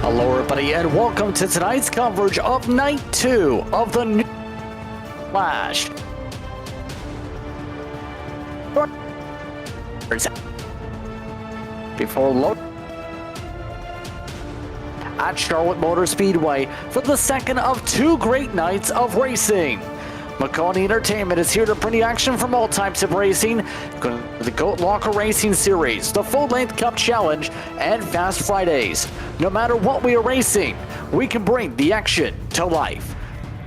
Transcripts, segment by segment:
Hello everybody and welcome to tonight's coverage of Night 2 of the new Flash. Before loading at Charlotte Motor Speedway for the second of two great nights of racing. Maconi Entertainment is here to bring you action from all types of racing, the Goat Locker Racing Series, the Full Length Cup Challenge, and Fast Fridays. No matter what we are racing, we can bring the action to life.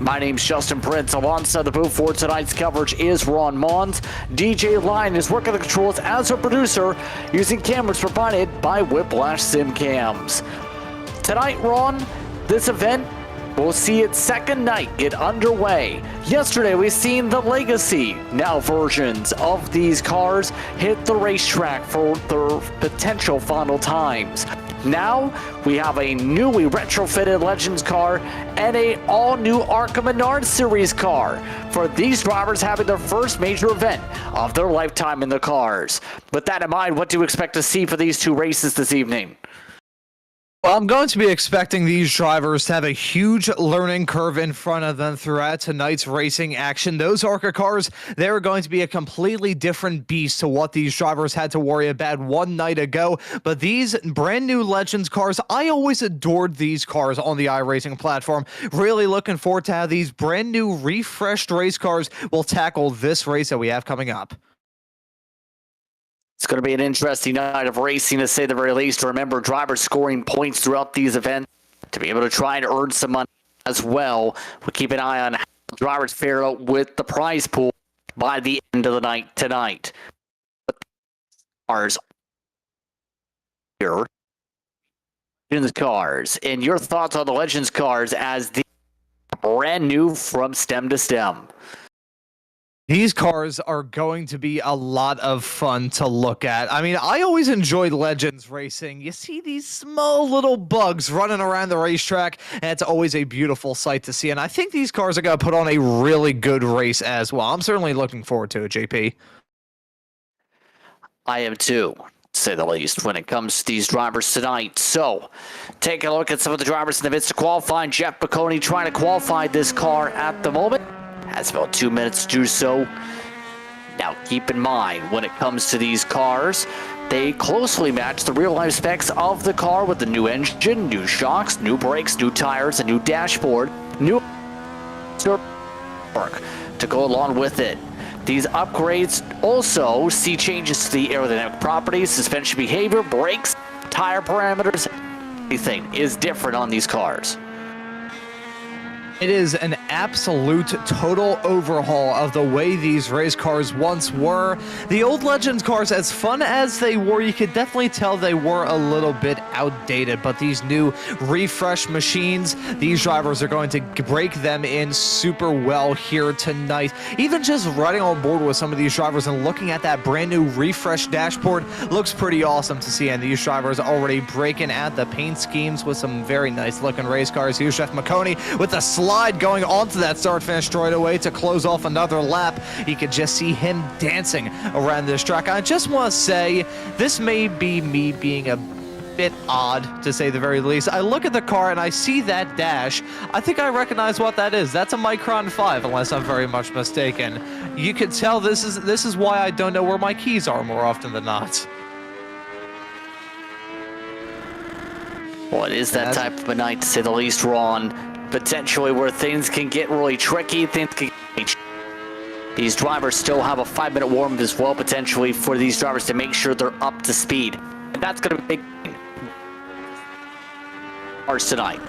My name's Justin Prince. Alongside the booth for tonight's coverage is Ron Mons. DJ Lyon is working the controls as a producer using cameras provided by Whiplash Sim Cams. Tonight, Ron, this event will see its second night get underway. Yesterday, we've seen the Legacy, now versions of these cars, hit the racetrack for their potential final times. Now, we have a newly retrofitted Legends car and a all-new ARCA Menard Series car for these drivers having their first major event of their lifetime in the cars. With that in mind, what do you expect to see for these two races this evening? Well, I'm going to be expecting these drivers to have a huge learning curve in front of them throughout tonight's racing action. Those ARCA cars, they're going to be a completely different beast to what these drivers had to worry about one night ago. But these brand new Legends cars, I always adored these cars on the iRacing platform. Really looking forward to how these brand new refreshed race cars will tackle this race that we have coming up. It's going to be an interesting night of racing, to say the very least. Remember, drivers scoring points throughout these events to be able to try and earn some money as well. We'll keep an eye on how drivers fare out with the prize pool by the end of the night tonight. But cars here, Legends cars, and your thoughts on the Legends cars as the brand new from stem to stem. These cars are going to be a lot of fun to look at. I mean, I always enjoyed Legends racing. You see these small little bugs running around the racetrack, and it's always a beautiful sight to see. And I think these cars are going to put on a really good race as well. I'm certainly looking forward to it, JP. I am too, to say the least, when it comes to these drivers tonight. So, take a look at some of the drivers in the midst of qualifying. Jeff Maconi trying to qualify this car at the moment. Has about 2 minutes to do so. Now, keep in mind, when it comes to these cars, they closely match the real-life specs of the car with the new engine, new shocks, new brakes, new tires, a new dashboard, new work to go along with it. These upgrades also see changes to the aerodynamic properties, suspension behavior, brakes, tire parameters. Everything is different on these cars. It is an absolute total overhaul of the way these race cars once were. The old Legends cars, as fun as they were, you could definitely tell they were a little bit outdated. But these new refresh machines, these drivers are going to break them in super well here tonight. Even just riding on board with some of these drivers and looking at that brand new refresh dashboard looks pretty awesome to see. And these drivers already breaking out the paint schemes with some very nice looking race cars. Here's Jeff Maconi with the slide going onto that start-finish straightaway to close off another lap. You could just see him dancing around this track. I just want to say, this may be me being a bit odd, to say the very least. I look at the car and I see that dash. I think I recognize what that is. That's a Micron 5, unless I'm very much mistaken. You could tell this is why I don't know where my keys are more often than not. Well, it is that type of a night, to say the least, Ron. Potentially where things can get really tricky. These drivers still have a 5-minute warm-up as well, potentially, for these drivers to make sure they're up to speed. And that's going to be big cars tonight.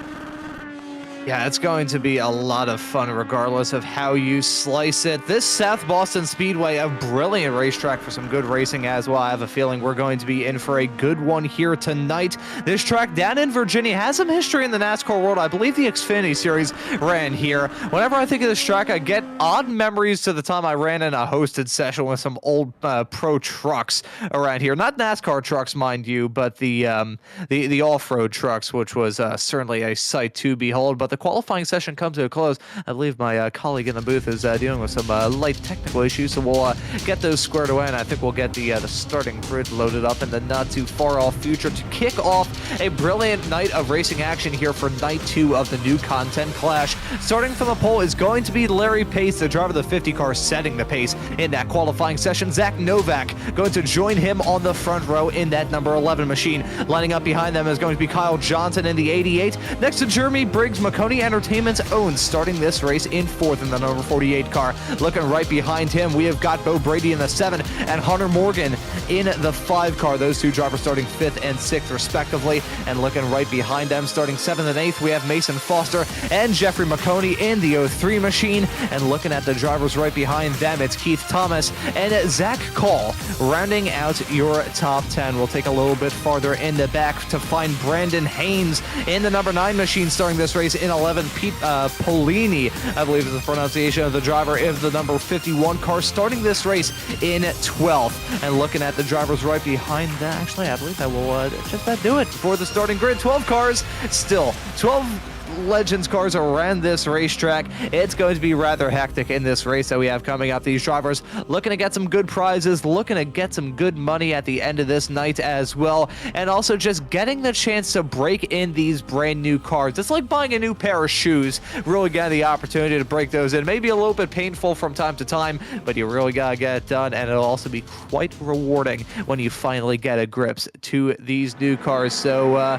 Yeah, it's going to be a lot of fun regardless of how you slice it. This South Boston Speedway, a brilliant racetrack for some good racing as well. I have a feeling we're going to be in for a good one here tonight. This track down in Virginia has some history in the NASCAR world. I believe the Xfinity Series ran here. Whenever I think of this track, I get odd memories to the time I ran in a hosted session with some old pro trucks around here. Not NASCAR trucks, mind you, but the off-road trucks, which was certainly a sight to behold. But the qualifying session comes to a close. I believe my colleague in the booth is dealing with some light technical issues, so we'll get those squared away, and I think we'll get the starting grid loaded up in the not too far off future to kick off a brilliant night of racing action here for night 2 of the new content clash. Starting from the pole is going to be Larry Pace, the driver of the 50 car, setting the pace in that qualifying session. Zach Novak going to join him on the front row in that number 11 machine. Lining up behind them is going to be Kyle Johnson in the 88. Next to Jeremy Briggs, Maconi Entertainment's own, starting this race in 4th in the number 48 car. Looking right behind him, we have got Bo Brady in the 7 and Hunter Morgan in the 5 car. Those two drivers starting 5th and 6th respectively. And looking right behind them, starting 7th and 8th, we have Mason Foster and Jeffrey Maconi in the 03 machine. And looking at the drivers right behind them, it's Keith Thomas and Zach Call rounding out your top 10. We'll take a little bit farther in the back to find Brandon Haynes in the number 9 machine, starting this race in 11. Pete Polini, I believe is the pronunciation of the driver of the number 51 car, starting this race in 12th. And looking at the drivers right behind that, actually, I believe that will just about do it for the starting grid. 12 cars, still 12 Legends cars around this racetrack. It's going to be rather hectic in this race that we have coming up. These drivers looking to get some good prizes, looking to get some good money at the end of this night as well, and also just getting the chance to break in these brand new cars. It's like buying a new pair of shoes. Really getting the opportunity to break those in. Maybe a little bit painful from time to time, but you really gotta get it done, and it'll also be quite rewarding when you finally get a grips to these new cars. So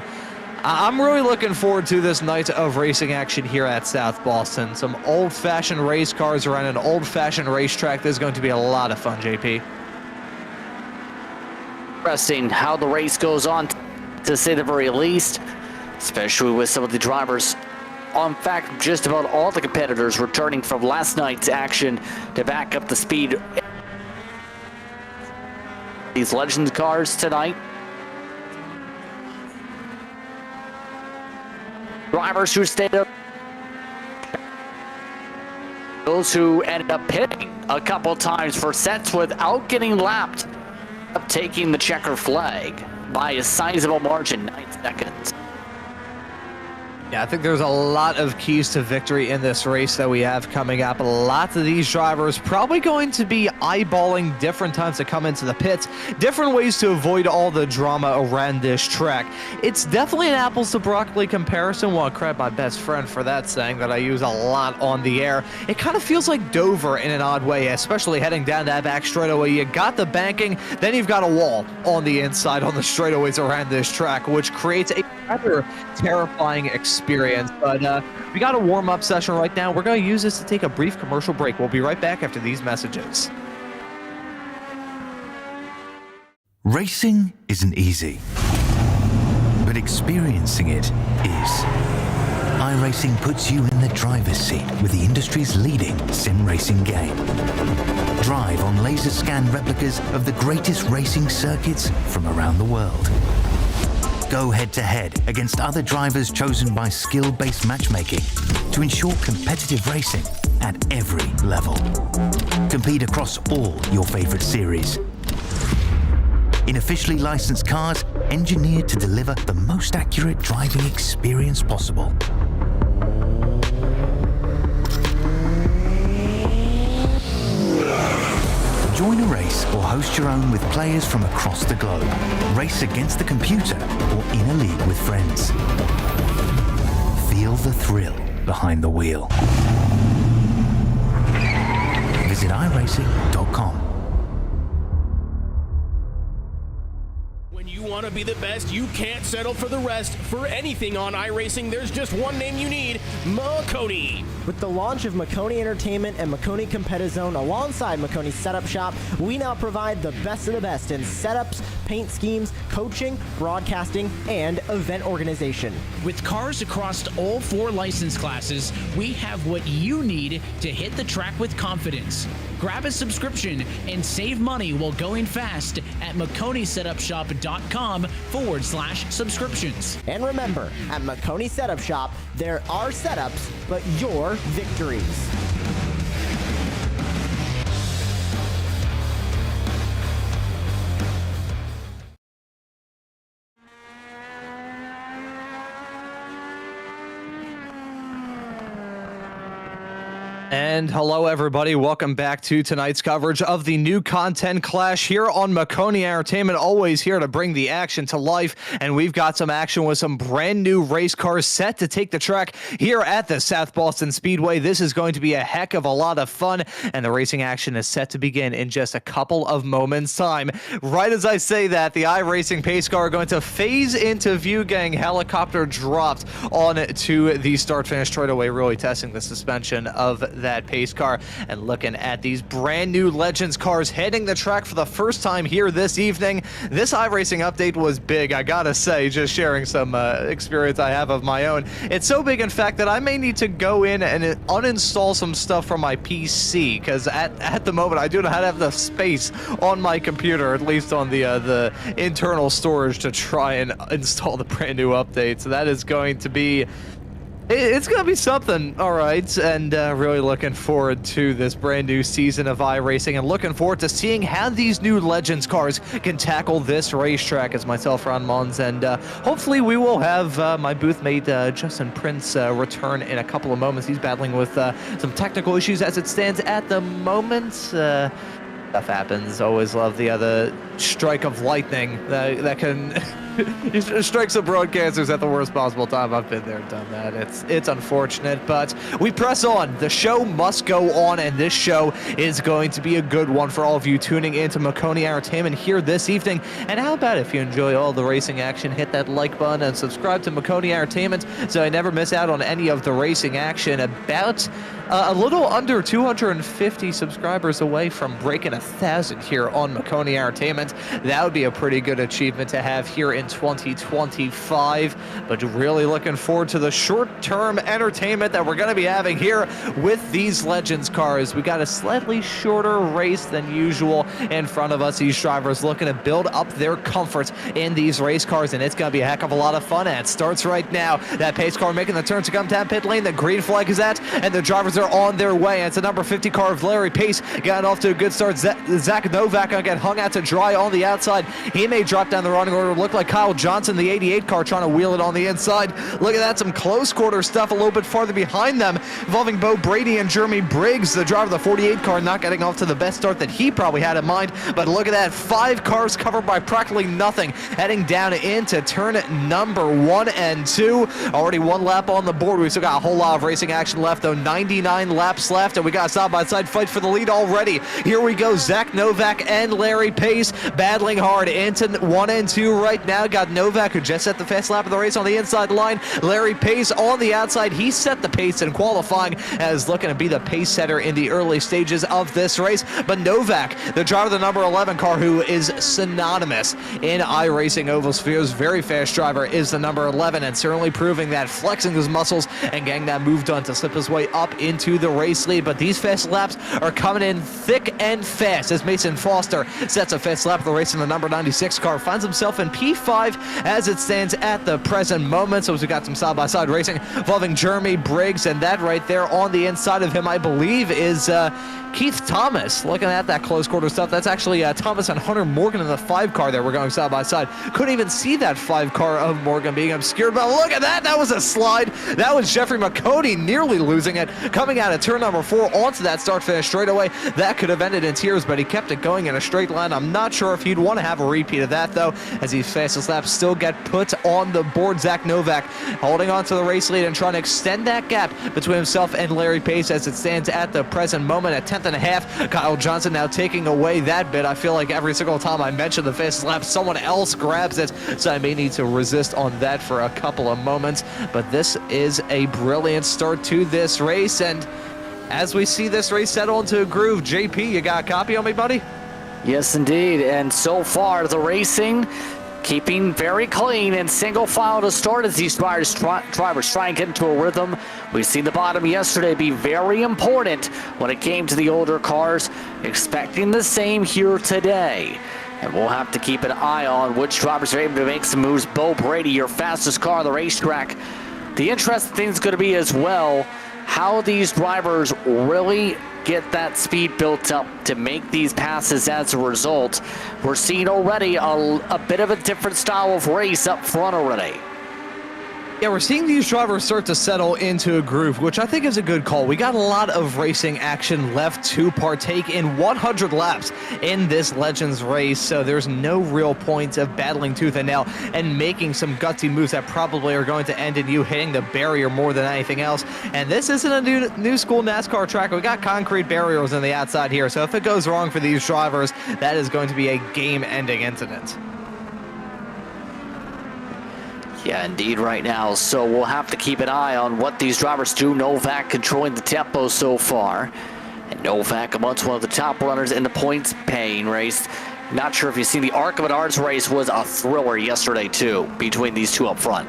I'm really looking forward to this night of racing action here at South Boston. Some old-fashioned race cars around an old-fashioned racetrack. This is going to be a lot of fun, JP. Interesting how the race goes on, to say the very least, especially with some of the drivers. In fact, just about all the competitors returning from last night's action to back up the speed. These Legends cars tonight. Drivers who stayed up, those who ended up pitting a couple times for sets without getting lapped, up taking the checker flag by a sizable margin, 9 seconds. Yeah, I think there's a lot of keys to victory in this race that we have coming up. Lots of these drivers probably going to be eyeballing different times to come into the pits, different ways to avoid all the drama around this track. It's definitely an apples to broccoli comparison. Well, I credit my best friend for that saying that I use a lot on the air. It kind of feels like Dover in an odd way, especially heading down that back straightaway. You got the banking, then you've got a wall on the inside on the straightaways around this track, which creates a rather terrifying experience. But we got a warm-up session right now. We're going to use this to take a brief commercial break. We'll be right back after these messages. Racing isn't easy, but experiencing it is. iRacing puts you in the driver's seat with the industry's leading sim racing game. Drive on laser scan replicas of the greatest racing circuits from around the world. Go head-to-head against other drivers chosen by skill-based matchmaking to ensure competitive racing at every level. Compete across all your favorite series. In officially licensed cars, engineered to deliver the most accurate driving experience possible. Join a race or host your own with players from across the globe. Race against the computer or in a league with friends. Feel the thrill behind the wheel. Visit iRacing.com. When you want to be the best, you can't settle for the rest. For anything on iRacing, there's just one name you need: Maconi. With the launch of Maconi Entertainment and Maconi Competitive Zone alongside Maconi Setup Shop, we now provide the best of the best in setups, paint schemes, coaching, broadcasting, and event organization. With cars across all 4 license classes, we have what you need to hit the track with confidence. Grab a subscription and save money while going fast at MaconiSetupShop.com/subscriptions. And remember, at Maconi Setup Shop, there are setups, but your victories. And hello, everybody. Welcome back to tonight's coverage of the new content clash here on Maconi Entertainment. Always here to bring the action to life. And we've got some action with some brand new race cars set to take the track here at the South Boston Speedway. This is going to be a heck of a lot of fun. And the racing action is set to begin in just a couple of moments' time. Right as I say that, the iRacing pace car are going to phase into view, getting helicopter dropped onto the start-finish straightaway, really testing the suspension of that pace car. And looking at these brand new Legends cars heading the track for the first time here this evening. This iRacing update was big, I gotta say, just sharing some experience I have of my own. It's so big, in fact, that I may need to go in and uninstall some stuff from my PC, because at the moment I do not have the space on my computer, at least on the internal storage, to try and install the brand new update. So that is going to be it's going to be something, all right, and really looking forward to this brand new season of iRacing, and looking forward to seeing how these new Legends cars can tackle this racetrack. As myself, Ron Mons, and hopefully we will have my booth mate Justin Prince return in a couple of moments. He's battling with some technical issues as it stands at the moment. Stuff happens. Always love the strike of lightning that can strike some broadcasters at the worst possible time. I've been there and done that. It's unfortunate, but we press on. The show must go on, and this show is going to be a good one for all of you tuning into Maconi Entertainment here this evening. And how about if you enjoy all the racing action, hit that like button and subscribe to Maconi Entertainment so I never miss out on any of the racing action. About a little under 250 subscribers away from breaking 1,000 here on Maconi Entertainment. That would be a pretty good achievement to have here in 2025, but really looking forward to the short-term entertainment that we're going to be having here with these Legends cars. We got a slightly shorter race than usual in front of us. These drivers looking to build up their comfort in these race cars, and it's going to be a heck of a lot of fun. And it starts right now. That pace car making the turn to come down pit lane. The green flag is at, and the drivers are on their way. And it's a number 50 car of Larry Pace getting off to a good start. Zach Novak going to get hung out to dry on the outside. He may drop down the running order. Look like Kyle Johnson, the 88 car, trying to wheel it on the inside. Look at that, some close quarter stuff a little bit farther behind them, involving Bo Brady and Jeremy Briggs, the driver of the 48 car, not getting off to the best start that he probably had in mind. But look at that, 5 cars covered by practically nothing, heading down into turn number 1 and 2. Already 1 lap on the board. We still got a whole lot of racing action left, though. 99 laps left, and we got a side-by-side fight for the lead already. Here we go, Zach Novak and Larry Pace battling hard into 1 and 2 right now. Got Novak, who just set the fast lap of the race on the inside line. Larry Pace on the outside. He set the pace in qualifying, as looking to be the pace setter in the early stages of this race. But Novak, the driver of the number 11 car, who is synonymous in iRacing oval spheres, very fast driver, is the number 11, and certainly proving that, flexing his muscles and getting that move done to slip his way up into the race lead. But these fast laps are coming in thick and fast, as Mason Foster sets a fast lap of the race in the number 96 car, finds himself in P5 as it stands at the present moment. So we got some side-by-side racing involving Jeremy Briggs, and that right there on the inside of him, I believe, is Keith Thomas. Looking at that close quarter stuff, that's actually Thomas and Hunter Morgan in the 5 car there. We're going side by side. Couldn't even see that 5 car of Morgan being obscured, but look at that. That was a slide. That was Jeffrey Maconi nearly losing it, coming out of turn number 4 onto that start-finish straightaway. That could have ended in tears, but he kept it going in a straight line. I'm not sure if he'd want to have a repeat of that, though, as these fastest laps still get put on the board. Zach Novak holding on to the race lead and trying to extend that gap between himself and Larry Pace as it stands at the present moment at 10th and a half. Kyle Johnson now taking away that bit. I feel like every single time I mention the fastest lap, someone else grabs it, so I may need to resist on that for a couple of moments. But this is a brilliant start to this race, and as we see this race settle into a groove, JP, you got a copy on me, buddy? Yes, indeed. And so far, the racing keeping very clean and single file to start as these drivers try and get into a rhythm. We've seen the bottom yesterday be very important when it came to the older cars. Expecting the same here today. And we'll have to keep an eye on which drivers are able to make some moves. Bo Brady, your fastest car on the racetrack. The interesting thing is going to be as well how these drivers really get that speed built up to make these passes as a result. We're seeing already a bit of a different style of race up front already. Yeah, we're seeing these drivers start to settle into a groove, which I think is a good call. We got a lot of racing action left to partake in 100 laps in this Legends race, so there's no real point of battling tooth and nail and making some gutsy moves that probably are going to end in you hitting the barrier more than anything else. And this isn't a new school NASCAR track. We got concrete barriers on the outside here, so if it goes wrong for these drivers, that is going to be a game-ending incident. Yeah, indeed, right now. So we'll have to keep an eye on what these drivers do. Novak controlling the tempo so far. And Novak amongst one of the top runners in the points paying race. Not sure if you've seen the ARCA and ARCA race was a thriller yesterday, too, between these two up front.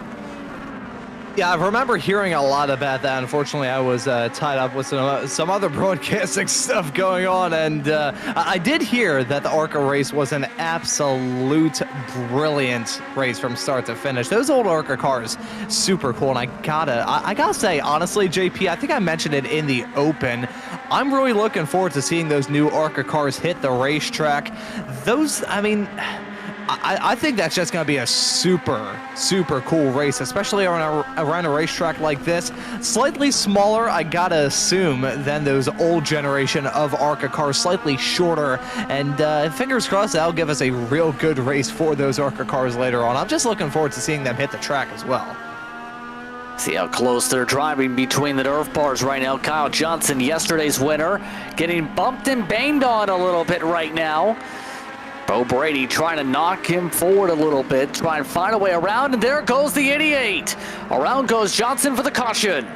Yeah, I remember hearing a lot about that. Unfortunately, I was tied up with some other broadcasting stuff going on, and I did hear that the ARCA race was an absolute brilliant race from start to finish. Those old ARCA cars, super cool, and I gotta say, honestly, JP, I think I mentioned it in the open. I'm really looking forward to seeing those new ARCA cars hit the racetrack. Those, I mean, I think that's just going to be a super, super cool race, especially around a racetrack like this. Slightly smaller, I gotta assume, than those old generation of ARCA cars, slightly shorter, and fingers crossed that'll give us a real good race for those ARCA cars later on. I'm just looking forward to seeing them hit the track as well. See how close they're driving between the Nerf bars right now. Kyle Johnson, yesterday's winner, getting bumped and banged on a little bit right now. Bo Brady trying to knock him forward a little bit, try and find a way around, and there goes the 88. Around goes Johnson for the caution.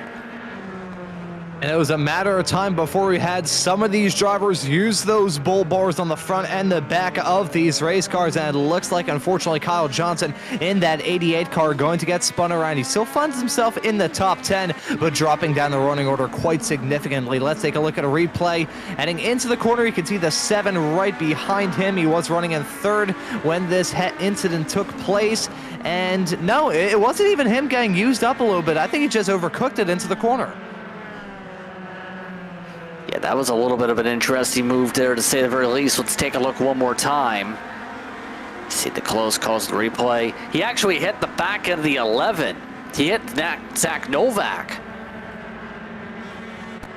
And it was a matter of time before we had some of these drivers use those bull bars on the front and the back of these race cars, and it looks like, unfortunately, Kyle Johnson in that 88 car going to get spun around. He still finds himself in the top 10, but dropping down the running order quite significantly. Let's take a look at a replay. Heading into the corner, you can see the 7 right behind him. He was running in third when this incident took place, and no, it wasn't even him getting used up a little bit. I think he just overcooked it into the corner. Yeah, that was a little bit of an interesting move there, to say the very least. Let's take a look one more time. See the close calls, the replay. He actually hit the back end of the 11. He hit Zach Novak.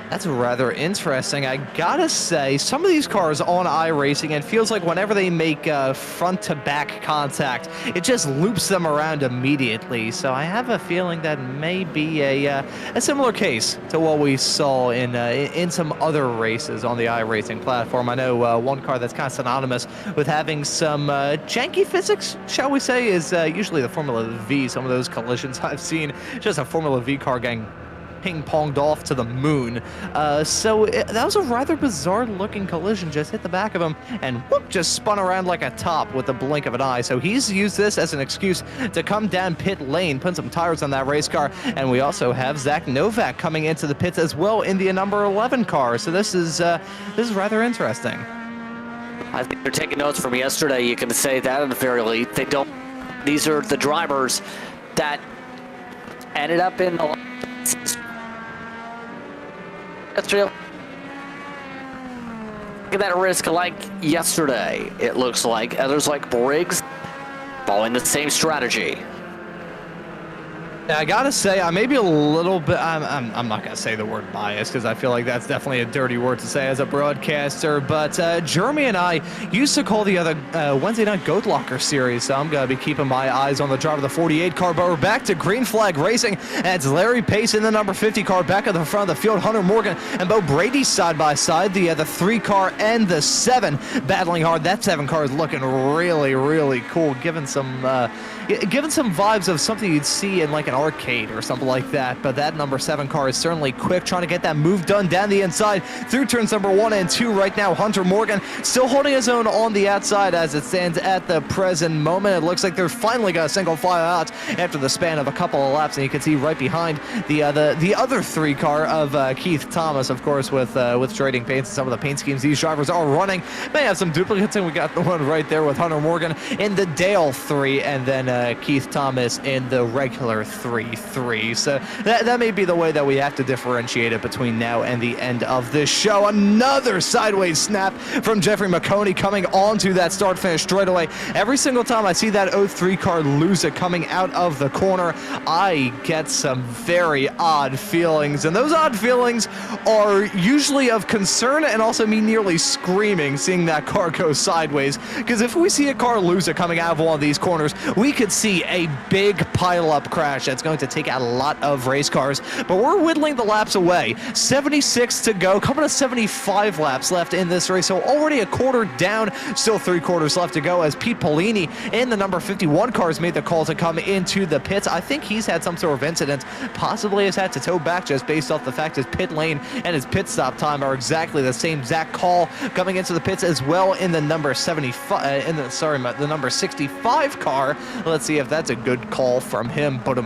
That's rather interesting. I gotta say, some of these cars on iRacing, it feels like whenever they make front-to-back contact, it just loops them around immediately. So I have a feeling that may be a similar case to what we saw in some other races on the iRacing platform. I know one car that's kind of synonymous with having some janky physics, shall we say, is usually the Formula V. Some of those collisions I've seen, just a Formula V car getting ping-ponged off to the moon. That was a rather bizarre-looking collision. Just hit the back of him and whoop, just spun around like a top with the blink of an eye. So he's used this as an excuse to come down pit lane, put some tires on that race car. And we also have Zach Novak coming into the pits as well in the number 11 car. So this is rather interesting. I think they're taking notes from yesterday. You can say that at the very least. These are the drivers that ended up in the Look at that risk like yesterday, it looks like. Others like Briggs following the same strategy. I gotta say, I may be a little bit, I'm not gonna say the word biased, because I feel like that's definitely a dirty word to say as a broadcaster, but Jeremy and I used to call the other Wednesday Night Goat Locker series, so I'm gonna be keeping my eyes on the driver of the 48 car, but we're back to Green Flag Racing, and it's Larry Pace in the number 50 car, back at the front of the field, Hunter Morgan and Bo Brady side by side, the 3 car and the 7 battling hard. That 7 car is looking really, really cool, giving some vibes of something you'd see in like an arcade or something like that. But that number 7 car is certainly quick, trying to get that move done down the inside through turns number 1 and 2 right now. Hunter Morgan still holding his own on the outside as it stands at the present moment. It looks like they're finally got a single file out after the span of a couple of laps, and you can see right behind the other 3 car of Keith Thomas, of course, with trading paints and some of the paint schemes these drivers are running. May have some duplicates, and we got the one right there with Hunter Morgan in the Dale 3, and then Keith Thomas in the regular 3. 1.33.3. So that may be the way that we have to differentiate it between now and the end of this show. Another sideways snap from Jeffrey Maconi coming onto that start-finish straightaway. Every single time I see that 03 car lose it coming out of the corner, I get some very odd feelings. And those odd feelings are usually of concern and also me nearly screaming seeing that car go sideways. Because if we see a car lose it coming out of one of these corners, we could see a big pile-up crash that's going to take out a lot of race cars. But we're whittling the laps away. 76 to go, coming to 75 laps left in this race. So already a quarter down, still 3/4 left to go as Pete Polini in the number 51 car has made the call to come into the pits. I think he's had some sort of incident, possibly has had to tow back just based off the fact his pit lane and his pit stop time are exactly the same. Zach Call coming into the pits as well in the number 75, the number 65 car. Let's see if that's a good call from him. But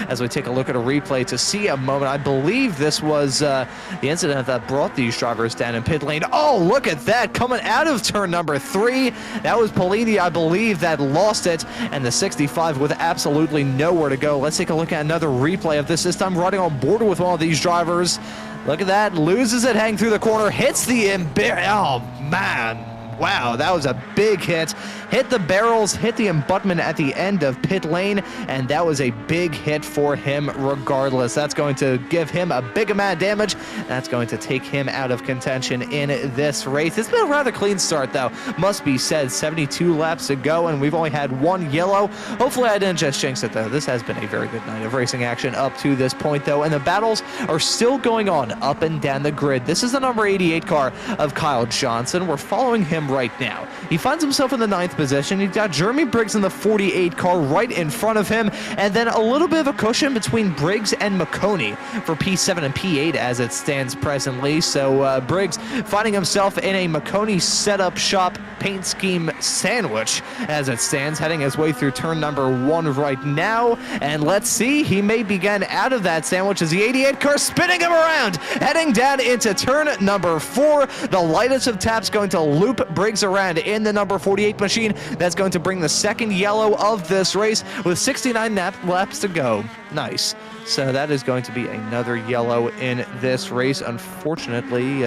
as we take a look at a replay to see a moment, I believe this was the incident that brought these drivers down in pit lane. Oh, look at that coming out of turn number 3. That was Polini, I believe, that lost it, and the 65 with absolutely nowhere to go. Let's take a look at another replay of this time running on board with one of these drivers. Look at that, loses it, hang through the corner, hits the oh man. Wow, that was a big hit. Hit the barrels, hit the embutment at the end of pit lane, and that was a big hit for him regardless. That's going to give him a big amount of damage. That's going to take him out of contention in this race. It's been a rather clean start, though, must be said. 72 laps to go, and we've only had one yellow. Hopefully I didn't just jinx it, though. This has been a very good night of racing action up to this point, though, and the battles are still going on up and down the grid. This is the number 88 car of Kyle Johnson. We're following him right now. He finds himself in the 9th position. He's got Jeremy Briggs in the 48 car right in front of him, and then a little bit of a cushion between Briggs and Maconi for P7 and P8 as it stands presently. So Briggs finding himself in a Maconi setup shop paint scheme sandwich as it stands, heading his way through turn number 1 right now. And let's see, he may begin out of that sandwich as the 88 car spinning him around, heading down into turn number 4. The lightest of taps going to loop Briggs around in the number 48 machine. That's going to bring the second yellow of this race with 69 laps to go. Nice. So that is going to be another yellow in this race. Unfortunately,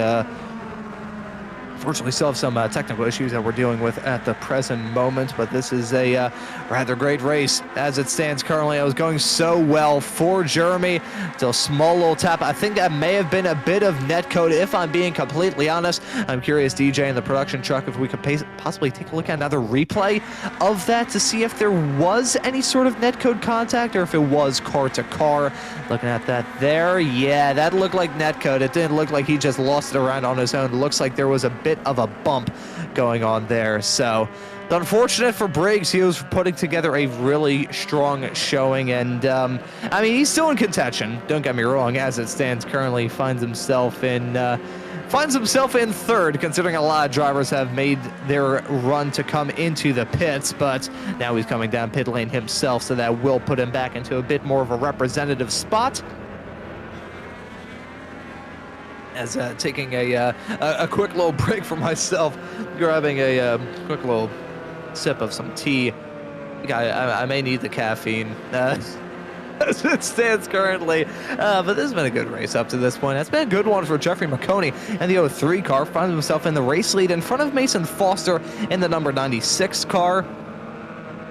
still have some technical issues that we're dealing with at the present moment, but this is a rather great race as it stands currently. It was going so well for Jeremy till a small little tap. I think that may have been a bit of netcode, if I'm being completely honest. I'm curious, DJ and the production truck, if we could possibly take a look at another replay of that to see if there was any sort of netcode contact or if it was car to car. Looking at that there, yeah, that looked like netcode. It didn't look like he just lost it around on his own. It looks like there was a bit of a bump going on there. So unfortunate for Briggs. He was putting together a really strong showing, and I mean, he's still in contention, don't get me wrong. As it stands currently, finds himself in third, considering a lot of drivers have made their run to come into the pits, but now he's coming down pit lane himself, so that will put him back into a bit more of a representative spot. As taking a quick little break for myself, grabbing a quick little sip of some tea. I may need the caffeine as it stands currently, but this has been a good race up to this point. It's been a good one for Jeffrey Maconi, and the 03 car finds himself in the race lead in front of Mason Foster in the number 96 car.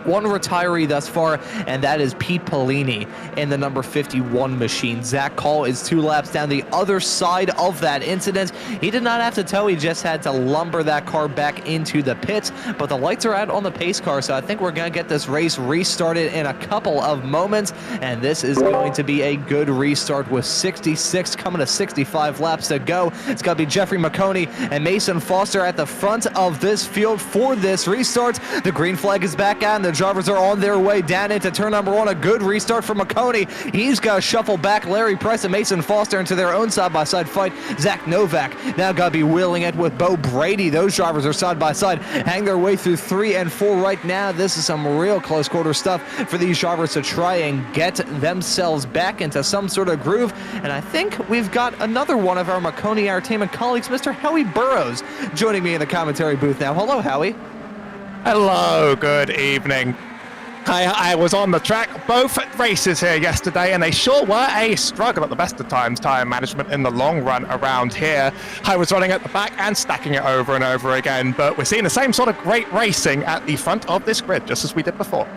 One retiree thus far, and that is Pete Polini in the number 51 machine. Zach Call is 2 laps down the other side of that incident. He did not have to tow, he just had to lumber that car back into the pits, but the lights are out on the pace car, so I think we're going to get this race restarted in a couple of moments, and this is going to be a good restart with 66 coming to 65 laps to go. It's going to be Jeffrey Maconi and Mason Foster at the front of this field for this restart. The green flag is back out, and the drivers are on their way down into turn number 1. A good restart for Maconi. He's got to shuffle back Larry Price and Mason Foster into their own side-by-side fight. Zach Novak now got to be wheeling it with Bo Brady. Those drivers are side-by-side, hang their way through 3 and 4 right now. This is some real close quarter stuff for these drivers to try and get themselves back into some sort of groove. And I think we've got another one of our Maconi Entertainment colleagues, Mr. Howie Burrows, joining me in the commentary booth now. Hello, Howie. Hello, good evening. I was on the track both races here yesterday, and they sure were a struggle at the best of times. Tire management in the long run around here. I was running at the back and stacking it over and over again, but we're seeing the same sort of great racing at the front of this grid, just as we did before.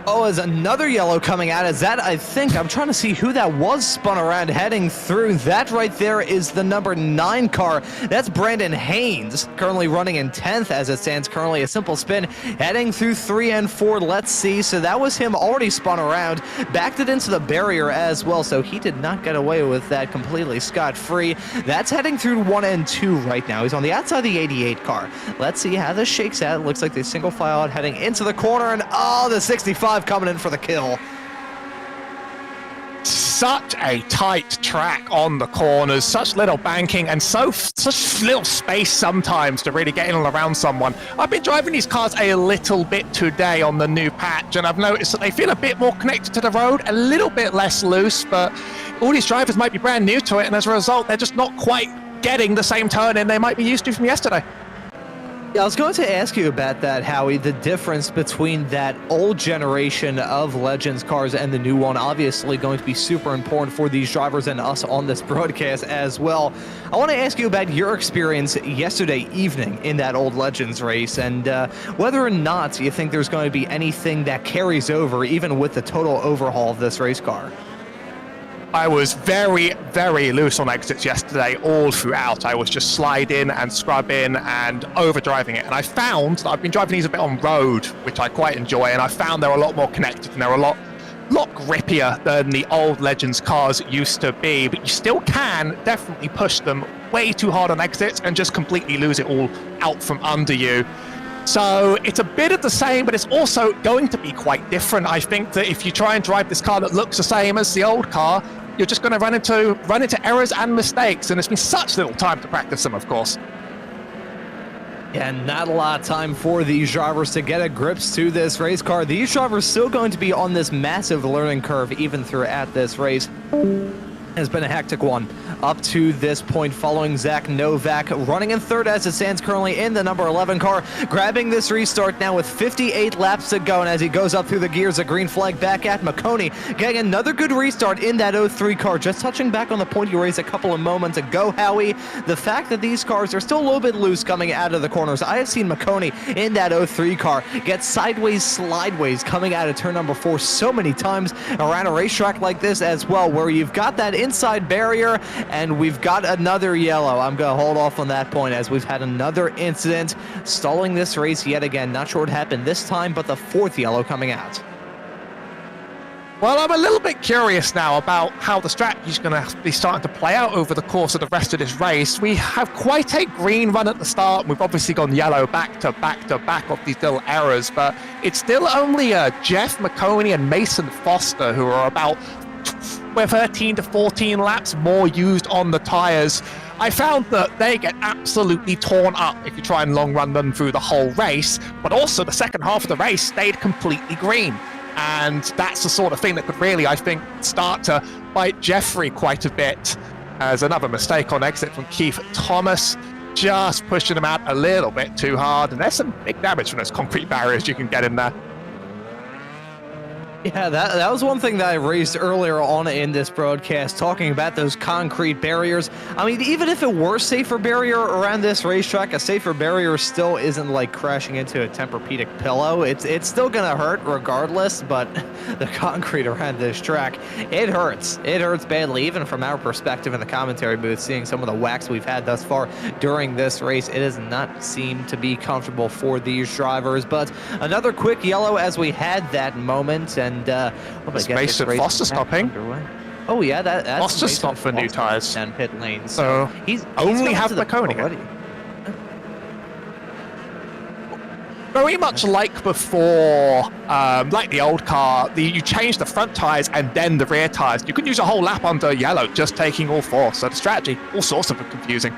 Oh, is another yellow coming out? Is that, I think, I'm trying to see who that was spun around heading through. That right there is the number 9 car. That's Brandon Haynes, currently running in 10th as it stands currently. A simple spin heading through 3 and 4. Let's see. So that was him already spun around, backed it into the barrier as well. So he did not get away with that completely scot-free. That's heading through 1 and 2 right now. He's on the outside of the 88 car. Let's see how this shakes out. It looks like they single file out heading into the corner, and oh, the 65 coming in for the kill. Such a tight track on the corners, such little banking, and such little space sometimes to really get in and around someone. I've been driving these cars a little bit today on the new patch, and I've noticed that they feel a bit more connected to the road, a little bit less loose, but all these drivers might be brand new to it, and as a result, they're just not quite getting the same turn in they might be used to from yesterday. Yeah, I was going to ask you about that, Howie, the difference between that old generation of Legends cars and the new one. Obviously going to be super important for these drivers and us on this broadcast as well. I want to ask you about your experience yesterday evening in that old Legends race, and whether or not you think there's going to be anything that carries over even with the total overhaul of this race car. I was very, very loose on exits yesterday all throughout. I was just sliding and scrubbing and overdriving it. And I found that I've been driving these a bit on road, which I quite enjoy. And I found they're a lot more connected and they're a lot grippier than the old Legends cars used to be. But you still can definitely push them way too hard on exits and just completely lose it all out from under you. So it's a bit of the same, but it's also going to be quite different. I think that if you try and drive this car that looks the same as the old car, you're just going to run into errors and mistakes, and it's been such little time to practice them, of course. Yeah, not a lot of time for these drivers to get a grips to this race car. These drivers still going to be on this massive learning curve even throughout this race. Has been a hectic one up to this point, following Zach Novak running in third as it stands currently in the number 11 car, grabbing this restart now with 58 laps to go, and as he goes up through the gears, a green flag back at Maconi, getting another good restart in that 03 car, just touching back on the point you raised a couple of moments ago, Howie. The fact that these cars are still a little bit loose coming out of the corners. I have seen Maconi in that 03 car get sideways, slideways coming out of turn number 4 so many times around a racetrack like this as well, where you've got that inside barrier, and we've got another yellow. I'm going to hold off on that point as we've had another incident stalling this race yet again. Not sure what happened this time, but the 4th yellow coming out. Well, I'm a little bit curious now about how the strategy is going to be starting to play out over the course of the rest of this race. We have quite a green run at the start, and we've obviously gone yellow back to back to back of these little errors, but it's still only Jeff Maconi and Mason Foster who are about 13 to 14 laps more used on the tires. I found that they get absolutely torn up if you try and long run them through the whole race, but also the second half of the race stayed completely green. And that's the sort of thing that could really, I think, start to bite Jeffrey quite a bit, as another mistake on exit from Keith Thomas, just pushing him out a little bit too hard. And there's some big damage from those concrete barriers you can get in there. Yeah, that was one thing that I raised earlier on in this broadcast, talking about those concrete barriers. I mean, even if it were safer barrier around this racetrack, a safer barrier still isn't like crashing into a Tempur-Pedic pillow. It's still gonna hurt regardless, but the concrete around this track, it hurts. It hurts badly, even from our perspective in the commentary booth, seeing some of the whacks we've had thus far during this race. It does not seem to be comfortable for these drivers, but another quick yellow as we had that moment, and Mason Foster stopping. Oh yeah, that's Foster stopped for new tires down pit lane. So he's only have Maconi. Very much like before, like the old car, you change the front tires and then the rear tires. You could use a whole lap under yellow, just taking all 4. So the strategy, all sorts of confusing.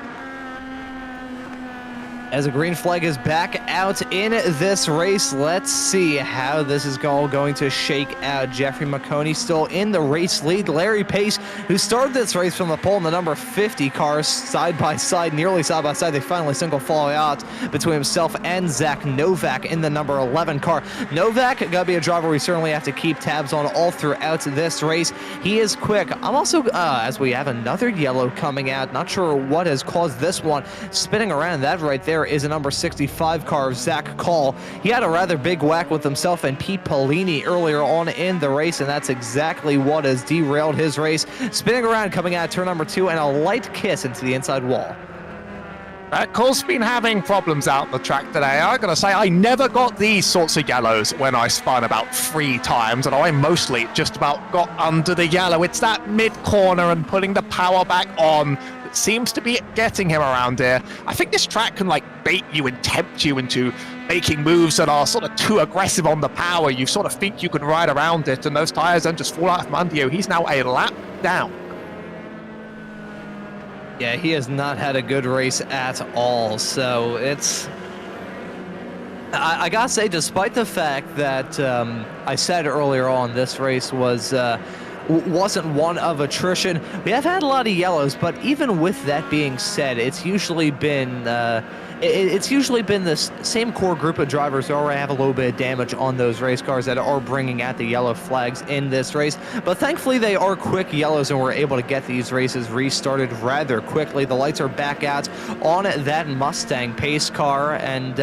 As a green flag is back out in this race, let's see how this is all going to shake out. Jeffrey Maconi still in the race lead. Larry Pace, who started this race from the pole in the number 50 cars, side by side, nearly side by side. They finally single fall out between himself and Zach Novak in the number 11 car. Novak gotta be a driver we certainly have to keep tabs on all throughout this race. He is quick. I'm also, as we have another yellow coming out, not sure what has caused this one. Spinning around, that right there is a number 65 car of Zach Call. He had a rather big whack with himself and Pete Polini earlier on in the race, and that's exactly what has derailed his race. Spinning around, coming out of turn number 2, and a light kiss into the inside wall. Cole's been having problems out on the track today. I gotta say, I never got these sorts of yellows when I spun about 3 times, and I mostly just about got under the yellow. It's that mid-corner and putting the power back on that seems to be getting him around here. I think this track can like bait you and tempt you into making moves that are sort of too aggressive on the power. You sort of think you can ride around it, and those tires then just fall out from under you. He's now a lap down. Yeah, he has not had a good race at all, so it's... I gotta say, despite the fact that I said earlier on this race wasn't one of attrition, we have had a lot of yellows, but even with that being said, it's usually been this same core group of drivers who already have a little bit of damage on those race cars that are bringing out the yellow flags in this race. But thankfully, they are quick yellows, and we're able to get these races restarted rather quickly. The lights are back out on that Mustang pace car, and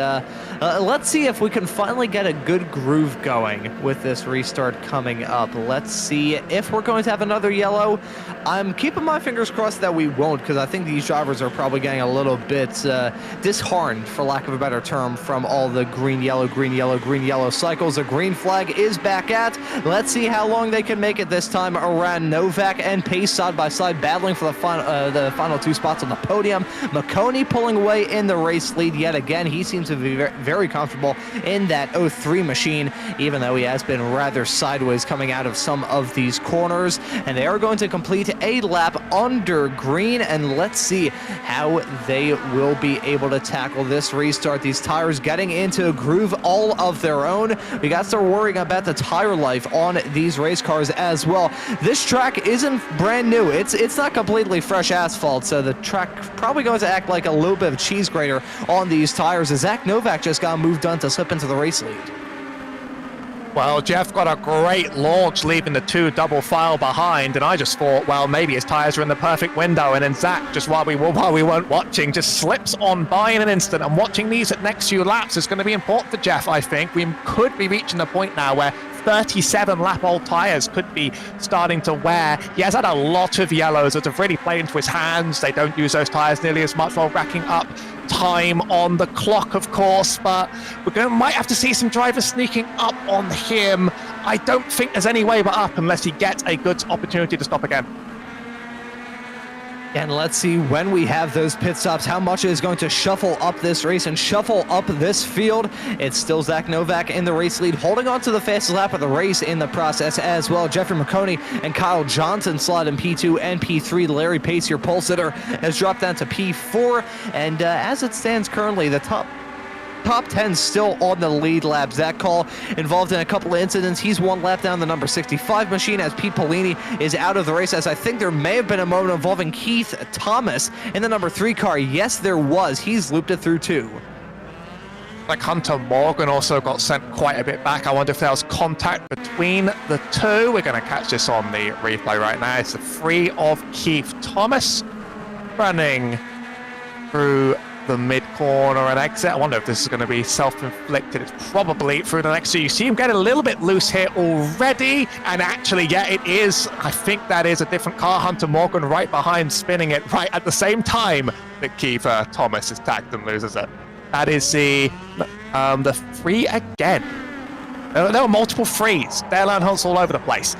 let's see if we can finally get a good groove going with this restart coming up. Let's see if we're going to have another yellow. I'm keeping my fingers crossed that we won't, because I think these drivers are probably getting a little bit disheartened, for lack of a better term, from all the green, yellow, green, yellow, green, yellow cycles. A green flag is back at. Let's see how long they can make it this time around. Novak and Pace side by side battling for the final 2 spots on the podium. Maconi pulling away in the race lead yet again. He seems to be very comfortable in that 03 machine, even though he has been rather sideways coming out of some of these corners. And they are going to complete a lap under green, and let's see how they will be able to tackle this restart. These tires getting into a groove all of their own. We got to start worrying about the tire life on these race cars as well. This track isn't brand new. It's not completely fresh asphalt, so the track probably going to act like a little bit of cheese grater on these tires, as Zach Novak just got moved on to slip into the race lead. Well, Jeff got a great launch, leaving the 2 double file behind, and I just thought, well, maybe his tires are in the perfect window, and then Zach, just while we weren't watching, just slips on by in an instant. And watching these at next few laps is going to be important for Jeff, I think. We could be reaching the point now where 37-lap-old tires could be starting to wear. He has had a lot of yellows that have really played into his hands. They don't use those tires nearly as much while racking up time on the clock, of course, but might have to see some drivers sneaking up on him. I don't think there's any way but up unless he gets a good opportunity to stop again. And let's see, when we have those pit stops, how much it is going to shuffle up this race and shuffle up this field. It's still Zach Novak in the race lead, holding on to the fastest lap of the race in the process as well. Jeffrey Maconi and Kyle Johnson slot in P2 and P3. Larry Pace, your pole sitter, has dropped down to P4. And as it stands currently, the top 10 still on the lead lap. Zach Call involved in a couple of incidents. He's 1 lap down the number 65 machine, as Pete Polini is out of the race, as I think there may have been a moment involving Keith Thomas in the number 3 car. Yes, there was. He's looped it through 2. Like Hunter Morgan also got sent quite a bit back. I wonder if there was contact between the 2. We're going to catch this on the replay right now. It's the 3 of Keith Thomas running through the mid-corner and exit. I wonder if this is going to be self-inflicted. It's probably through the next 2. You see him get a little bit loose here already, and actually, yeah, it is. I think that is a different car. Hunter Morgan right behind, spinning it right at the same time that Keith Thomas is tagged and loses it. That is the 3 again. There were multiple 3s. Dale Hunts all over the place.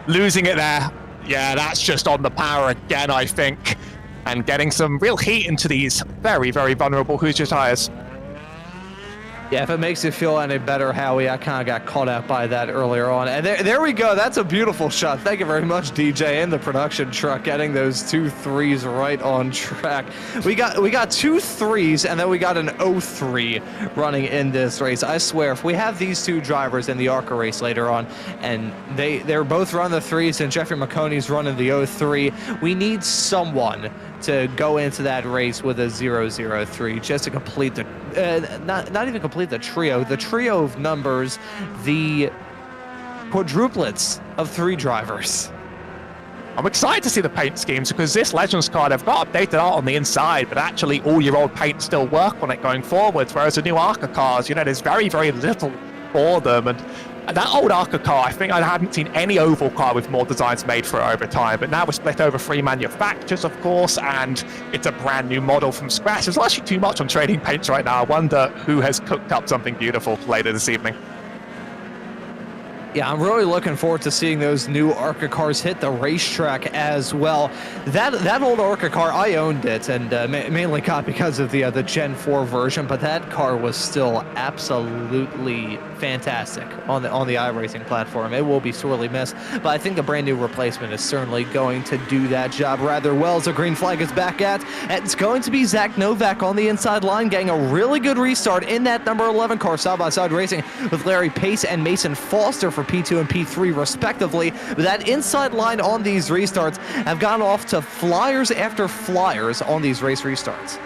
Losing it there. Yeah, that's just on the power again, I think. And getting some real heat into these very, very vulnerable Hoosier tires. Yeah, if it makes you feel any better, Howie, I kind of got caught out by that earlier on. And there we go. That's a beautiful shot. Thank you very much, DJ, and the production truck, getting those 2 3s right on track. We got 2 3s, and then we got an 0-3 running in this race. I swear, if we have these 2 drivers in the ARCA race later on, and they're both running the 3s, and Jeffrey Maconi's running the 0-3, we need someone to go into that race with a 0-0-3 just to complete the not even complete the trio of numbers, the quadruplets of 3 drivers. I'm excited to see the paint schemes because this Legends car, they've got updated art on the inside, but actually all your old paint still work on it going forwards, whereas the new ARCA cars, you know, there's very, very little for them. And that old ARCA car, I think I hadn't seen any oval car with more designs made for it over time, but now we're split over 3 manufacturers, of course, and it's a brand new model from scratch. There's actually too much on trading paints right now. I wonder who has cooked up something beautiful later this evening. Yeah, I'm really looking forward to seeing those new ARCA cars hit the racetrack as well. That old ARCA car, I owned it, and mainly got because of the Gen 4 version, but that car was still absolutely fantastic on the iRacing platform. It will be sorely missed, but I think the brand new replacement is certainly going to do that job rather well. As the green flag is back at, and it's going to be Zach Novak on the inside line, getting a really good restart in that number 11 car, side-by-side racing with Larry Pace and Mason Foster for P2 and P3 respectively. But that inside line on these restarts have gone off to flyers after flyers on these race restarts.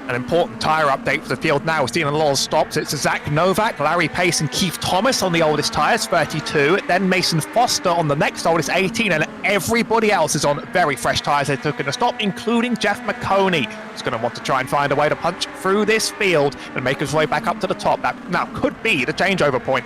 An important tyre update for the field now. We're seeing a lot of stops. It's Zach Novak, Larry Pace and Keith Thomas on the oldest tyres, 32. Then Mason Foster on the next oldest, 18. And everybody else is on very fresh tyres they took in a stop, including Jeff Maconi. He's going to want to try and find a way to punch through this field and make his way back up to the top. That now could be the changeover point.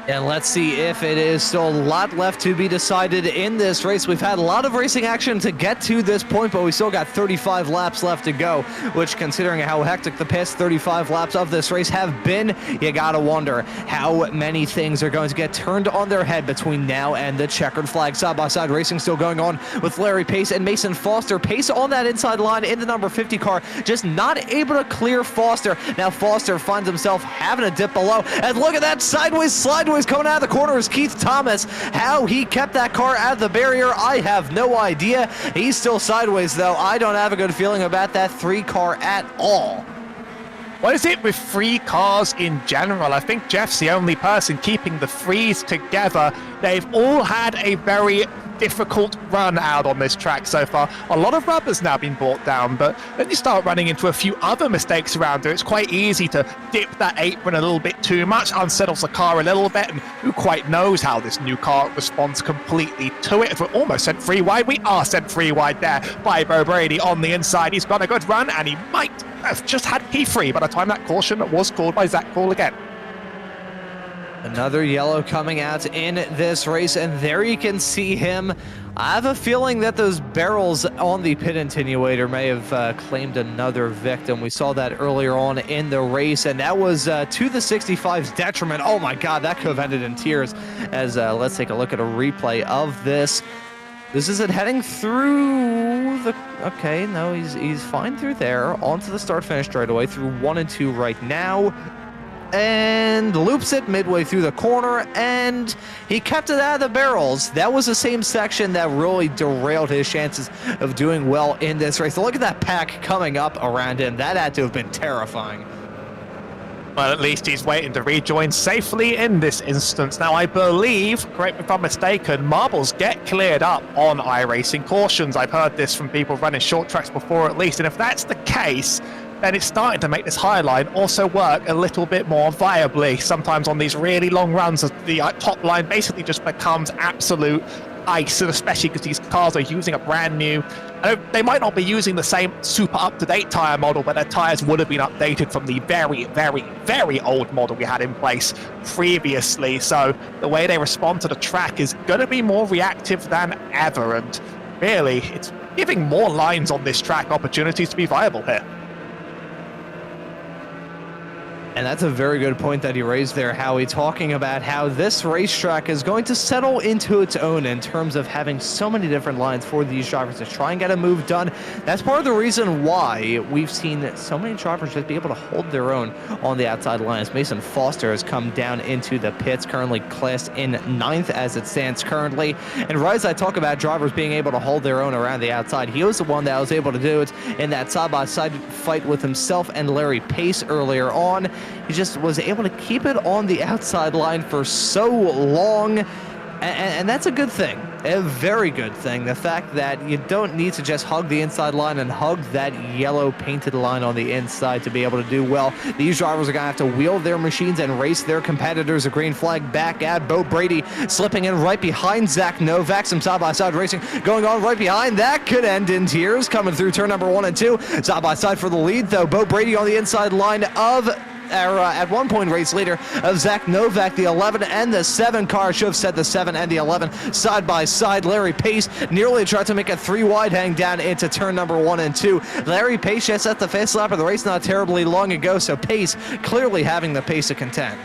And let's see if it is still a lot left to be decided in this race. We've had a lot of racing action to get to this point, but we still got 35 laps left to go, which, considering how hectic the past 35 laps of this race have been, you gotta wonder how many things are going to get turned on their head between now and the checkered flag. Side-by-side racing still going on with Larry Pace and Mason Foster. Pace on that inside line in the number 50 car, just not able to clear Foster. Now Foster finds himself having a dip below, and look at that sideways coming out of the corner is Keith Thomas. How he kept that car out of the barrier, I have no idea. He's still sideways, though. I don't have a good feeling about that 3 car at all. What is it with 3 cars in general? I think Jeff's the only person keeping the 3s together. They've all had a very difficult run out on this track so far. A lot of rubber's now been brought down, but then you start running into a few other mistakes around there. It's quite easy to dip that apron a little bit too much, unsettles the car a little bit, and who quite knows how this new car responds completely to it. If we're almost sent 3 wide, we are sent 3 wide there by Bo Brady on the inside. He's got a good run, and he might have just had P3 by the time that caution was called by Zach Paul again. Another yellow coming out in this race, and there you can see him. I have a feeling that those barrels on the pit attenuator may have claimed another victim. We saw that earlier on in the race, and that was to the 65's detriment. Oh my God, that could have ended in tears. As let's take a look at a replay of this. This is it heading through the... Okay, no, he's fine through there. Onto the start-finish straightaway through 1 and 2 right now. And loops it midway through the corner, and he kept it out of the barrels. That was the same section that really derailed his chances of doing well in this race. Look at that pack coming up around him. That had to have been terrifying. Well, at least he's waiting to rejoin safely in this instance. Now, I believe, correct me if I'm mistaken, marbles get cleared up on iRacing cautions. I've heard this from people running short tracks before at least, and if that's the case, then it's starting to make this high line also work a little bit more viably. Sometimes on these really long runs, the top line basically just becomes absolute ice, and especially because these cars are using a brand new... they might not be using the same super up-to-date tyre model, but their tyres would have been updated from the very, very, very old model we had in place previously. So the way they respond to the track is going to be more reactive than ever, and really, it's giving more lines on this track opportunities to be viable here. And that's a very good point that he raised there, Howie, talking about how this racetrack is going to settle into its own in terms of having so many different lines for these drivers to try and get a move done. That's part of the reason why we've seen so many drivers just be able to hold their own on the outside lines. Mason Foster has come down into the pits, currently classed in 9th as it stands currently. And right as I talk about drivers being able to hold their own around the outside, he was the one that was able to do it in that side-by-side fight with himself and Larry Pace earlier on. He just was able to keep it on the outside line for so long, and that's a good thing, a very good thing. The fact that you don't need to just hug the inside line and hug that yellow painted line on the inside to be able to do well. These drivers are going to have to wheel their machines and race their competitors. A green flag back at Bo Brady, slipping in right behind Zach Novak. Some side-by-side racing going on right behind. That could end in tears coming through turn number 1 and 2. Side-by-side for the lead, though. Bo Brady on the inside line of at one point race leader of Zach Novak. The 11 and the 7 car should have said the 7 and the 11 side by side. Larry Pace nearly tried to make a 3 wide hang down into turn number 1 and 2. Larry Pace just at the fast lap of the race not terribly long ago, so Pace clearly having the pace to contend.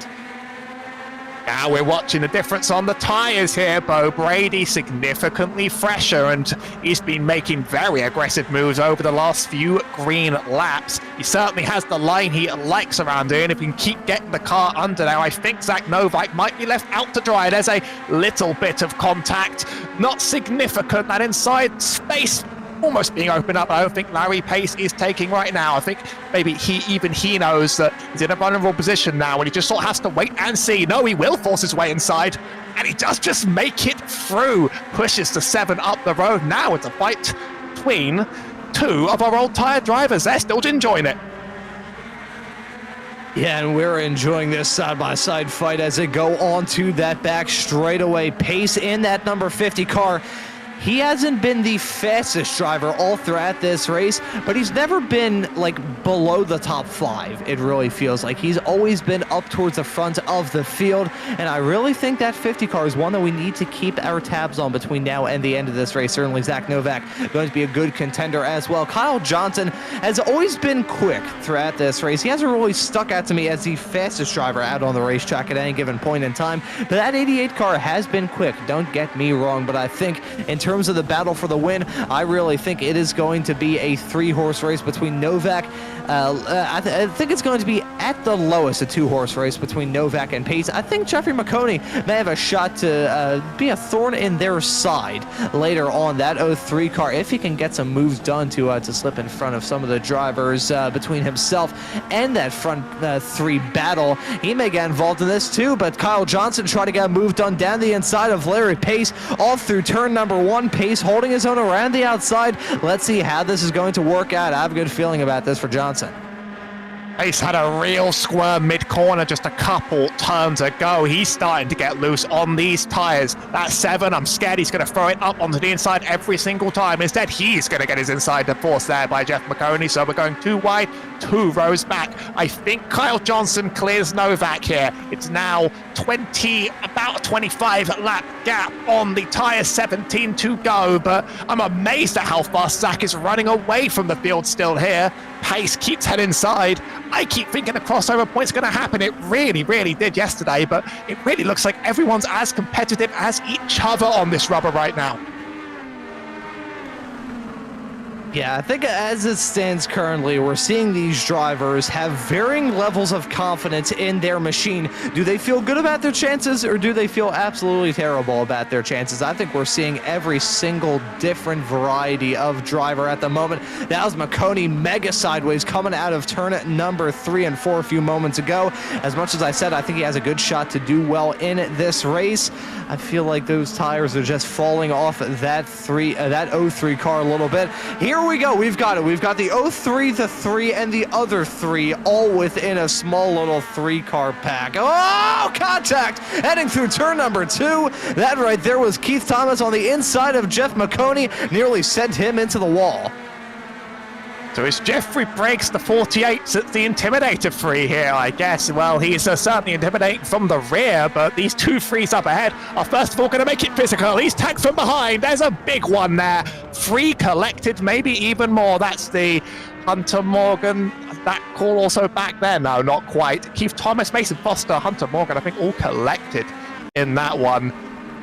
Now we're watching the difference on the tyres here. Bo Brady significantly fresher, and he's been making very aggressive moves over the last few green laps. He certainly has the line he likes around here, and if he can keep getting the car under there, I think Zach Novak might be left out to dry. There's a little bit of contact, not significant. That inside space almost being opened up. I don't think Larry Pace is taking right now. I think maybe he knows that he's in a vulnerable position now, and he just sort of has to wait and see. No, he will force his way inside, and he does just make it through. Pushes the 7 up the road. Now it's a fight between 2 of our old tired drivers. They're still enjoying it. Yeah, and we're enjoying this side-by-side fight as they go on to that back straightaway. Pace in that number 50 car. He hasn't been the fastest driver all throughout this race, but he's never been like below the top 5. It really feels like he's always been up towards the front of the field, and I really think that 50 car is one that we need to keep our tabs on between now and the end of this race. Certainly Zach Novak going to be a good contender as well. Kyle Johnson has always been quick throughout this race. He hasn't really stuck out to me as the fastest driver out on the racetrack at any given point in time, but that 88 car has been quick. Don't get me wrong, but I think in terms of the battle for the win, I really think it is going to be a 3-horse race between Novak. I think it's going to be at the lowest a 2-horse race between Novak and Pace. I think Jeffrey Maconi may have a shot to be a thorn in their side later on. That 03 car, if he can get some moves done to slip in front of some of the drivers between himself and that front 3 battle, he may get involved in this too. But Kyle Johnson trying to get a move done down the inside of Larry Pace off through turn number 1. Pace holding his own around the outside. Let's see how this is going to work out. I have a good feeling about this for Johnson. Pace had a real squirm mid-corner just a couple turns ago. He's starting to get loose on these tyres. That 7, I'm scared he's going to throw it up onto the inside every single time. Instead, he's going to get his inside to force there by Jeff Maconi. So we're going 2 wide, 2 rows back. I think Kyle Johnson clears Novak here. It's now about a 25 lap gap on the tyre, 17 to go. But I'm amazed at how fast Zach is running away from the field still here. Pace keeps heading inside. I keep thinking the crossover point's going to happen. It really, really did yesterday, but it really looks like everyone's as competitive as each other on this rubber right now. Yeah, I think as it stands currently, we're seeing these drivers have varying levels of confidence in their machine. Do they feel good about their chances, or do they feel absolutely terrible about their chances? I think we're seeing every single different variety of driver at the moment. That was Maconi mega sideways coming out of turn number 3 and 4 a few moments ago. As much as I said, I think he has a good shot to do well in this race. I feel like those tires are just falling off that 03 car a little bit. Here we go. We've got it. We've got the 03, the 3, and the other 3 all within a small little 3-car pack. Oh, contact! Heading through turn number 2. That right there was Keith Thomas on the inside of Jeff Maconi. Nearly sent him into the wall. So as Jeffrey breaks the 48s at the Intimidator free here, I guess. Well, he's certainly intimidating from the rear, but these 2 3s up ahead are first of all going to make it physical. He's tagged from behind. There's a big one there. 3 collected, maybe even more. That's the Hunter Morgan. that call also back there? No, not quite. Keith Thomas, Mason Foster, Hunter Morgan, I think all collected in that one.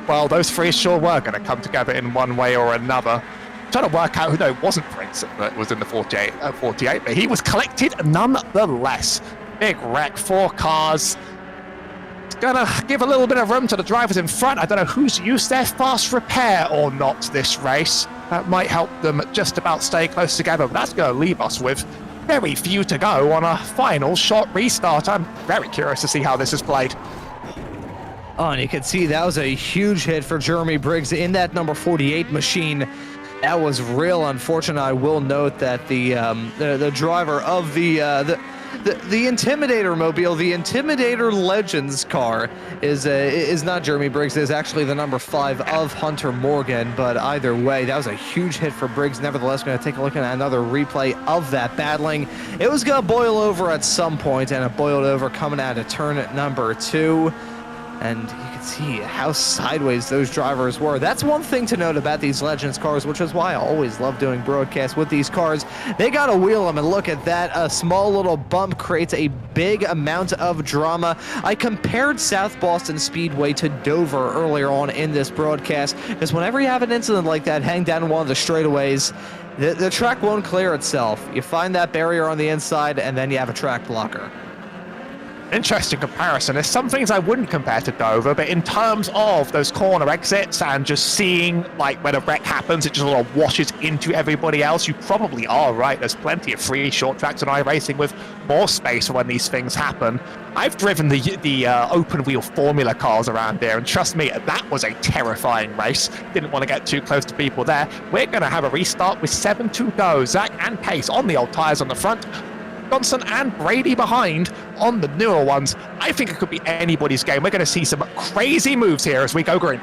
Well, those three sure were going to come together in one way or another. Trying to work out who, no, it wasn't Prince that was in the 48, but he was collected nonetheless. Big wreck, 4 cars. It's going to give a little bit of room to the drivers in front. I don't know who's used their fast repair or not this race. That might help them just about stay close together, but that's going to leave us with very few to go on a final short restart. I'm very curious to see how this is played. Oh, and you can see that was a huge hit for Jeremy Briggs in that number 48 machine. That was real unfortunate. I will note that the driver of the Intimidator mobile, the Intimidator Legends car, is not Jeremy Briggs. It is actually the number 5 of Hunter Morgan. But either way, that was a huge hit for Briggs. Nevertheless, going to take a look at another replay of that battling. It was going to boil over at some point, and it boiled over coming out of turn number 2. And you can see how sideways those drivers were. That's one thing to note about these Legends cars, which is why I always love doing broadcasts with these cars. They got to wheel them, and look at that. A small little bump creates a big amount of drama. I compared South Boston Speedway to Dover earlier on in this broadcast, because whenever you have an incident like that, hang down one of the straightaways, the track won't clear itself. You find that barrier on the inside, and then you have a track blocker. Interesting comparison. There's some things I wouldn't compare to Dover, but in terms of those corner exits and just seeing like when a wreck happens, it just sort of washes into everybody else, you probably are right. There's plenty of free short tracks on iRacing with more space for when these things happen. I've driven the open wheel formula cars around there, and trust me, that was a terrifying race. Didn't want to get too close to people there. We're going to have a restart with 7 to go. Zach and Pace on the old tires on the front, Johnson and Brady behind on the newer ones. I think it could be anybody's game. We're going to see some crazy moves here as we go green.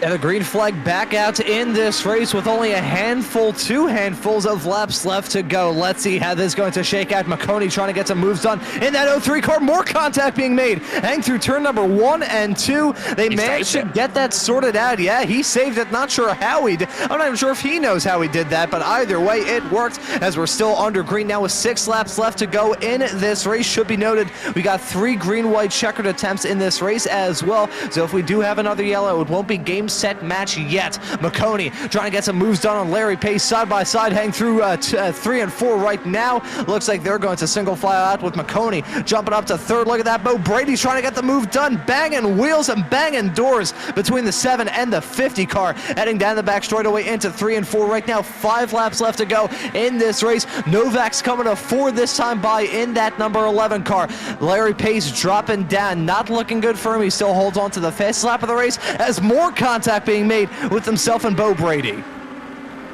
And the green flag back out in this race with only a 2 handfuls of laps left to go. Let's see how this is going to shake out. Maconi trying to get some moves done in that 03 car. More contact being made. Hang through turn number 1 and 2. They managed to get that sorted out. Yeah, he saved it. Not sure how he did. I'm not even sure if he knows how he did that, but either way, it worked as we're still under green now with 6 laps left to go in this race. Should be noted, we got 3 green-white checkered attempts in this race as well. So if we do have another yellow, it won't be game set match yet. Maconi trying to get some moves done on Larry Pace side by side, hang through 3 and 4 right now. Looks like they're going to single file out with Maconi jumping up to 3rd. Look at that. Bo Brady's trying to get the move done, banging wheels and banging doors between the 7 and the 50 car, heading down the back straightaway into 3 and 4 right now. 5 laps left to go in this race. Novak's coming to 4 this time by in that number 11 car. Larry Pace dropping down, not looking good for him. He still holds on to the fastest lap of the race as more contact being made with himself and Bo Brady.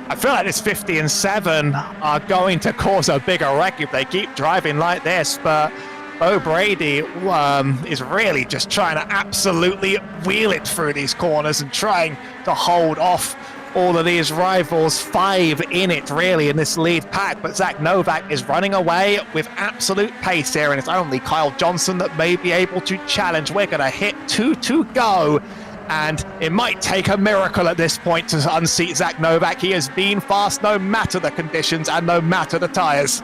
I feel like this 50 and 7 are going to cause a bigger wreck if they keep driving like this, but Bo Brady is really just trying to absolutely wheel it through these corners and trying to hold off all of these rivals. 5 in it really in this lead pack, but Zach Novak is running away with absolute pace here, and it's only Kyle Johnson that may be able to challenge. We're going to hit 2 to go, and it might take a miracle at this point to unseat Zach Novak. He has been fast no matter the conditions and no matter the tires.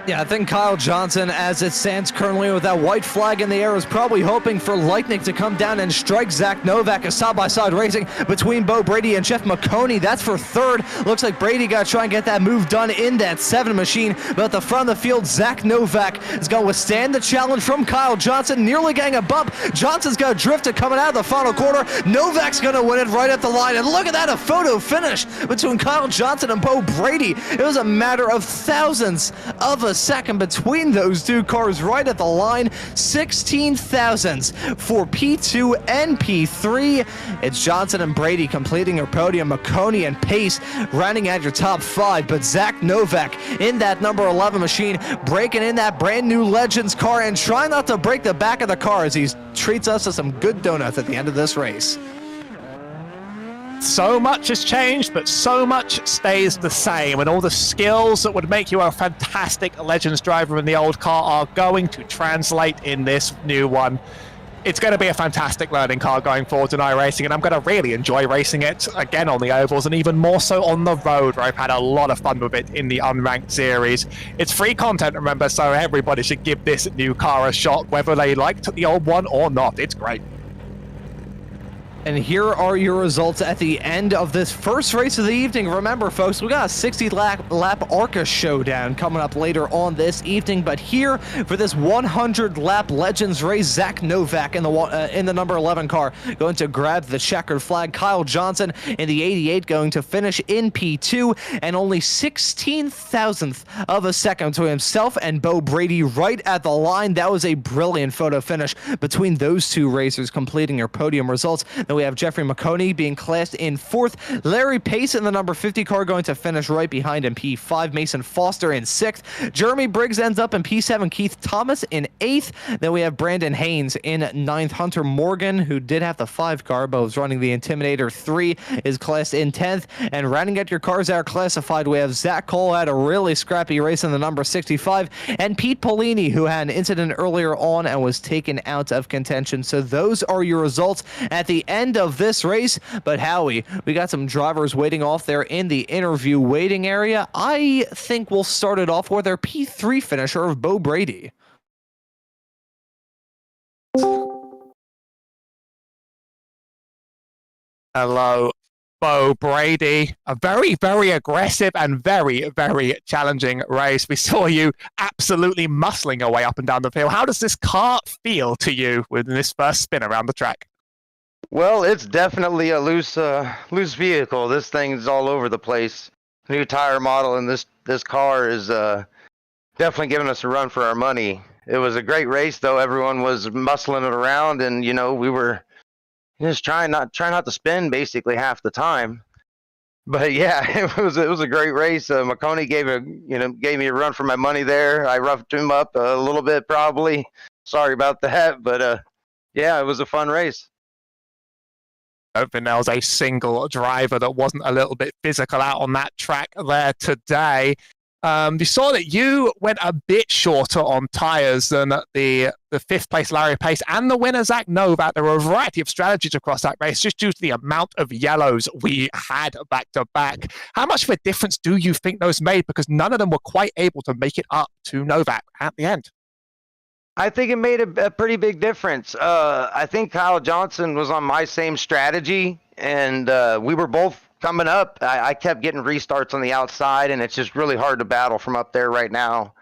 Yeah, I think Kyle Johnson, as it stands currently with that white flag in the air, is probably hoping for lightning to come down and strike Zach Novak. A side-by-side racing between Bo Brady and Jeff Maconi. That's for 3rd. Looks like Brady got to try and get that move done in that 7 machine. But at the front of the field, Zach Novak is going to withstand the challenge from Kyle Johnson, nearly getting a bump. Johnson's got drifted coming out of the final quarter. Novak's going to win it right at the line. And look at that, a photo finish between Kyle Johnson and Bo Brady. It was a matter of thousandths of a second between those 2 cars right at the line. 16 thousandths for P2 and P3. It's Johnson and Brady completing their podium. Maconi and Pace rounding out your top 5, but Zach Novak in that number 11 machine breaking in that brand new Legends car and trying not to break the back of the car as he treats us to some good donuts at the end of this race. So much has changed, but so much stays the same, and all the skills that would make you a fantastic Legends driver in the old car are going to translate in this new one. it's going to be a fantastic learning car going forward in iRacing, and I'm going to really enjoy racing it again on the ovals and even more so on the road, where I've had a lot of fun with it in the unranked series. It's free content, remember, so everybody should give this new car a shot, whether they liked the old one or not. It's great. And here are your results at the end of this first race of the evening. Remember, folks, we got a 60-lap ARCA showdown coming up later on this evening. But here for this 100-lap Legends race, Zach Novak in the number 11 car going to grab the checkered flag. Kyle Johnson in the 88 going to finish in P2, and only 16,000th of a second to himself and Bo Brady right at the line. That was a brilliant photo finish between those two racers completing their podium results. Then we have Jeffrey Maconi being classed in 4th. Larry Pace in the number 50 car going to finish right behind in P5. Mason Foster in 6th. Jeremy Briggs ends up in P7. Keith Thomas in 8th. Then we have Brandon Haynes in 9th. Hunter Morgan, who did have the 5 car but was running the Intimidator 3, is classed in 10th. And rounding out your cars that are classified, we have Zach Cole had a really scrappy race in the number 65. And Pete Polini, who had an incident earlier on and was taken out of contention. So those are your results at the end of this race. But Howie, we got some drivers waiting off there in the interview waiting area. I think we'll start it off with our P3 finisher of Bo Brady. Hello, Bo Brady. A very, very aggressive and very, very challenging race. We saw you absolutely muscling away up and down the field. How does this car feel to you with this first spin around the track? Well, it's definitely a loose vehicle. This thing's all over the place. New tire model, and this car is definitely giving us a run for our money. It was a great race, though. Everyone was muscling it around, and we were just trying not to spin basically half the time. But yeah, it was a great race. Maconi gave me a run for my money there. I roughed him up a little bit, probably. Sorry about that, but yeah, it was a fun race. I don't think there was a single driver that wasn't a little bit physical out on that track there today. You saw that you went a bit shorter on tyres than the 5th place Larry Pace and the winner Zach Novak. There were a variety of strategies across that race just due to the amount of yellows we had back to back. How much of a difference do you think those made? Because none of them were quite able to make it up to Novak at the end. I think it made a pretty big difference. I think Kyle Johnson was on my same strategy, and we were both coming up. I kept getting restarts on the outside, and it's just really hard to battle from up there right now.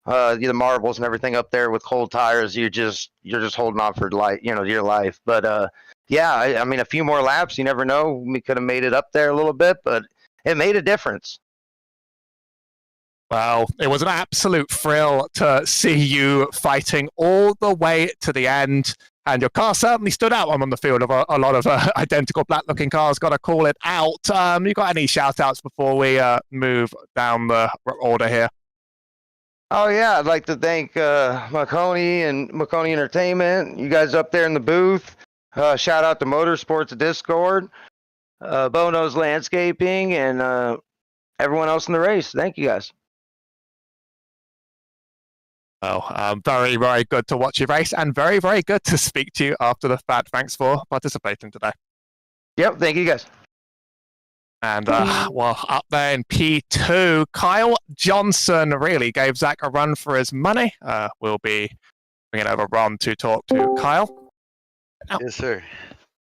The marbles and everything up there with cold tires, you're just holding on for your life. But yeah, I mean, a few more laps, you never know. We could have made it up there a little bit, but it made a difference. Well, it was an absolute thrill to see you fighting all the way to the end. And your car certainly stood out on the field of a lot of identical black-looking cars. Got to call it out. You got any shout-outs before we move down the order here? Oh, yeah. I'd like to thank Maconi and Maconi Entertainment. You guys up there in the booth. Shout out to Motorsports Discord, Bono's Landscaping, and everyone else in the race. Thank you, guys. Well, very, very good to watch you race and very, very good to speak to you after the fact. Thanks for participating today. Yep, thank you guys. And well, up there in P2, Kyle Johnson really gave Zach a run for his money. We'll be bringing over Ron to talk to Kyle. Yes, sir.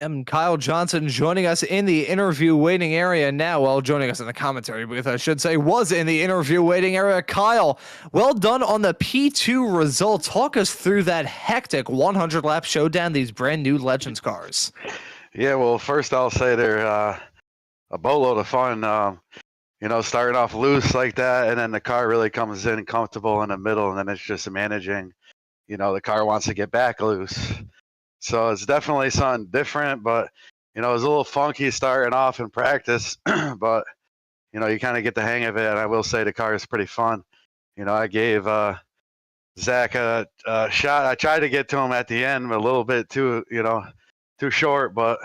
And Kyle Johnson joining us in the interview waiting area now. Well, joining us in the commentary booth, I should say, was in the interview waiting area. Kyle, well done on the P2 result. Talk us through that hectic 100-lap showdown, these brand new Legends cars. Yeah, well, first I'll say they're a boatload of fun. Starting off loose like that, and then the car really comes in comfortable in the middle, and then it's just managing. The car wants to get back loose. So it's definitely something different, but, it was a little funky starting off in practice, but, you kind of get the hang of it. And I will say the car is pretty fun. I gave Zach a shot. I tried to get to him at the end a little bit too short, but,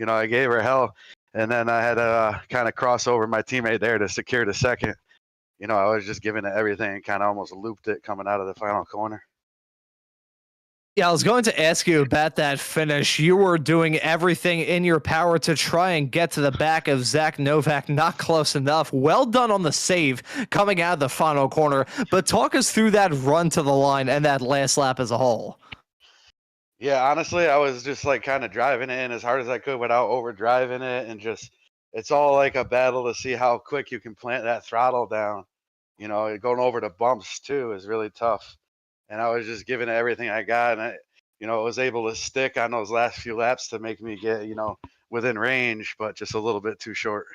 I gave her hell. And then I had to kind of cross over my teammate there to secure the second. I was just giving it everything and kind of almost looped it coming out of the final corner. Yeah, I was going to ask you about that finish. You were doing everything in your power to try and get to the back of Zach Novak. Not close enough. Well done on the save coming out of the final corner. But talk us through that run to the line and that last lap as a whole. Yeah, honestly, I was just like kind of driving it in as hard as I could without overdriving it, and just it's all like a battle to see how quick you can plant that throttle down. You know, going over the bumps too is really tough. And I was just giving it everything I got, and I was able to stick on those last few laps to make me get, within range, but just a little bit too short.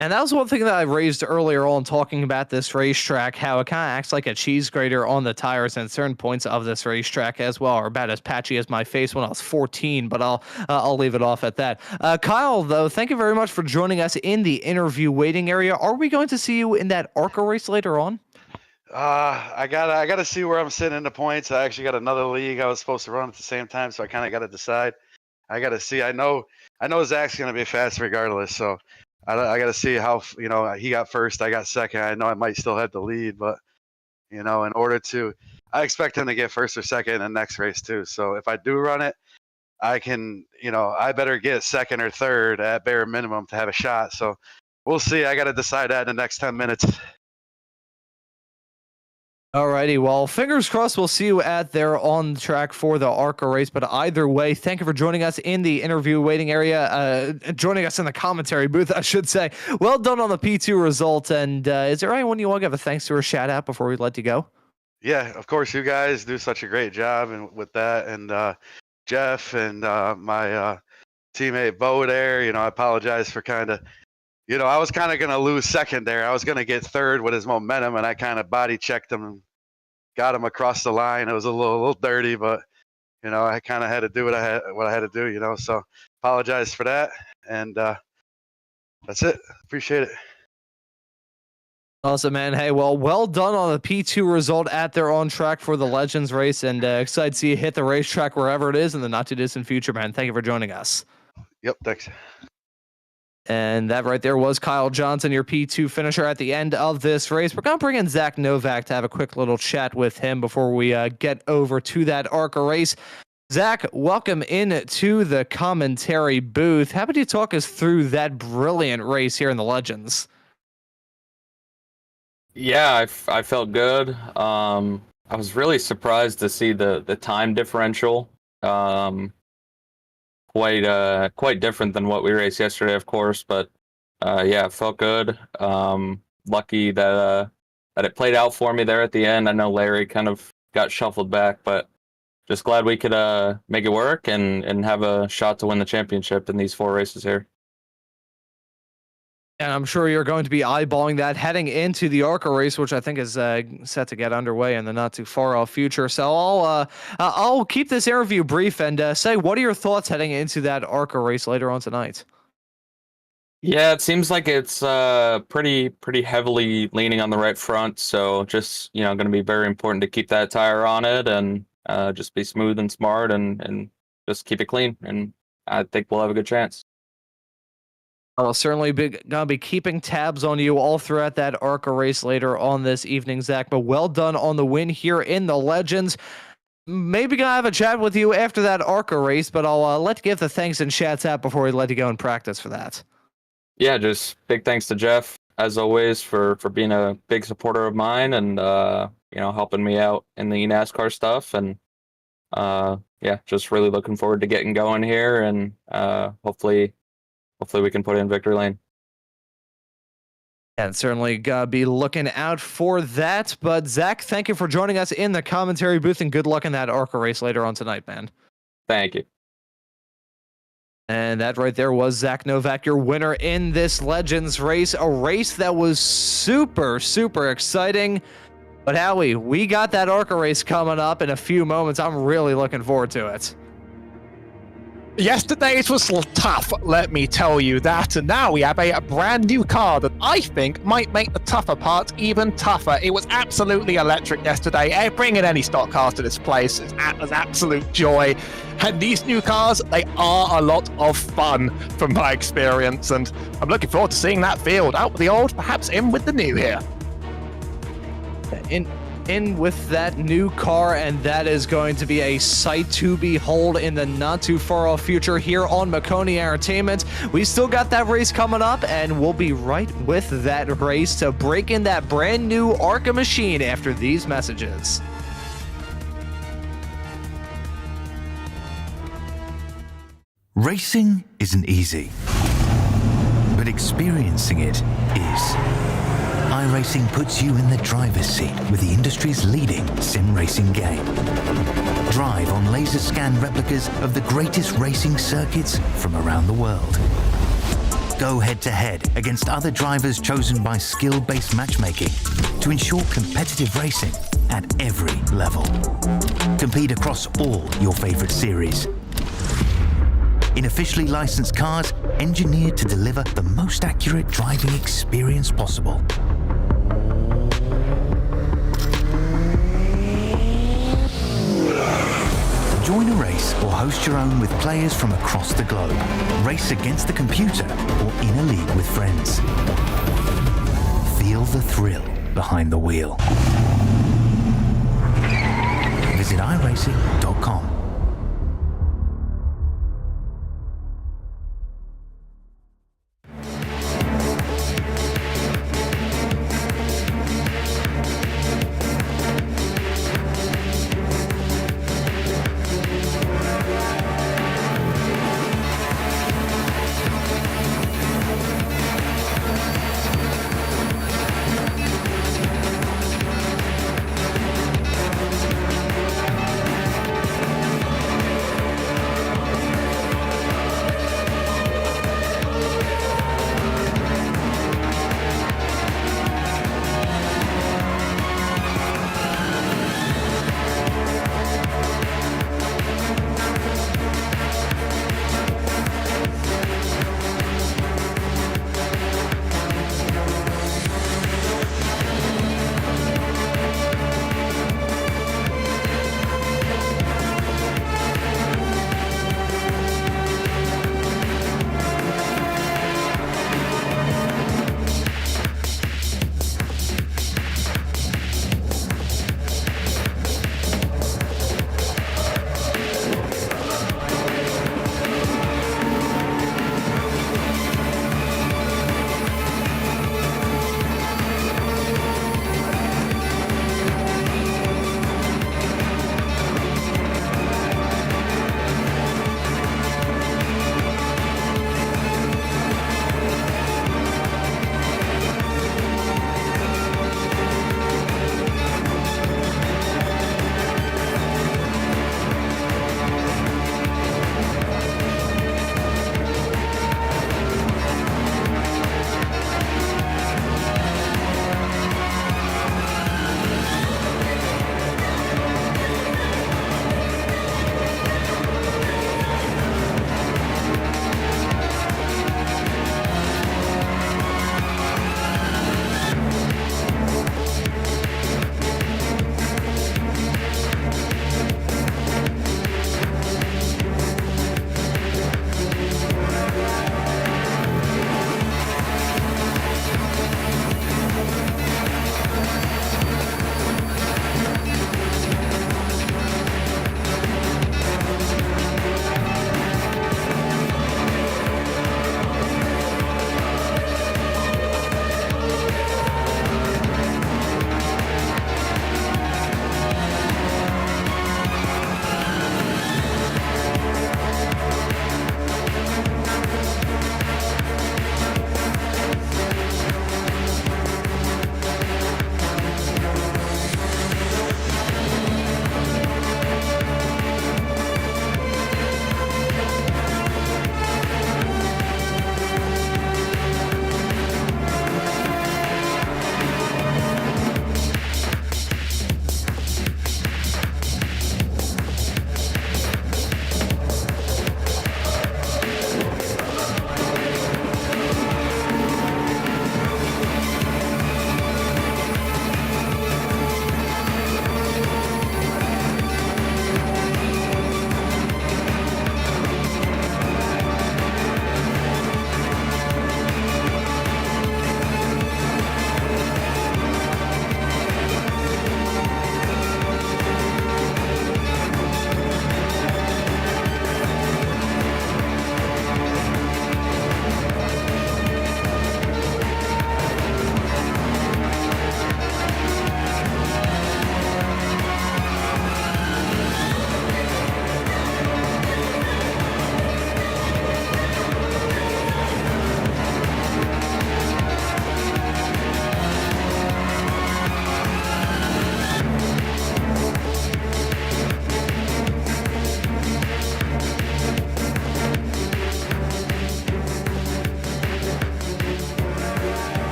And that was one thing that I raised earlier on talking about this racetrack, how it kind of acts like a cheese grater on the tires and certain points of this racetrack as well are about as patchy as my face when I was 14, but I'll leave it off at that. Kyle, though, thank you very much for joining us in the interview waiting area. Are we going to see you in that ARCA race later on? I gotta see where I'm sitting in the points. I actually got another league I was supposed to run at the same time, so I kind of got to decide. I gotta see. I know Zach's gonna be fast regardless, so I gotta see how he got first, I got second. I know I might still have the lead, but in order to, I expect him to get first or second in the next race too. So if I do run it, I can, I better get second or third at bare minimum to have a shot. So we'll see. I gotta decide that in the next 10 minutes. Alrighty, well, fingers crossed we'll see you at there on track for the ARCA race. But either way, thank you for joining us in the interview waiting area, joining us in the commentary booth, I should say. Well done on the P2 result. And is there anyone you want to give a thanks to or shout out before we let you go? Yeah, of course, you guys do such a great job and with that. And Jeff and my teammate Bo there, I apologize for kind of, I was kind of going to lose second there. I was going to get third with his momentum, and I kind of body checked him and got him across the line. It was a little dirty, but I kind of had to do what I had to do. So apologize for that, and that's it. Appreciate it. Awesome, man. Hey, well done on the P2 result at their on track for the Legends race, and excited to see you hit the racetrack wherever it is in the not too distant future, man. Thank you for joining us. Yep, thanks. And that right there was Kyle Johnson, your P2 finisher at the end of this race. We're going to bring in Zach Novak to have a quick little chat with him before we get over to that ARCA race. Zach, welcome in to the commentary booth. How about you talk us through that brilliant race here in the Legends? Yeah, I felt good. I was really surprised to see the time differential. Quite different than what we raced yesterday, of course, but yeah, it felt good. Lucky that it played out for me there at the end. I know Larry kind of got shuffled back, but just glad we could make it work and have a shot to win the championship in these 4 races here. And I'm sure you're going to be eyeballing that heading into the ARCA race, which I think is set to get underway in the not too far off future. So I'll keep this interview brief and say, what are your thoughts heading into that ARCA race later on tonight? Yeah, it seems like it's pretty heavily leaning on the right front. So just going to be very important to keep that tire on it and just be smooth and smart and just keep it clean. And I think we'll have a good chance. I'll certainly gonna be keeping tabs on you all throughout that ARCA race later on this evening, Zach. But well done on the win here in the Legends. Maybe gonna have a chat with you after that ARCA race, but I'll let you give the thanks and chats out before we let you go and practice for that. Yeah, just big thanks to Jeff as always for being a big supporter of mine and helping me out in the NASCAR stuff and yeah, just really looking forward to getting going here and hopefully we can put it in victory lane. And certainly be looking out for that. But Zach, thank you for joining us in the commentary booth and good luck in that ARCA race later on tonight, man. Thank you. And that right there was Zach Novak, your winner in this Legends race, a race that was super, super exciting. But Howie, we got that ARCA race coming up in a few moments. I'm really looking forward to it. Yesterday's was tough, let me tell you that, and now we have a brand new car that I think might make the tougher parts even tougher. It was absolutely electric yesterday. Bringing any stock cars to this place is absolute joy. And these new cars, they are a lot of fun from my experience, and I'm looking forward to seeing that field out with the old, perhaps in with the new here. in with that new car, and that is going to be a sight to behold in the not too far off future here on Maconi Entertainment. We still got that race coming up, and we'll be right with that race to break in that brand new ARCA machine after these messages. Racing isn't easy, but experiencing it is. iRacing puts you in the driver's seat with the industry's leading sim racing game. Drive on laser scan replicas of the greatest racing circuits from around the world. Go head to head against other drivers chosen by skill-based matchmaking to ensure competitive racing at every level. Compete across all your favorite series in officially licensed cars engineered to deliver the most accurate driving experience possible. Join a race or host your own with players from across the globe. Race against the computer or in a league with friends. Feel the thrill behind the wheel. Visit iRacing.com.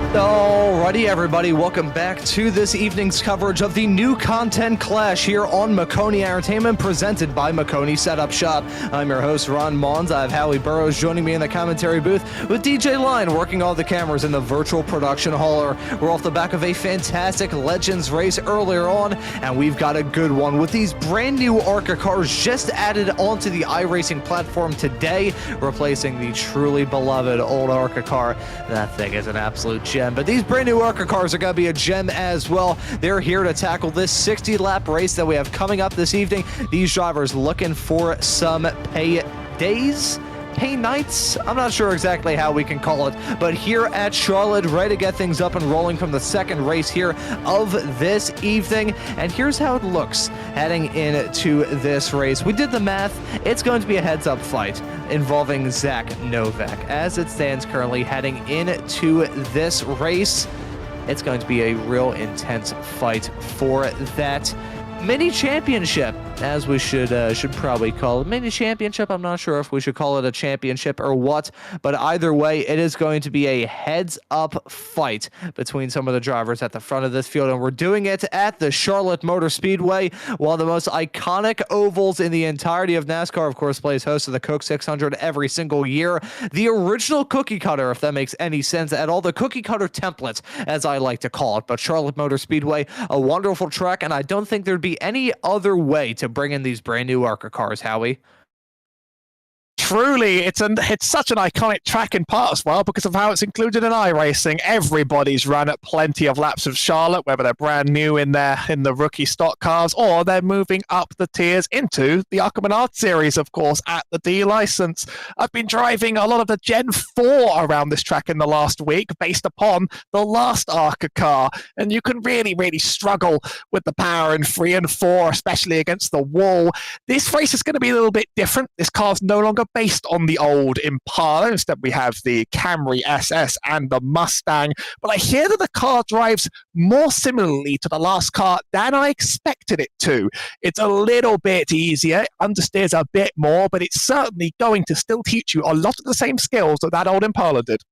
Alrighty, everybody, welcome back to this evening's coverage of the new content clash here on Maconi Entertainment, presented by Maconi Setup Shop. I'm your host, Ron Mons. I have Howie Burrows joining me in the commentary booth, with DJ Line working all the cameras in the virtual production hauler. We're off the back of a fantastic Legends race earlier on, and we've got a good one with these brand new ARCA cars just added onto the iRacing platform today, replacing the truly beloved old ARCA car. That thing is an absolute gem. But these brand new ARCA cars are going to be a gem as well. They're here to tackle this 60-lap race that we have coming up this evening. These drivers looking for some pay days, pay nights. I'm not sure exactly how we can call it, but here at Charlotte, ready to get things up and rolling from the second race here of this evening. And here's how it looks heading into this race. We did the math. It's going to be a heads-up fight involving Zach Novak. As it stands currently heading into this race, it's going to be a real intense fight for that mini championship, as we should probably call it. Mini championship. I'm not sure if we should call it a championship or what, but either way, it is going to be a heads-up fight between some of the drivers at the front of this field, and we're doing it at the Charlotte Motor Speedway, one of the most iconic ovals in the entirety of NASCAR. Of course, plays host to the Coke 600 every single year. The original cookie cutter, if that makes any sense at all, the cookie cutter template, as I like to call it. But Charlotte Motor Speedway, a wonderful track, and I don't think there'd be any other way to bring in these brand new ARCA cars, Howie. Truly, it's such an iconic track in part as well because of how it's included in iRacing. Everybody's run at plenty of laps of Charlotte, whether they're brand new in the rookie stock cars or they're moving up the tiers into the ARCA Menard series, of course, at the D license. I've been driving a lot of the Gen 4 around this track in the last week based upon the last ARCA car, and you can really, really struggle with the power in 3 and 4, especially against the wall. This race is going to be a little bit different. This car's no longer based on the old Impala. Instead, we have the Camry SS and the Mustang. But I hear that the car drives more similarly to the last car than I expected it to. It's a little bit easier, understeers a bit more, but it's certainly going to still teach you a lot of the same skills that old Impala did.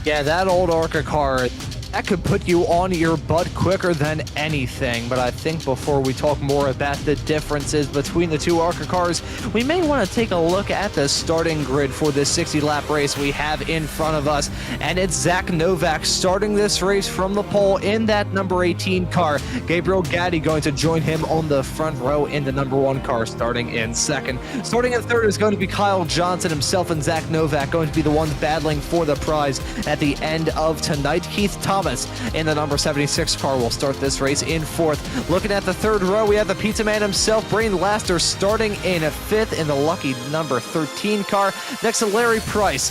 Yeah, that old ARCA car, that could put you on your butt quicker than anything. But I think before we talk more about the differences between the two ARCA cars, we may want to take a look at the starting grid for this 60-lap race we have in front of us. And it's Zach Novak starting this race from the pole in that number 18 car. Gabriel Gaddy going to join him on the front row in the number 1 car, starting in second. Starting in third is going to be Kyle Johnson himself, and Zach Novak going to be the ones battling for the prize at the end of tonight. Keith Thomas in the number 76 car will start this race in fourth. Looking at the third row, we have the pizza man himself, Brain Laster, starting in fifth in the lucky number 13 car. Next to Larry Pace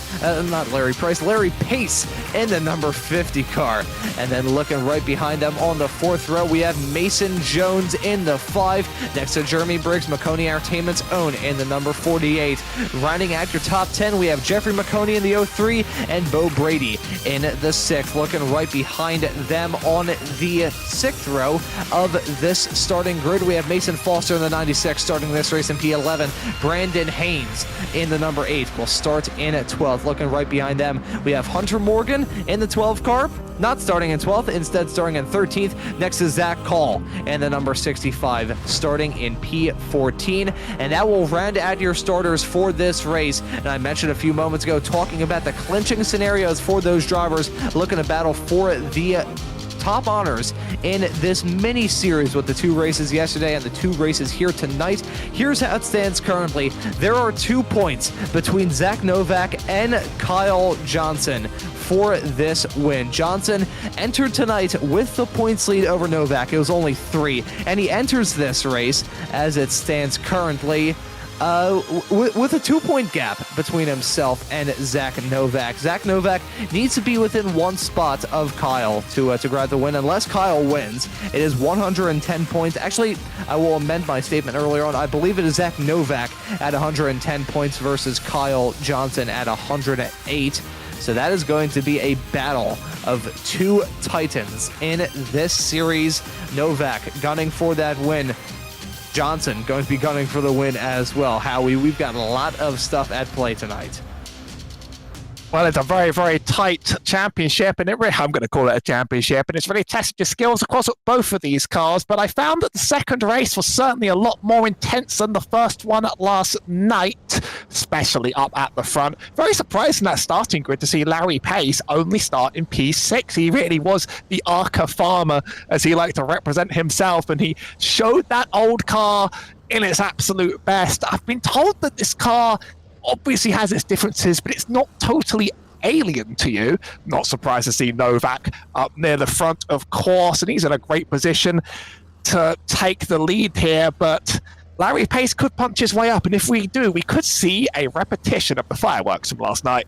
in the number 50 car. And then looking right behind them on the fourth row, we have Mason Jones in the 5. Next to Jeremy Briggs, Maconi Entertainment's own, in the number 48. Rounding out your top 10, we have Jeffrey Maconi in the 03 and Bo Brady in the 6th. Looking right behind them on the 6th row of this starting grid, we have Mason Foster in the 96 starting this race in P11. Brandon Haynes in the number 8 will start in at 12th. Looking right behind them, we have Hunter Morgan in the 12 car, not starting in 12th, instead starting in 13th. Next is Zach Call in the number 65, starting in P14. And that will round out your starters for this race. And I mentioned a few moments ago, talking about the clinching scenarios for those drivers looking to battle for the top honors in this mini series with the 2 races yesterday and the 2 races here tonight. Here's how it stands currently. There are 2 points between Zach Novak and Kyle Johnson for this win. Johnson entered tonight with the points lead over Novak. It was only 3, and he enters this race as it stands currently with a 2-point gap between himself and Zach Novak. Zach Novak needs to be within 1 spot of Kyle to grab the win. Unless Kyle wins, it is 110 points. Actually, I will amend my statement earlier on. I believe it is Zach Novak at 110 points versus Kyle Johnson at 108. So that is going to be a battle of 2 titans in this series. Novak gunning for that win. Johnson going to be gunning for the win as well. Howie, we've got a lot of stuff at play tonight. Well, it's a very, very tight championship, and I'm going to call it a championship, and it's really tested your skills across both of these cars. But I found that the second race was certainly a lot more intense than the first one last night, especially up at the front. Very surprised in that starting grid to see Larry Pace only start in P6. He really was the ARCA farmer, as he liked to represent himself, and he showed that old car in its absolute best. I've been told that this car obviously has its differences, but it's not totally alien to you. Not surprised to see Novak up near the front, of course, and he's in a great position to take the lead here, but Larry Pace could punch his way up, and if we do, we could see a repetition of the fireworks from last night.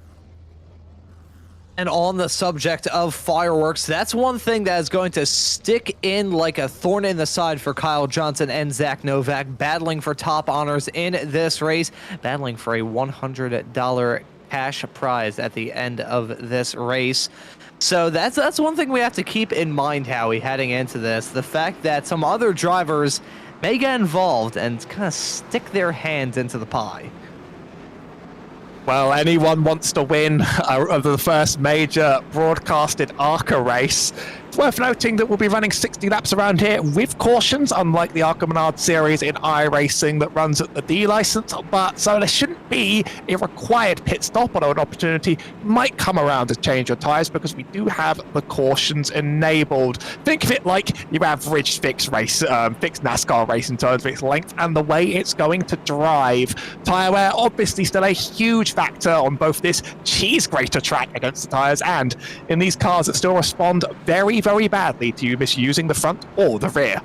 And on the subject of fireworks, that's one thing that is going to stick in like a thorn in the side for Kyle Johnson and Zach Novak, battling for top honors in this race, battling for a $100 cash prize at the end of this race. So that's one thing we have to keep in mind, Howie, heading into this. The fact that some other drivers may get involved and kind of stick their hands into the pie. Well, anyone wants to win of the first major broadcasted ARCA race. It's worth noting that we'll be running 60 laps around here with cautions, unlike the ARCA Menard series in iRacing that runs at the D license. But so there shouldn't be a required pit stop, although an opportunity might come around to change your tyres because we do have the cautions enabled. Think of it like your average fixed NASCAR race in terms of its length and the way it's going to drive. Tyre wear obviously still a huge factor on both this cheese grater track against the tyres and in these cars that still respond very, very badly to you misusing the front or the rear.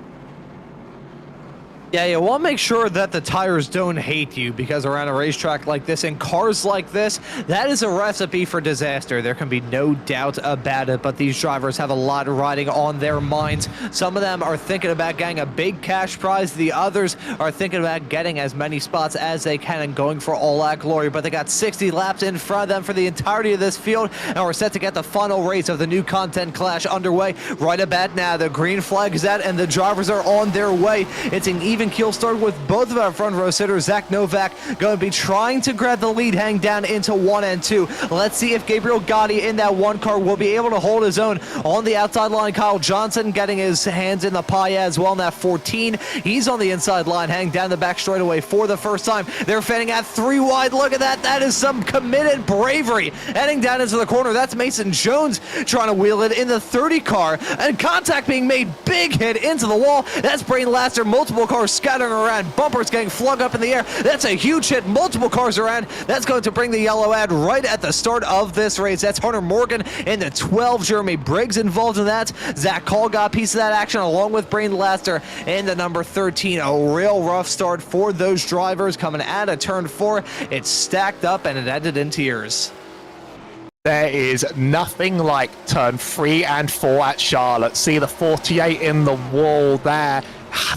Yeah, you want to make sure that the tires don't hate you, because around a racetrack like this and cars like this, that is a recipe for disaster. There can be no doubt about it, but these drivers have a lot riding on their minds. Some of them are thinking about getting a big cash prize. The others are thinking about getting as many spots as they can and going for all that glory, but they got 60 laps in front of them for the entirety of this field, and we're set to get the final race of the new content clash underway right about now. The green flag is out, and the drivers are on their way. It's an even keel start with both of our front row sitters. Zach Novak going to be trying to grab the lead, hang down into 1 and 2. Let's see if Gabriel Gotti in that one car will be able to hold his own on the outside line. Kyle Johnson getting his hands in the pie as well in that 14. He's on the inside line, hang down the back straightaway for the first time. They're fanning at 3 wide. Look at that. That is some committed bravery. Heading down into the corner. That's Mason Jones trying to wheel it in the 30 car, and contact being made. Big hit into the wall. That's Brain Laster. Multiple cars scattering around, bumpers getting flung up in the air. That's a huge hit, multiple cars around. That's going to bring the yellow ad right at the start of this race. That's Hunter Morgan in the 12, Jeremy Briggs involved in that. Zach Call got a piece of that action along with Brain Laster in the number 13. A real rough start for those drivers coming out of turn 4. It stacked up and it ended in tears. There is nothing like turn 3 and 4 at Charlotte. See the 48 in the wall there.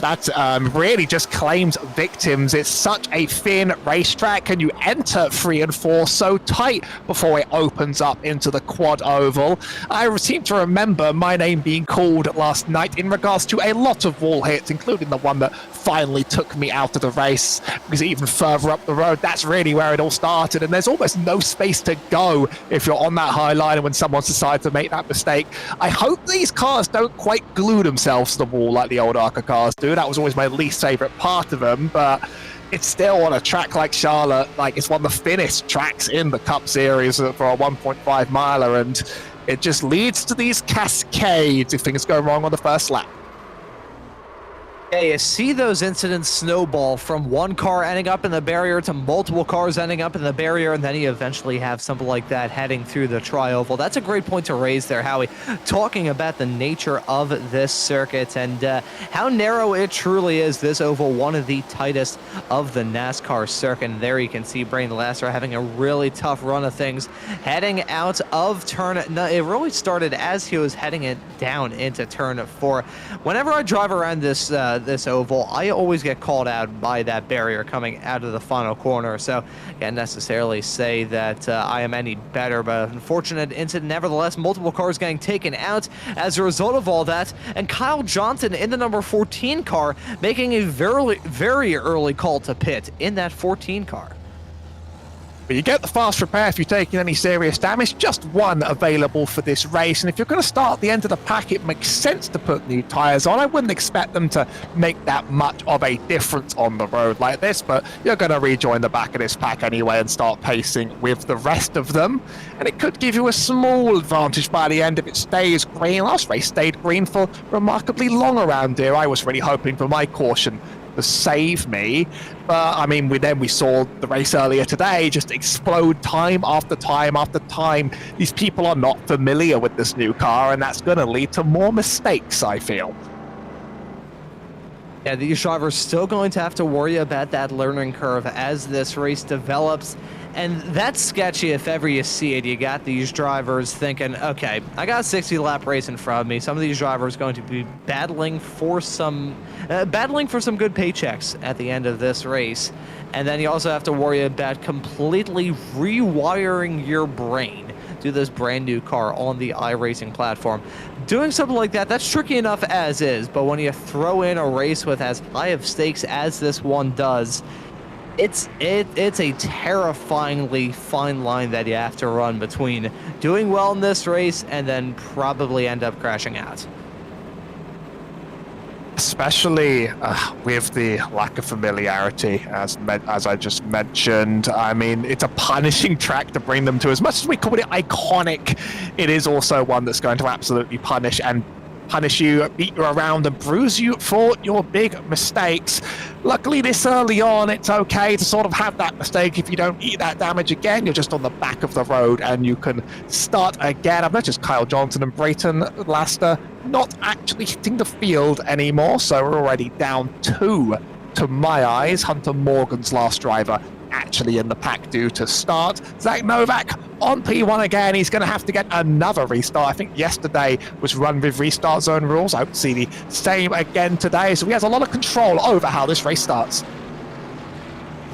That really just claims victims. It's such a thin racetrack, and you enter 3 and 4 so tight before it opens up into the quad oval. I seem to remember my name being called last night in regards to a lot of wall hits, including the one that finally took me out of the race, because even further up the road, that's really where it all started, and there's almost no space to go if you're on that high line and when someone's decided to make that mistake. I hope these cars don't quite glue themselves to the wall like the old ARCA cars do. That was always my least favorite part of them, but it's still on a track like Charlotte. Like, it's one of the thinnest tracks in the Cup Series for a 1.5 miler, and it just leads to these cascades if things go wrong on the first lap. Yeah, you see those incidents snowball from one car ending up in the barrier to multiple cars ending up in the barrier, and then you eventually have something like that heading through the tri-oval. That's a great point to raise there, Howie, talking about the nature of this circuit and how narrow it truly is. This oval, one of the tightest of the NASCAR circuit. And there you can see Brain Laster having a really tough run of things heading out of turn. No, it really started as he was heading it down into turn 4. Whenever I drive around this oval, I always get called out by that barrier coming out of the final corner, so I can't necessarily say that I am any better, but unfortunate incident nevertheless. Multiple cars getting taken out as a result of all that, and Kyle Johnson in the number 14 car making a very, very early call to pit in that 14 car. But you get the fast repair if you're taking any serious damage, just one available for this race. And if you're going to start at the end of the pack, it makes sense to put new tyres on. I wouldn't expect them to make that much of a difference on the road like this, but you're going to rejoin the back of this pack anyway and start pacing with the rest of them. And it could give you a small advantage by the end if it stays green. Last race stayed green for remarkably long around here. I was really hoping for my caution to save me, but I mean, we saw the race earlier today just explode time after time after time. These people are not familiar with this new car, and that's going to lead to more mistakes, I feel. Yeah, these drivers still going to have to worry about that learning curve as this race develops. And that's sketchy if ever you see it. You got these drivers thinking, okay, I got a 60-lap race in front of me. Some of these drivers are going to be battling for some good paychecks at the end of this race. And then you also have to worry about completely rewiring your brain to this brand new car on the iRacing platform. Doing something like that, that's tricky enough as is, but when you throw in a race with as high of stakes as this one does, it's a terrifyingly fine line that you have to run between doing well in this race and then probably end up crashing out. Especially with the lack of familiarity, as I just mentioned. I mean, it's a punishing track to bring them to. As much as we call it iconic, it is also one that's going to absolutely punish you, beat you around, and bruise you for your big mistakes. Luckily, this early on, it's okay to sort of have that mistake. If you don't eat that damage again, you're just on the back of the road and you can start again. I've noticed Kyle Johnson and Brayton Laster not actually hitting the field anymore, so we're already down 2 to my eyes. Hunter Morgan's last driver actually in the pack due to start. Zach Novak on P1 again. He's going to have to get another restart. I think yesterday was run with restart zone rules. I hope to see the same again today. So he has a lot of control over how this race starts.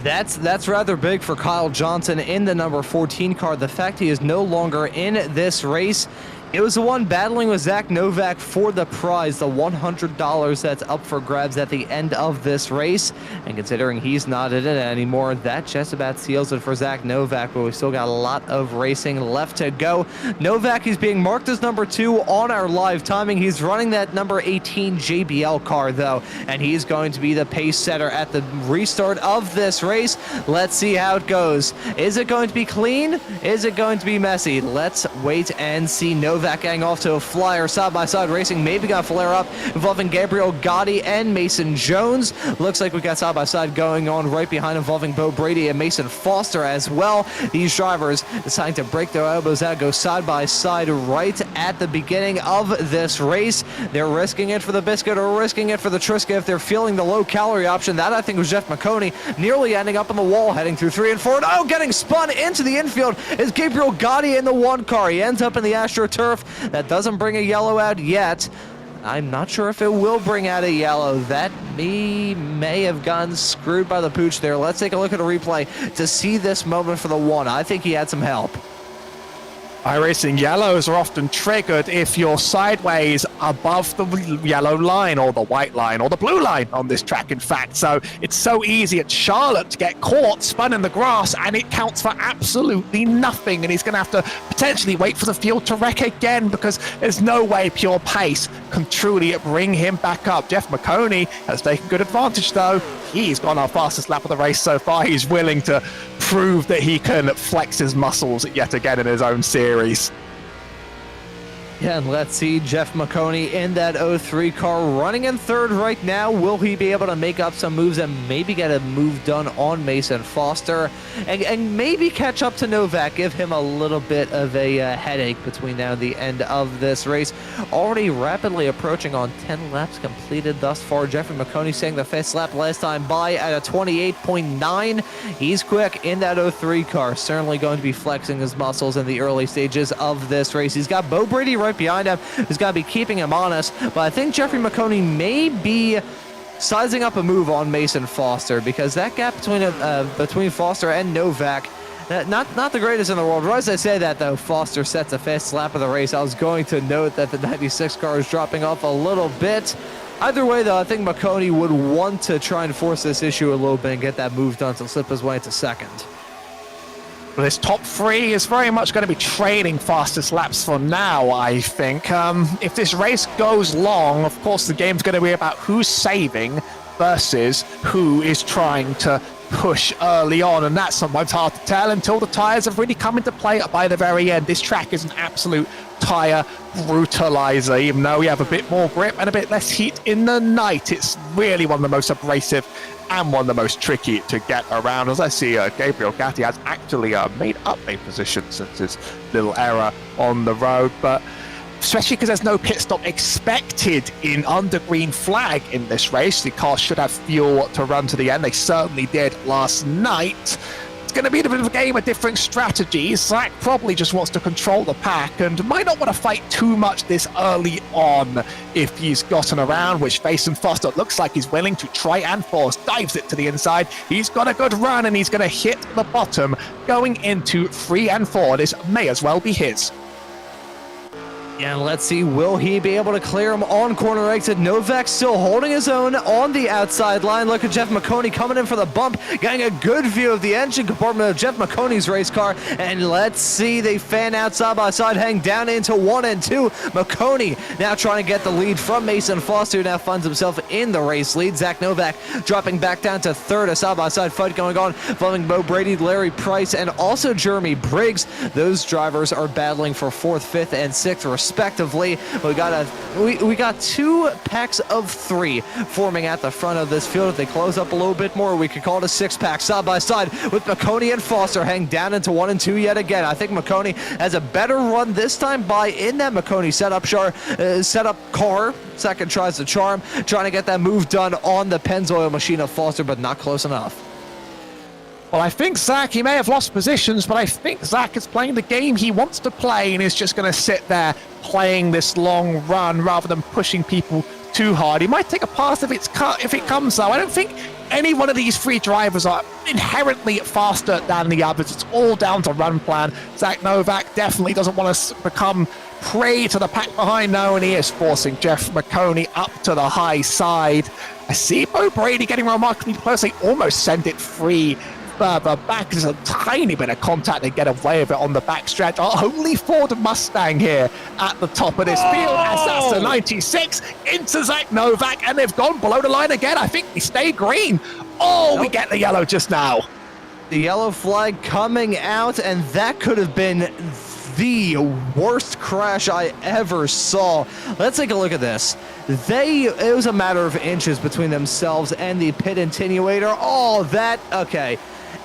That's rather big for Kyle Johnson in the number 14 car. The fact he is no longer in this race. It was the one battling with Zach Novak for the prize, the $100 that's up for grabs at the end of this race. And considering he's not in it anymore, that just about seals it for Zach Novak, but we've still got a lot of racing left to go. Novak is being marked as number 2 on our live timing. He's running that number 18 JBL car, though, and he's going to be the pace setter at the restart of this race. Let's see how it goes. Is it going to be clean? Is it going to be messy? Let's wait and see. Novak getting off to a flyer. Side-by-side racing maybe got flare up involving Gabriel Gotti and Mason Jones. Looks like we got side-by-side going on right behind involving Bo Brady and Mason Foster as well. These drivers deciding to break their elbows out, go side-by-side right at the beginning of this race. They're risking it for the biscuit or risking it for the Triscuit if they're feeling the low-calorie option. That, I think, was Jeff Maconi nearly ending up on the wall heading through 3 and 4. And, oh, getting spun into the infield is Gabriel Gotti in the 1 car. He ends up in the AstroTurf. That doesn't bring a yellow out yet. I'm not sure if it will bring out a yellow. That may have gotten screwed by the pooch there. Let's take a look at a replay to see this moment for the 1. I think he had some help. iRacing yellows are often triggered if you're sideways above the yellow line or the white line or the blue line on this track, in fact. So it's so easy at Charlotte to get caught, spun in the grass, and it counts for absolutely nothing. And he's going to have to potentially wait for the field to wreck again because there's no way pure pace can truly bring him back up. Jeff Maconi has taken good advantage, though. He's gone our fastest lap of the race so far. He's willing to prove that he can flex his muscles yet again in his own series. Yeah, and let's see Jeff Maconi in that 03 car running in 3rd right now. Will he be able to make up some moves and maybe get a move done on Mason Foster and maybe catch up to Novak, give him a little bit of a headache between now and the end of this race. Already rapidly approaching on 10 laps completed thus far. Jeffrey Maconi saying the 5th lap last time by at a 28.9. He's quick in that 03 car. Certainly going to be flexing his muscles in the early stages of this race. He's got Bo Brady right behind him, who's got to be keeping him honest, but I think Jeffrey Maconi may be sizing up a move on Mason Foster because that gap between Foster and Novak, not the greatest in the world. Right as I say that, though, Foster sets a fast lap of the race. I was going to note that the 96 car is dropping off a little bit. Either way, though, I think Maconi would want to try and force this issue a little bit and get that move done to slip his way into 2nd. This top three is very much going to be trading fastest laps for now, I think. If this race goes long, of course, the game's going to be about who's saving versus who is trying to push early on, and that's sometimes hard to tell until the tires have really come into play by the very end. This track is an absolute tire brutalizer. Even though we have a bit more grip and a bit less heat in the night, it's really one of the most abrasive and one of the most tricky to get around. As I see, Gabriel Gatti has actually made up a position since his little error on the road, but especially because there's no pit stop expected in under green flag in this race. The car should have fuel to run to the end. They certainly did last night. It's going to be a bit of a game of different strategies. Zach probably just wants to control the pack and might not want to fight too much this early on if he's gotten around, which Jason Foster looks like he's willing to try and force. Dives it to the inside. He's got a good run and he's going to hit the bottom going into 3 and 4. This may as well be his. And let's see, will he be able to clear him on corner exit? Novak still holding his own on the outside line. Look at Jeff Maconi coming in for the bump, getting a good view of the engine compartment of Jeff Maconi's race car. And let's see, they fan out side by side, hang down into 1 and 2. Maconi now trying to get the lead from Mason Foster, who now finds himself in the race lead. Zach Novak dropping back down to 3rd, a side by side fight going on, following Bo Brady, Larry Price, and also Jeremy Briggs. Those drivers are battling for 4th, 5th, and 6th, respectively. We got 2 packs of 3 forming at the front of this field. If they close up a little bit more, we could call it a 6-pack side by side with Maconi and Foster hang down into 1 and 2 yet again. I think Maconi has a better run this time by in that Maconi setup car. Second tries the charm, trying to get that move done on the Pennzoil machine of Foster, but not close enough. Well, I think Zach, he may have lost positions, but I think Zach is playing the game he wants to play and is just going to sit there playing this long run rather than pushing people too hard. He might take a pass if it comes, though. I don't think any one of these 3 drivers are inherently faster than the others. It's all down to run plan. Zach Novak definitely doesn't want to become prey to the pack behind now, and he is forcing Jeff Maconi up to the high side. I see Bo Brady getting remarkably close. They almost send it free. Further back, there's a tiny bit of contact. They get away with it on the backstretch. Our only Ford Mustang here at the top of this field, as that's the 96 into Zach Novak, and they've gone below the line again. I think we stayed green. Oh, we get the yellow just now. The yellow flag coming out, and that could have been the worst crash I ever saw. Let's take a look at this. It was a matter of inches between themselves and the pit attenuator. Oh, okay.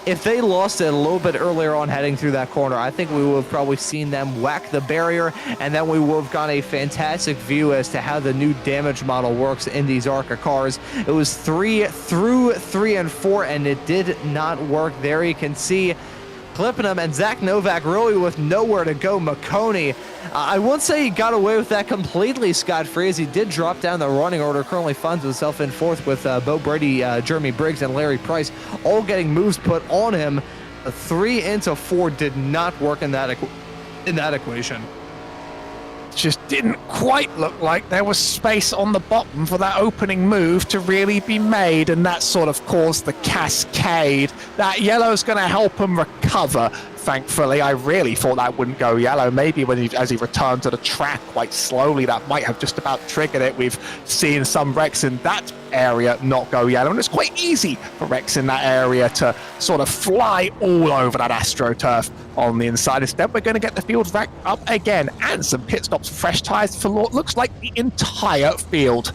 If they lost it a little bit earlier on heading through that corner, I think we would have probably seen them whack the barrier, and then we would have gotten a fantastic view as to how the new damage model works in these ARCA cars. It was 3 through 3 and 4, and it did not work. There you can see clipping him, and Zach Novak really with nowhere to go. Maconi, I won't say he got away with that completely scot-free, as he did drop down the running order. Currently finds himself in 4th with Bo Brady, Jeremy Briggs, and Larry Price all getting moves put on him. A 3 into 4 did not work in that equation. Just didn't quite look like there was space on the bottom for that opening move to really be made, and that sort of caused the cascade. That yellow's going to help him recover, thankfully. I really thought that wouldn't go yellow. Maybe as he returned to the track quite slowly, that might have just about triggered it. We've seen some wrecks in that area not go yellow, and it's quite easy for wrecks in that area to sort of fly all over that AstroTurf on the inside. Instead, we're going to get the field back up again, and some pit stops, fresh tires for what looks like the entire field.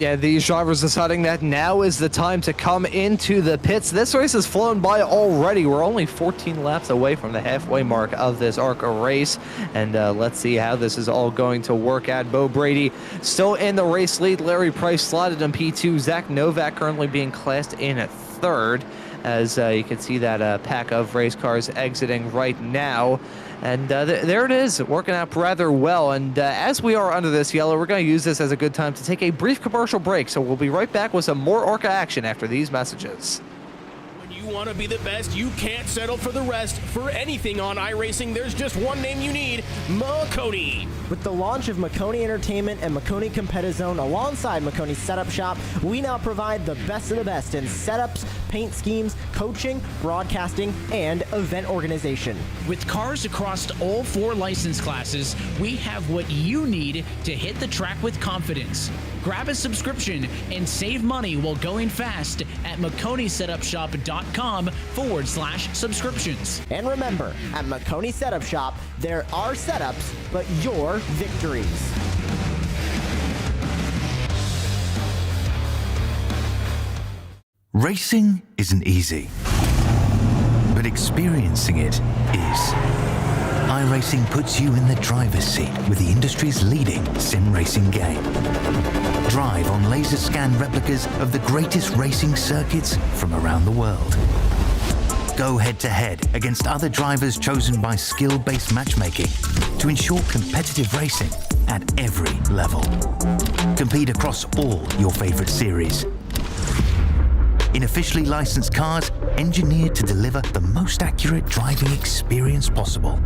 Yeah, these drivers deciding that now is the time to come into the pits. This race has flown by already. We're only 14 laps away from the halfway mark of this ARCA race, and let's see how this is all going to work out. Bo Brady still in the race lead. Larry Price slotted in P2. Zach Novak currently being classed in 3rd, as you can see that pack of race cars exiting right now. And there it is, working out rather well. And as we are under this yellow, we're going to use this as a good time to take a brief commercial break. So we'll be right back with some more ARCA action after these messages. When you want to be the best, you can't settle for the rest. For anything on iRacing, there's just one name you need: Maconi. With the launch of Maconi Entertainment and Maconi Competizone alongside Maconi's Setup Shop, we now provide the best of the best in setups, paint schemes, coaching, broadcasting, and event organization. With cars across all 4 license classes, we have what you need to hit the track with confidence. Grab a subscription and save money while going fast at MaconiSetupShop.com/subscriptions. And remember, at Maconi Setup Shop, there are setups, but your victories. Racing isn't easy, but experiencing it is. iRacing puts you in the driver's seat with the industry's leading sim racing game. Drive on laser scan replicas of the greatest racing circuits from around the world. Go head-to-head against other drivers chosen by skill-based matchmaking to ensure competitive racing at every level. Compete across all your favorite series. In officially licensed cars, engineered to deliver the most accurate driving experience possible.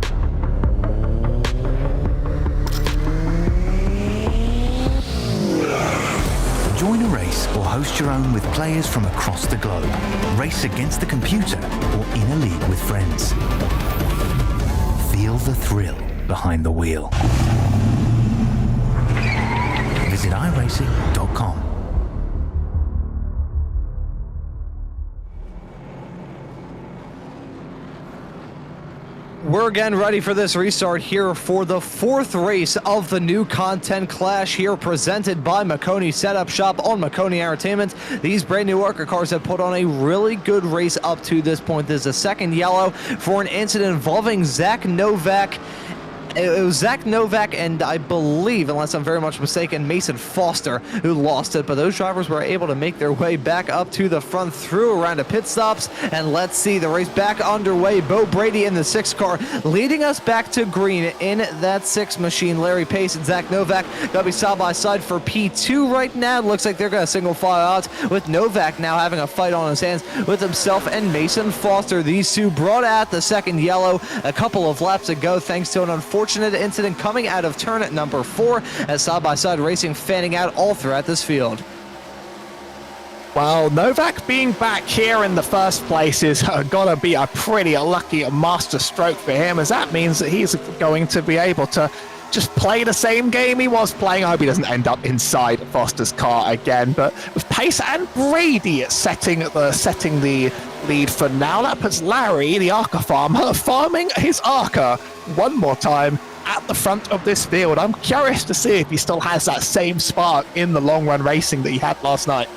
Join a race or host your own with players from across the globe. Race against the computer or in a league with friends. Feel the thrill behind the wheel. Visit iRacing.com. We're again ready for this restart here for the 4th race of the new content clash here, presented by Maconi Setup Shop on Maconi Entertainment. These brand new ARCA cars have put on a really good race up to this point. There's a second yellow for an incident involving Zach Novak. It was Zach Novak and I believe, unless I'm very much mistaken, Mason Foster who lost it, but those drivers were able to make their way back up to the front through a round of pit stops, and let's see the race back underway. Bo Brady in the 6 car leading us back to green in that 6 machine. Larry Pace and Zach Novak gonna be side by side for P2 right now. It looks like they're gonna single file out, with Novak now having a fight on his hands with himself and Mason Foster. These two brought out the second yellow a couple of laps ago thanks to an unfortunate incident coming out of turn at number 4, as side-by-side racing fanning out all throughout this field. Well, Novak being back here in the first place is gonna be a pretty lucky master stroke for him, as that means that he's going to be able to just play the same game he was playing. I hope he doesn't end up inside Foster's car again, but with Pace and Brady setting the lead for now, that puts Larry, the ARCA farmer, farming his ARCA one more time at the front of this field. I'm curious to see if he still has that same spark in the long run racing that he had last night.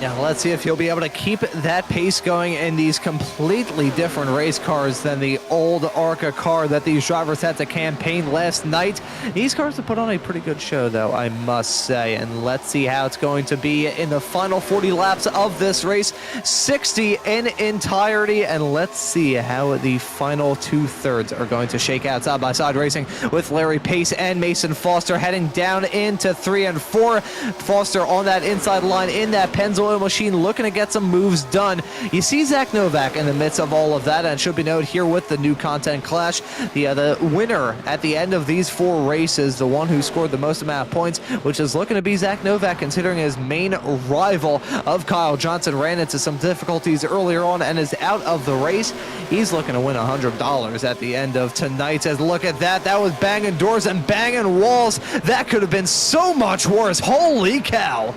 Yeah, let's see if he'll be able to keep that pace going in these completely different race cars than the old ARCA car that these drivers had to campaign last night. These cars have put on a pretty good show, though, I must say, and let's see how it's going to be in the final 40 laps of this race. 60 in entirety, and let's see how the final 2/3 are going to shake out side-by-side racing, with Larry Pace and Mason Foster heading down into 3 and 4. Foster on that inside line in that Pennzoil machine looking to get some moves done. You see Zach Novak in the midst of all of that, and it should be noted here with the new content clash, the winner at the end of these 4 races, the one who scored the most amount of points, which is looking to be Zach Novak, considering his main rival of Kyle Johnson ran into some difficulties earlier on and is out of the race. He's looking to win $100 at the end of tonight. As look at that, that was banging doors and banging walls. That could have been so much worse. Holy cow.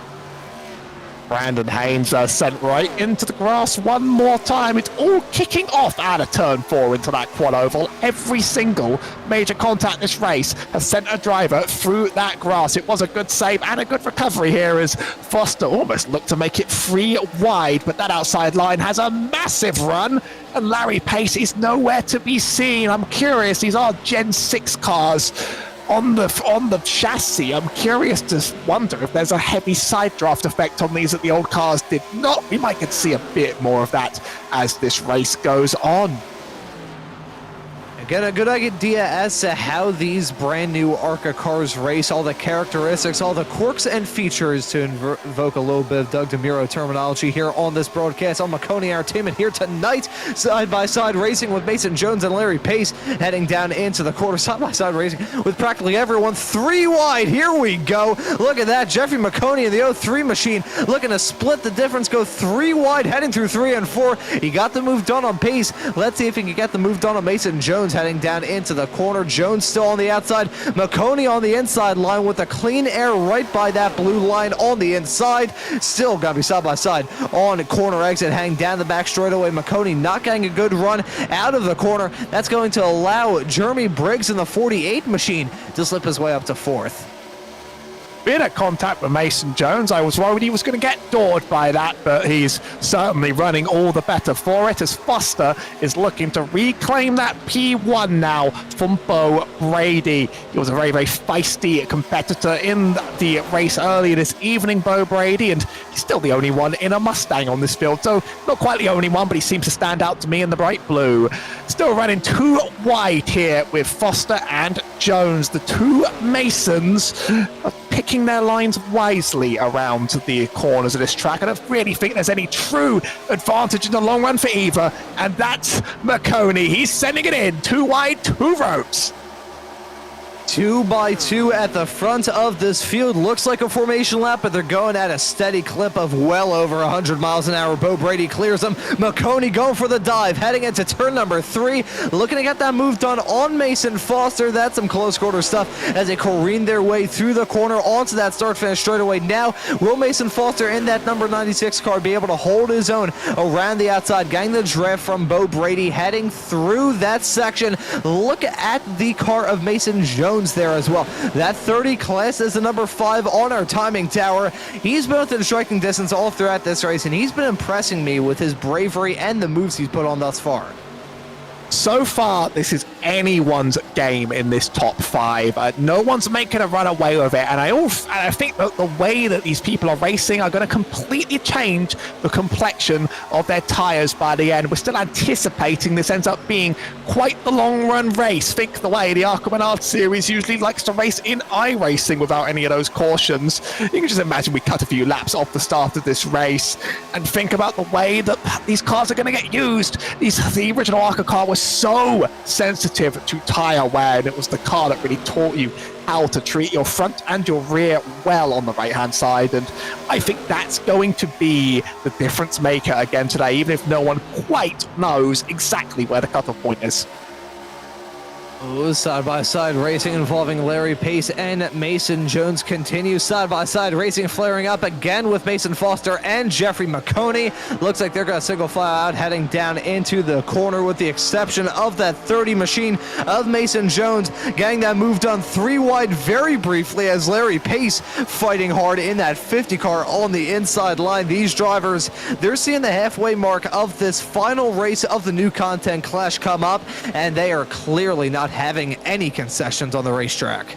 Brandon Haynes sent right into the grass one more time. It's all kicking off out of turn 4 into that quad oval. Every single major contact this race has sent a driver through that grass. It was a good save and a good recovery here as Foster almost looked to make it 3 wide, but that outside line has a massive run, and Larry Pace is nowhere to be seen. I'm curious, these are Gen 6 cars on the chassis. I'm curious to wonder if there's a heavy side draft effect on these that the old cars did not. We might get to see a bit more of that as this race goes on. Get a good idea as to how these brand new ARCA cars race, all the characteristics, all the quirks and features, to invoke a little bit of Doug DeMuro terminology here on this broadcast on Maconi Entertainment here tonight. Side-by-side racing with Mason Jones and Larry Pace heading down into the quarter. Side-by-side racing with practically everyone 3 wide. Here we go. Look at that. Jeffrey Maconi in the 03 machine looking to split the difference, go 3 wide, heading through 3 and 4. He got the move done on Pace. Let's see if he can get the move done on Mason Jones heading down into the corner. Jones still on the outside. Maconi on the inside line with a clean air right by that blue line on the inside. Still got to be side by side on corner exit, heading down the back straightaway. Maconi not getting a good run out of the corner. That's going to allow Jeremy Briggs in the 48 machine to slip his way up to 4th. Been at contact with Mason Jones. I was worried he was going to get doored by that, but he's certainly running all the better for it as Foster is looking to reclaim that P1 now from Bo Brady. He was a very, very feisty competitor in the race earlier this evening, Bo Brady, and he's still the only one in a Mustang on this field. So not quite the only one, but he seems to stand out to me in the bright blue. Still running 2 wide here with Foster and Jones. The 2 Masons are picking their lines wisely around the corners of this track. I don't really think there's any true advantage in the long run for either. And that's Maconi. He's sending it in. 2 wide, 2 ropes. 2 by 2 at the front of this field. Looks like a formation lap, but they're going at a steady clip of well over 100 miles an hour. Bo Brady clears them. Maconi going for the dive, heading into turn number 3. Looking to get that move done on Mason Foster. That's some close quarter stuff as they careen their way through the corner onto that start-finish straightaway. Now, will Mason Foster in that number 96 car be able to hold his own around the outside, getting the draft from Bo Brady, heading through that section. Look at the car of Mason Jones there as well. That 30 class is the number 5 on our timing tower. He's been within striking distance all throughout this race, and he's been impressing me with his bravery and the moves he's put on thus far. So far, this is anyone's game in this top 5. No one's making a run away with it, and I think that the way that these people are racing are going to completely change the complexion of their tires by the end. We're still anticipating this ends up being quite the long-run race. Think the way the ARCA Menard series usually likes to race in iRacing without any of those cautions. You can just imagine we cut a few laps off the start of this race and think about the way that these cars are going to get used. The original ARCA car was so sensitive to tire wear, and it was the car that really taught you how to treat your front and your rear well on the right hand side, and I think that's going to be the difference maker again today, even if no one quite knows exactly where the cutoff point is. Side-by-side racing involving Larry Pace and Mason Jones continues. Side-by-side racing flaring up again with Mason Foster and Jeffrey Maconi. Looks like they're going to single file out, heading down into the corner with the exception of that 30 machine of Mason Jones. Getting that move done 3 wide very briefly as Larry Pace fighting hard in that 50 car on the inside line. These drivers, they're seeing the halfway mark of this final race of the new content clash come up, and they are clearly not having any concessions on the racetrack.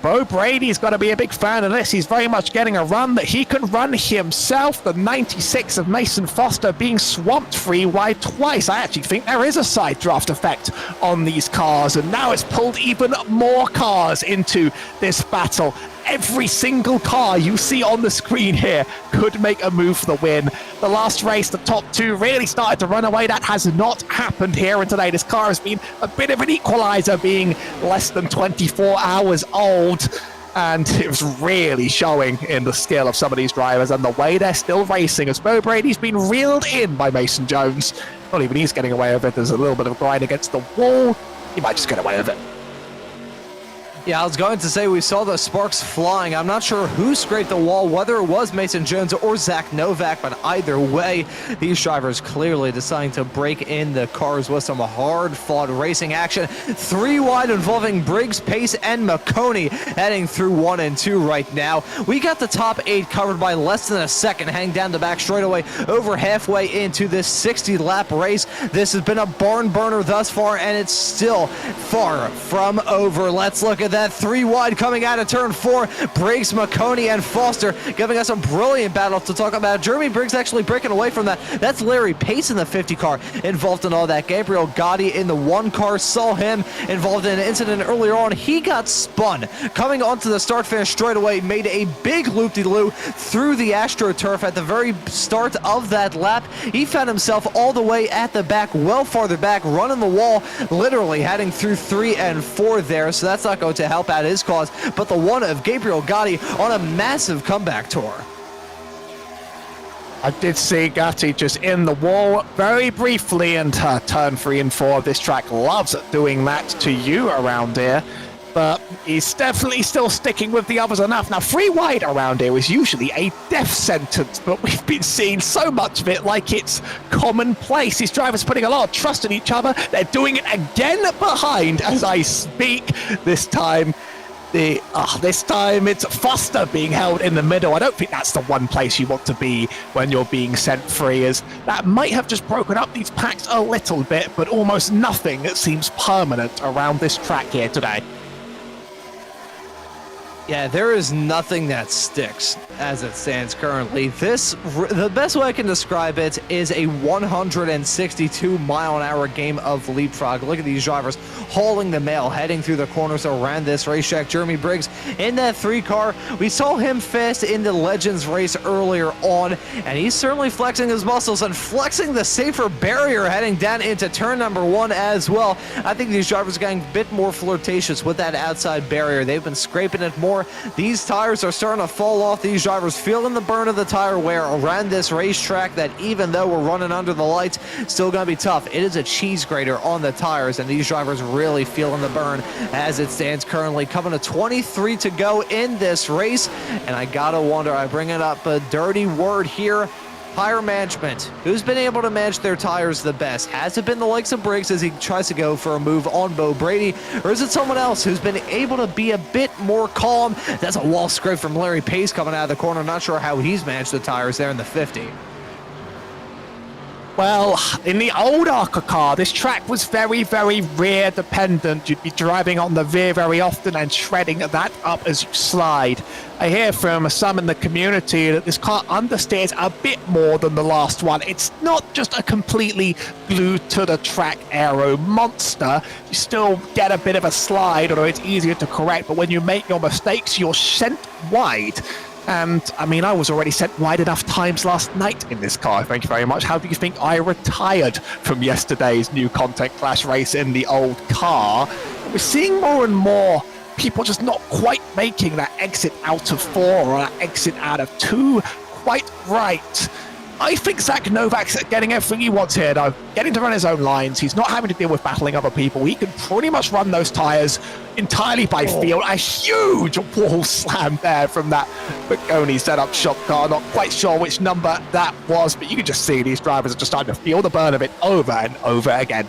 Bo Brady's got to be a big fan of this. He's very much getting a run that he can run himself. The 96 of Mason Foster being swamped 3 wide twice. I actually think there is a side draft effect on these cars, and now it's pulled even more cars into this battle. Every single car you see on the screen here could make a move for the win. The last race, the top 2 really started to run away. That has not happened here, and today this car has been a bit of an equalizer, being less than 24 hours old, and it was really showing in the skill of some of these drivers and the way they're still racing, as Bo Brady's been reeled in by Mason Jones. Not even he's getting away with it. There's a little bit of a grind against the wall. He might just get away with it. Yeah, I was going to say we saw the sparks flying. I'm not sure who scraped the wall, whether it was Mason Jones or Zach Novak, but either way, these drivers clearly deciding to break in the cars with some hard-fought racing action. 3 wide involving Briggs, Pace, and Maconi heading through 1 and 2 right now. We got the top 8 covered by less than a second, hang down the back straightaway over halfway into this 60-lap race. This has been a barn burner thus far, and it's still far from over. Let's look at that 3 wide coming out of turn 4. Briggs, Maconi, and Foster giving us a brilliant battle to talk about. Jeremy Briggs actually breaking away from that. That's Larry Pace in the 50 car involved in all that. Gabriel Gotti in the 1 car, saw him involved in an incident earlier on. He got spun. Coming onto the start finish straight away, made a big loop-de-loo through the AstroTurf at the very start of that lap. He found himself all the way at the back, well farther back, running the wall, literally heading through 3 and 4 there, so that's not going to help out his cause, but the one of Gabriel Gotti on a massive comeback tour. I did see Gatti just in the wall very briefly, and turn 3 and 4 of this track loves doing that to you around here. But he's definitely still sticking with the others enough. Now, 3 wide around here is usually a death sentence, but we've been seeing so much of it like it's commonplace. These drivers putting a lot of trust in each other. They're doing it again behind as I speak. This time it's Foster being held in the middle. I don't think that's the one place you want to be when you're being sent free, as that might have just broken up these packs a little bit, but almost nothing seems permanent around this track here today. Yeah, there is nothing that sticks as it stands currently. The best way I can describe it is a 162-mile-an-hour game of leapfrog. Look at these drivers hauling the mail, heading through the corners around this racetrack. Jeremy Briggs in that 3 car. We saw him fast in the Legends race earlier on, and he's certainly flexing his muscles and flexing the safer barrier heading down into turn number 1 as well. I think these drivers are getting a bit more flirtatious with that outside barrier. They've been scraping it more. These tires are starting to fall off. These drivers feeling the burn of the tire wear around this racetrack that, even though we're running under the lights, still going to be tough. It is a cheese grater on the tires, and these drivers really feeling the burn as it stands currently. Coming to 23 to go in this race, and I gotta wonder, I bring it up a dirty word here, tire management. Who's been able to manage their tires the best? Has it been the likes of Briggs as he tries to go for a move on Bo Brady, or is it someone else who's been able to be a bit more calm? That's a wall scrape from Larry Pace coming out of the corner. Not sure how he's managed the tires there in the 50. Well, in the old ARCA car, this track was very, very rear dependent. You'd be driving on the rear very often and shredding that up as you slide. I hear from some in the community that this car understeers a bit more than the last one. It's not just a completely glued to the track aero monster. You still get a bit of a slide, although it's easier to correct, but when you make your mistakes, you're sent wide. And, I mean, I was already sent wide enough times last night in this car. Thank you very much. How do you think I retired from yesterday's new Content Clash race in the old car? We're seeing more and more people just not quite making that exit out of 4 or that exit out of 2 quite right. I think Zach Novak's getting everything he wants here, though. Getting to run his own lines. He's not having to deal with battling other people. He can pretty much run those tires entirely by feel. A huge wall slam there from that Maconi setup shop car. Not quite sure which number that was, but you can just see these drivers are just starting to feel the burn of it over and over again.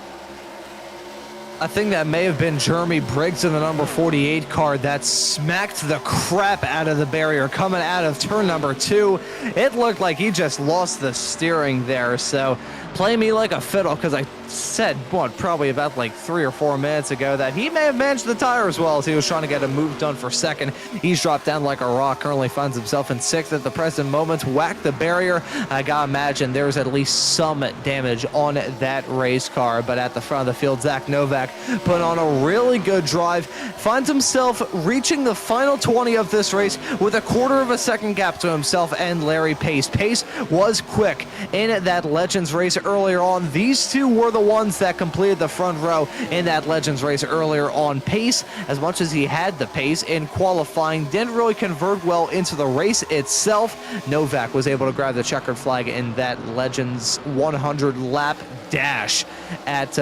I think that may have been Jeremy Briggs in the number 48 car that smacked the crap out of the barrier coming out of turn number 2. It looked like he just lost the steering there, so play me like a fiddle, because I said, probably about like 3 or 4 minutes ago that he may have managed the tire as well as he was trying to get a move done for second. He's dropped down like a rock, currently finds himself in 6th at the present moment. Whacked the barrier. I gotta imagine there's at least some damage on that race car, but at the front of the field, Zach Novak put on a really good drive, finds himself reaching the final 20 of this race with a 1/4 of a second gap to himself and Larry Pace. Pace was quick in that Legends race earlier on. These two were the ones that completed the front row in that Legends race earlier on. Pace, as much as he had the pace in qualifying, didn't really convert well into the race itself. Novak was able to grab the checkered flag in that Legends 100 lap dash at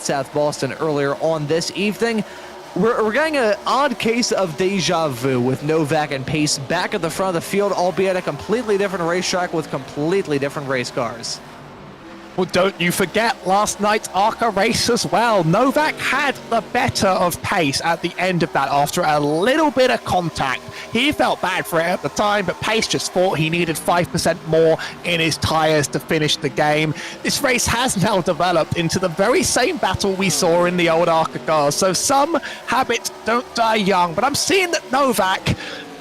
South Boston earlier on this evening. We're getting an odd case of deja vu with Novak and Pace back at the front of the field, albeit a completely different racetrack with completely different race cars. Well, don't you forget last night's ARCA race as well. Novak had the better of pace at the end of that after a little bit of contact. He felt bad for it at the time, but Pace just thought he needed 5% more in his tyres to finish the game. This race has now developed into the very same battle we saw in the old ARCA cars. So some habits don't die young, but I'm seeing that Novak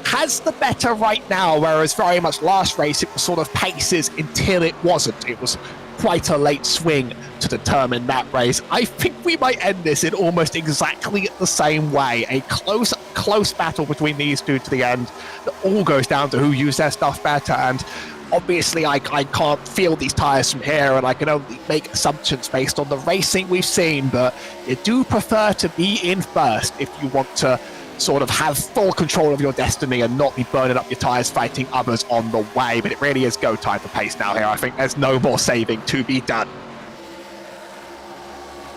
has the better right now, whereas very much last race it was sort of Pace's until it wasn't. It was quite a late swing to determine that race. I think we might end this in almost exactly the same way. A close battle between these two to the end that all goes down to who used their stuff better. And obviously I can't feel these tires from here, and I can only make assumptions based on the racing we've seen, but you do prefer to be in first if you want to sort of have full control of your destiny and not be burning up your tires fighting others on the way. But it really is go time for Pace now here. I think there's no more saving to be done.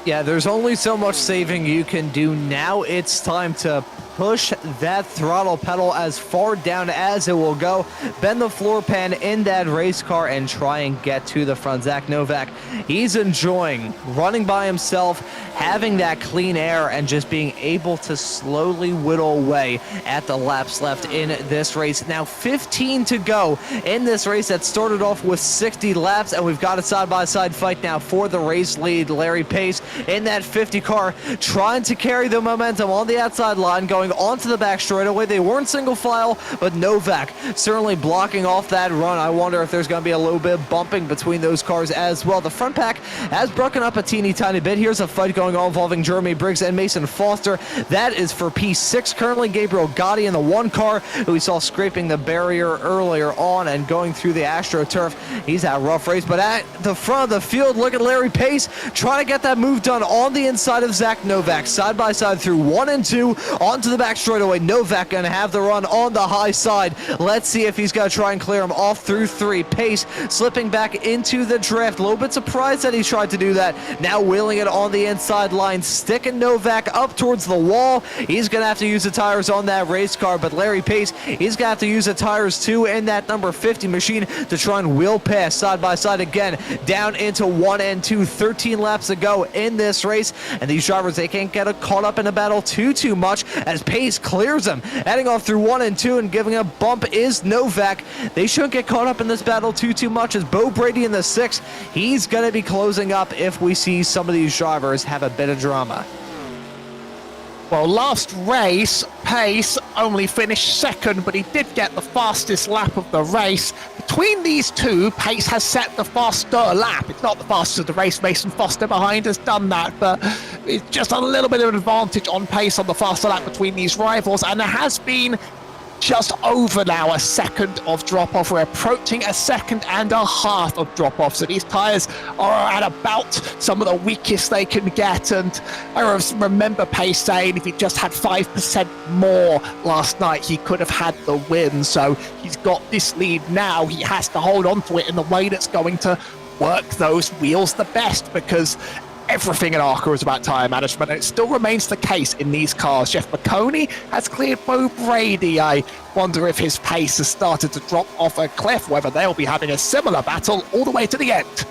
Yeah, there's only so much saving you can do. Now it's time to push that throttle pedal as far down as it will go, bend the floor pan in that race car, and try and get to the front. Zach Novak, he's enjoying running by himself, having that clean air, and just being able to slowly whittle away at the laps left in this race. Now 15 to go in this race that started off with 60 laps, and we've got a side-by-side fight now for the race lead. Larry Pace in that 50 car trying to carry the momentum on the outside line, going onto the back straightaway. They weren't single file, but Novak certainly blocking off that run. I wonder if there's going to be a little bit of bumping between those cars as well. The front pack has broken up a teeny tiny bit. Here's a fight going on involving Jeremy Briggs and Mason Foster. That is for P6 currently. Gabriel Gotti in the one car, who we saw scraping the barrier earlier on and going through the AstroTurf. He's had a rough race, but at the front of the field, look at Larry Pace trying to get that move done on the inside of Zach Novak. Side by side through 1 and 2 onto the back straightaway. Novak going to have the run on the high side. Let's see if he's going to try and clear him off through 3. Pace slipping back into the draft. A little bit surprised that he tried to do that. Now wheeling it on the inside line, sticking Novak up towards the wall. He's going to have to use the tires on that race car, but Larry Pace, he's going to have to use the tires too in that number 50 machine to try and wheel past side by side again down into 1 and 2. 13 laps to go in this race, and these drivers, they can't get caught up in a battle too much as Pace clears them. Heading off through 1 and 2 and giving a bump is Novak. They shouldn't get caught up in this battle too much as Bo Brady in the 6. He's going to be closing up if we see some of these drivers have a bit of drama. Well, last race, Pace only finished second, but he did get the fastest lap of the race. Between these two, Pace has set the faster lap. It's not the fastest of the race. Mason Foster behind has done that, but it's just a little bit of an advantage on Pace on the faster lap between these rivals, and there has been just over now a second of drop-off. We're approaching a second and a half of drop-off, so these tires are at about some of the weakest they can get. And I remember Pace saying if he just had 5% more last night, he could have had the win. So he's got this lead now. He has to hold on to it in the way that's going to work those wheels the best, because everything in ARCA is about tire management, and it still remains the case in these cars. Jeff Maconi has cleared Bo Brady. I wonder if his pace has started to drop off a cliff, whether they'll be having a similar battle all the way to the end.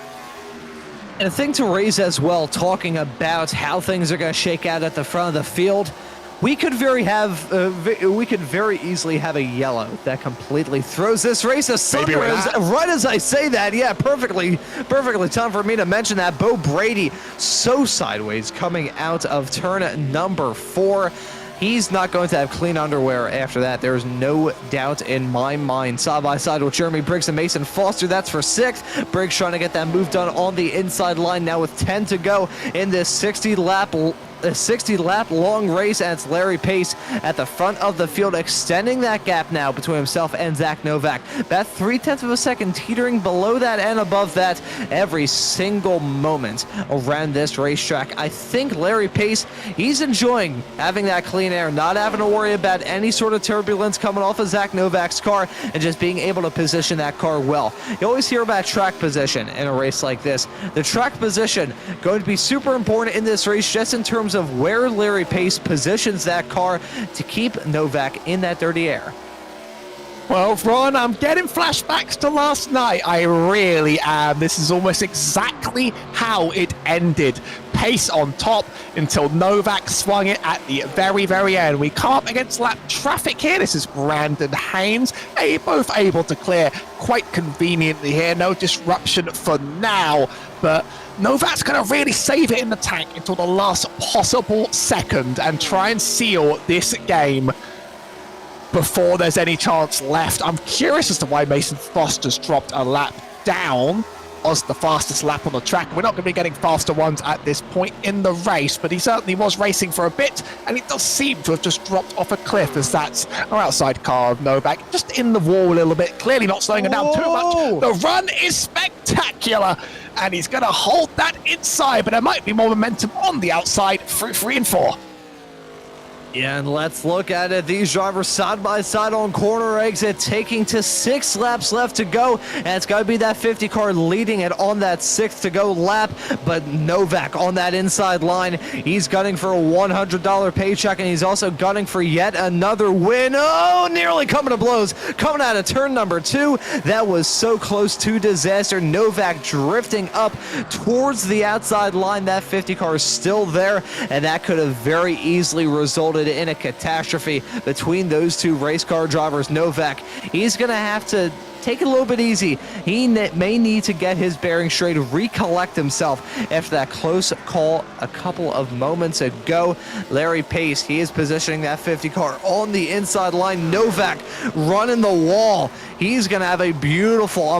And a thing to raise as well, talking about how things are going to shake out at the front of the field, we could very easily have a yellow that completely throws this race asunder. Right as I say that, yeah, perfectly time for me to mention that. Bo Brady so sideways coming out of turn number 4. He's not going to have clean underwear after that. There's no doubt in my mind. Side by side with Jeremy Briggs and Mason Foster. That's for 6th. Briggs trying to get that move done on the inside line now with 10 to go in this 60-lap long race, and it's Larry Pace at the front of the field, extending that gap now between himself and Zach Novak. That 0.3 of a second teetering below that and above that every single moment around this racetrack. I think Larry Pace, he's enjoying having that clean air, not having to worry about any sort of turbulence coming off of Zach Novak's car, and just being able to position that car well. You always hear about track position in a race like this. The track position going to be super important in this race, just in terms of where Larry Pace positions that car to keep Novak in that dirty air. Well, Ron, I'm getting flashbacks to last night. I really am. This is almost exactly how it ended. Pace on top until Novak swung it at the very, very end. We come up against lap traffic here. This is Brandon Haynes. Both able to clear quite conveniently here. No disruption for now, but Novak's going to really save it in the tank until the last possible second and try and seal this game before there's any chance left. I'm curious as to why Mason Foster's dropped a lap down as the fastest lap on the track. We're not going to be getting faster ones at this point in the race, but he certainly was racing for a bit, and it does seem to have just dropped off a cliff as that's our outside car of Novak, just in the wall a little bit, clearly not slowing it down too much. The run is spectacular, and he's going to hold that inside, but there might be more momentum on the outside through 3 and 4. Yeah, and let's look at it. These drivers side by side on corner exit, taking to 6 laps left to go. And it's got to be that 50 car leading it on that 6th to go lap. But Novak on that inside line, he's gunning for a $100 paycheck, and he's also gunning for yet another win. Oh, nearly coming to blows. Coming out of turn number 2. That was so close to disaster. Novak drifting up towards the outside line. That 50 car is still there, and that could have very easily resulted in a catastrophe between those two race car drivers. Novak, he's going to have to take it a little bit easy. He may need to get his bearings straight, recollect himself after that close call a couple of moments ago. Larry Pace, he is positioning that 50 car on the inside line. Novak running the wall. He's going to have a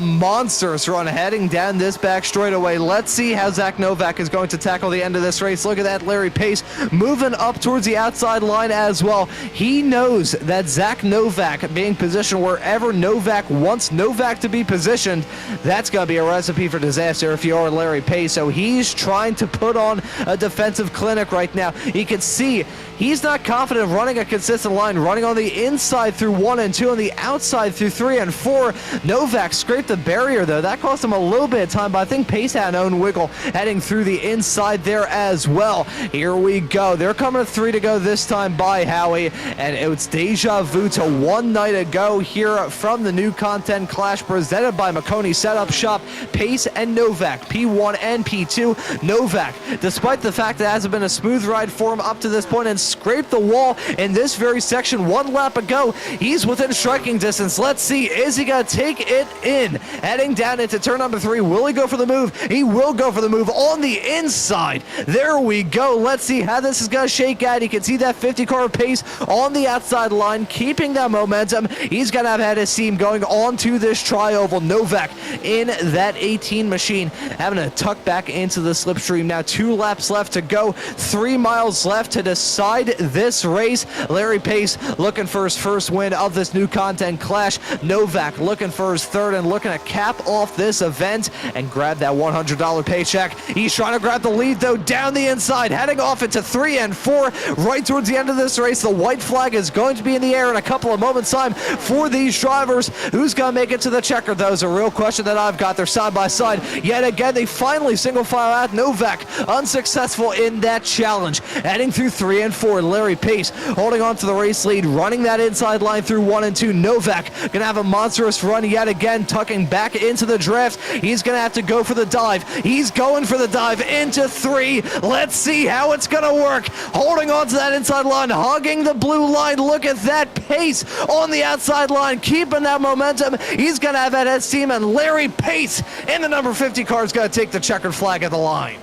monstrous run heading down this back straightaway. Let's see how Zach Novak is going to tackle the end of this race. Look at that, Larry Pace moving up towards the outside line as well. He knows that Zach Novak being positioned wherever Novak wants Novak to be positioned, that's going to be a recipe for disaster if you are Larry Pace. So he's trying to put on a defensive clinic right now. You can see he's not confident running a consistent line, running on the inside through 1 and 2, on the outside through 3 and 4. Novak scraped the barrier though. That cost him a little bit of time, but I think Pace had an own wiggle heading through the inside there as well. Here we go. They're coming to 3 to go this time by Howie, and it's deja vu to one night ago here from the new content clash presented by Maconi Setup Shop. Pace and Novak, P1 and P2. Novak, despite the fact that it hasn't been a smooth ride for him up to this point and scraped the wall in this very section 1 lap ago, he's within striking distance. Let's see, is he going to take it in? Heading down into turn number 3, will he go for the move? He will go for the move on the inside. There we go. Let's see how this is going to shake out. You can see that 50 car Pace on the outside line, keeping that momentum. He's going to have had his seam going on to this tri-oval. Novak in that 18 machine, having to tuck back into the slipstream now. 2 laps left to go, 3 miles left to decide this race. Larry Pace looking for his first win of this new content clash. Novak looking for his 3rd and looking to cap off this event and grab that $100 paycheck. He's trying to grab the lead though down the inside, heading off into 3 and 4 right towards the end of this race. The white flag is going to be in the air in a couple of moments time for these drivers. Who's going to make it to the checker though is a real question that I've got. They're side by side yet again. They finally single file out. Novak unsuccessful in that challenge, heading through 3 and 4. Larry Pace holding on to the race lead, running that inside line through 1 and 2. Novak gonna have a monstrous run yet again, tucking back into the draft. He's gonna have to go for the dive. He's going for the dive into 3. Let's see how it's gonna work. Holding on to that inside line, hugging the blue line. Look at that Pace on the outside line, keeping that momentum. He's gonna have that head steam, and Larry Pace in the number 50 car is gonna take the checkered flag at the line.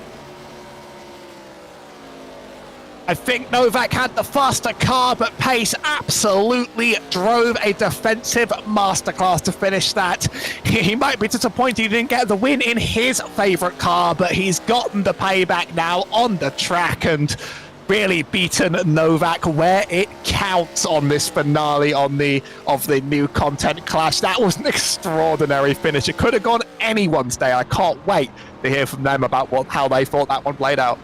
I think Novak had the faster car, but Pace absolutely drove a defensive masterclass to finish that. He might be disappointed he didn't get the win in his favorite car, but he's gotten the payback now on the track and really beaten Novak where it counts on this finale of the new content clash. That was an extraordinary finish. It could have gone anyone's day. I can't wait to hear from them about how they thought that one played out.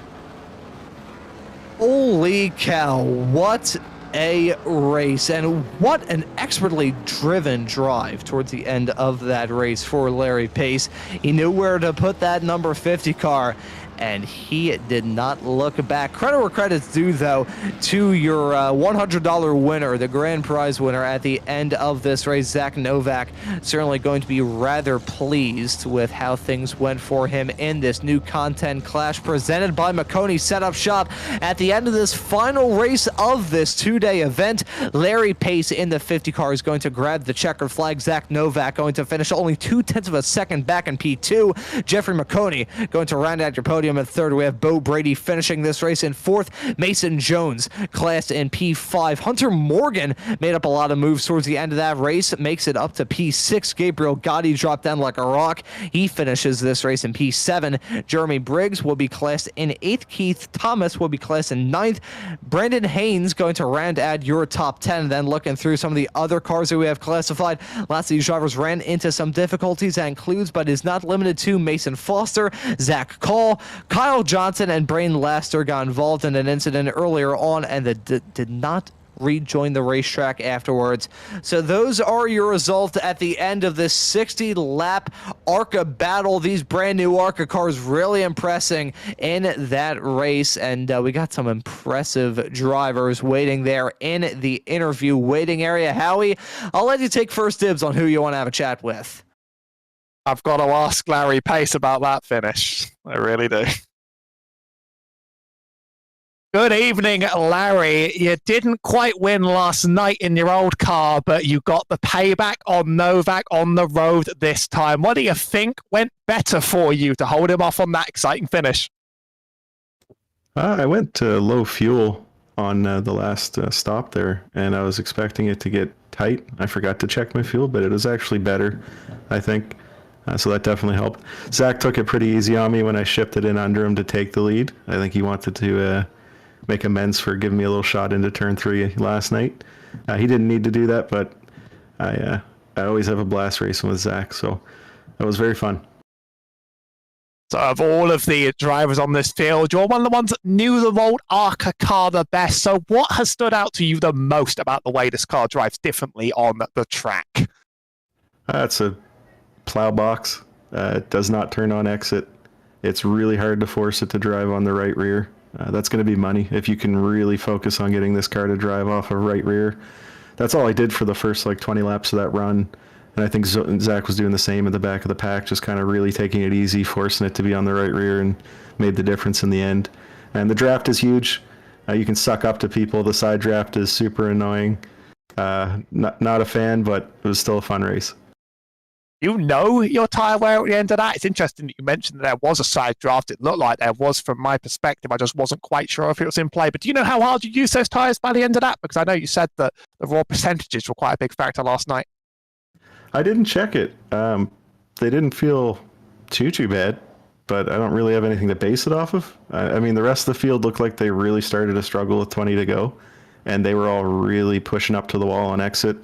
Holy cow, what a race, and what an expertly driven drive towards the end of that race for Larry Pace. He knew where to put that number 50 car, and he did not look back. Credit where credit's due, though, to your $100 winner, the grand prize winner at the end of this race, Zach Novak. Certainly going to be rather pleased with how things went for him in this new content clash presented by Maconi Setup Shop. At the end of this final race of this two-day event, Larry Pace in the 50 car is going to grab the checkered flag. Zach Novak going to finish only 0.2 of a second back in P2. Jeffrey Maconi going to round out your podium in third. We have Bo Brady finishing this race in fourth. Mason Jones classed in P5. Hunter Morgan made up a lot of moves towards the end of that race, makes it up to P6. Gabriel Gotti dropped down like a rock. He finishes this race in P7. Jeremy Briggs will be classed in 8th. Keith Thomas will be classed in 9th. Brandon Haynes going to round out your top 10. Then looking through some of the other cars that we have classified, lots of these drivers ran into some difficulties. That includes, but is not limited to, Mason Foster, Zach Call, Kyle Johnson, and Brain Laster got involved in an incident earlier on and did not rejoin the racetrack afterwards. So those are your results at the end of this 60-lap ARCA battle. These brand new ARCA cars really impressing in that race, and we got some impressive drivers waiting there in the interview waiting area. Howie, I'll let you take first dibs on who you want to have a chat with. I've got to ask Larry Pace about that finish. I really do. Good evening, Larry. You didn't quite win last night in your old car, but you got the payback on Novak on the road this time. What do you think went better for you to hold him off on that exciting finish? I went to low fuel on the last stop there, and I was expecting it to get tight. I forgot to check my fuel, but it was actually better, I think. So that definitely helped. Zach took it pretty easy on me when I shifted in under him to take the lead. I think he wanted to make amends for giving me a little shot into turn 3 last night. He didn't need to do that, but I always have a blast racing with Zach, so that was very fun. So of all of the drivers on this field, you're one of the ones that knew the old ARCA car the best. So what has stood out to you the most about the way this car drives differently on the track? It's a plow box. It does not turn on exit. It's really hard to force it to drive on the right rear. That's going to be money if you can really focus on getting this car to drive off of right rear. That's all I did for the first 20 laps of that run. And I think Zach was doing the same in the back of the pack, just kind of really taking it easy, forcing it to be on the right rear, and made the difference in the end. And the draft is huge. You can suck up to people. The side draft is super annoying. Not a fan, but it was still a fun race. You know your tyre wear at the end of that. It's interesting that you mentioned that there was a side draft. It looked like there was from my perspective. I just wasn't quite sure if it was in play. But do you know how hard you used those tyres by the end of that? Because I know you said that the raw percentages were quite a big factor last night. I didn't check it. They didn't feel too bad, but I don't really have anything to base it off of. I mean, the rest of the field looked like they really started to struggle with 20 to go, and they were all really pushing up to the wall on exit.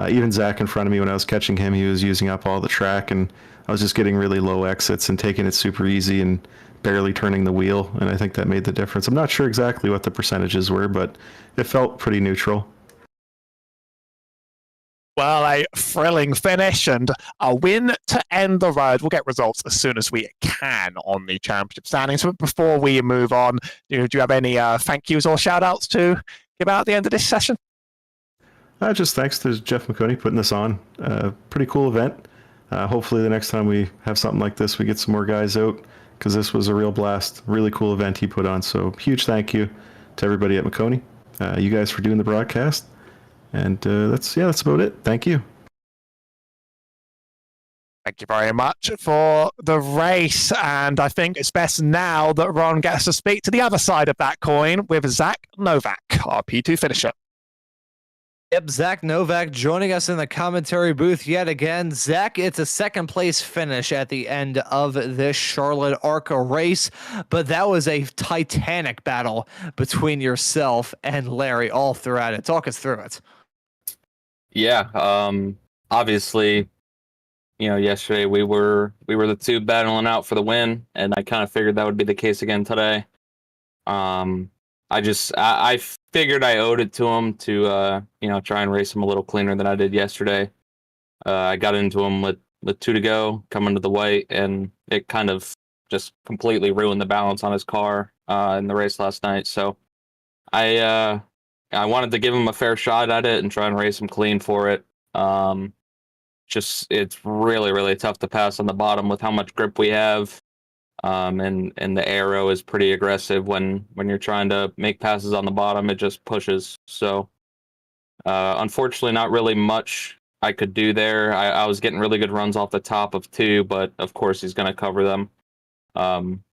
Even Zach in front of me, when I was catching him, he was using up all the track, and I was just getting really low exits and taking it super easy and barely turning the wheel, and I think that made the difference. I'm not sure exactly what the percentages were, but it felt pretty neutral. Well, a thrilling finish and a win to end the road. We'll get results as soon as we can on the championship standings. But before we move on, do you have any thank yous or shout outs to give out at the end of this session? Just thanks to Jeff Maconi putting this on. Pretty cool event. Hopefully the next time we have something like this, we get some more guys out, because this was a real blast. Really cool event he put on. So huge thank you to everybody at Maconi. You guys for doing the broadcast. And that's about it. Thank you. Thank you very much for the race. And I think it's best now that Ron gets to speak to the other side of that coin with Zach Novak, our P2 finisher. Yep, Zach Novak joining us in the commentary booth yet again. Zach, it's a second place finish at the end of this Charlotte ARCA race, but that was a titanic battle between yourself and Larry all throughout it. Talk us through it. Yeah, obviously, yesterday we were the two battling out for the win, and I kind of figured that would be the case again today. I figured I owed it to him to try and race him a little cleaner than I did yesterday. I got into him with 2 to go, coming to the white, and it kind of just completely ruined the balance on his car in the race last night. So I wanted to give him a fair shot at it and try and race him clean for it. Just it's really, really tough to pass on the bottom with how much grip we have. And the aero is pretty aggressive when you're trying to make passes on the bottom. It just pushes. So unfortunately, not really much I could do there. I was getting really good runs off the top of 2, but of course he's going to cover them.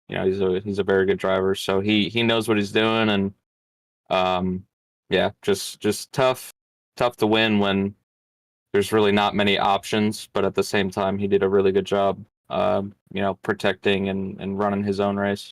He's a very good driver, so he knows what he's doing, and just tough to win when there's really not many options. But at the same time, he did a really good job, protecting and running his own race.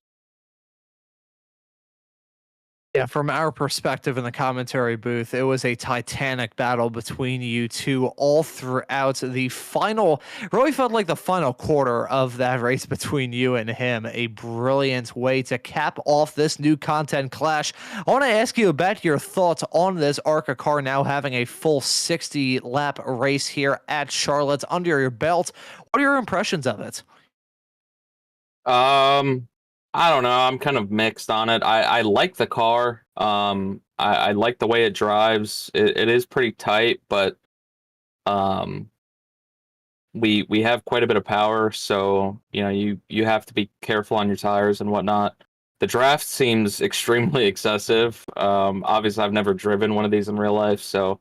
Yeah, from our perspective in the commentary booth, it was a titanic battle between you two all throughout the final. Really felt like the final quarter of that race between you and him. A brilliant way to cap off this new content clash. I want to ask you about your thoughts on this ARCA car now having a full 60-lap race here at Charlotte under your belt. What are your impressions of it? I don't know. I'm kind of mixed on it. I like the car. I like the way it drives. It is pretty tight, but we have quite a bit of power, so you have to be careful on your tires and whatnot. The draft seems extremely excessive. Obviously, I've never driven one of these in real life, so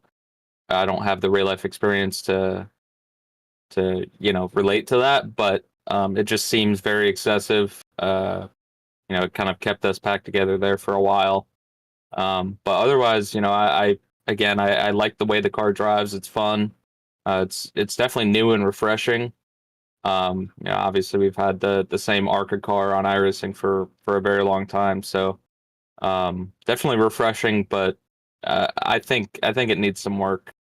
I don't have the real life experience to relate to that. But it just seems very excessive. It kind of kept us packed together there for a while. But otherwise, I like the way the car drives. It's fun. It's definitely new and refreshing. Obviously we've had the same ARCA car on iRacing for a very long time, so definitely refreshing. But I think it needs some work.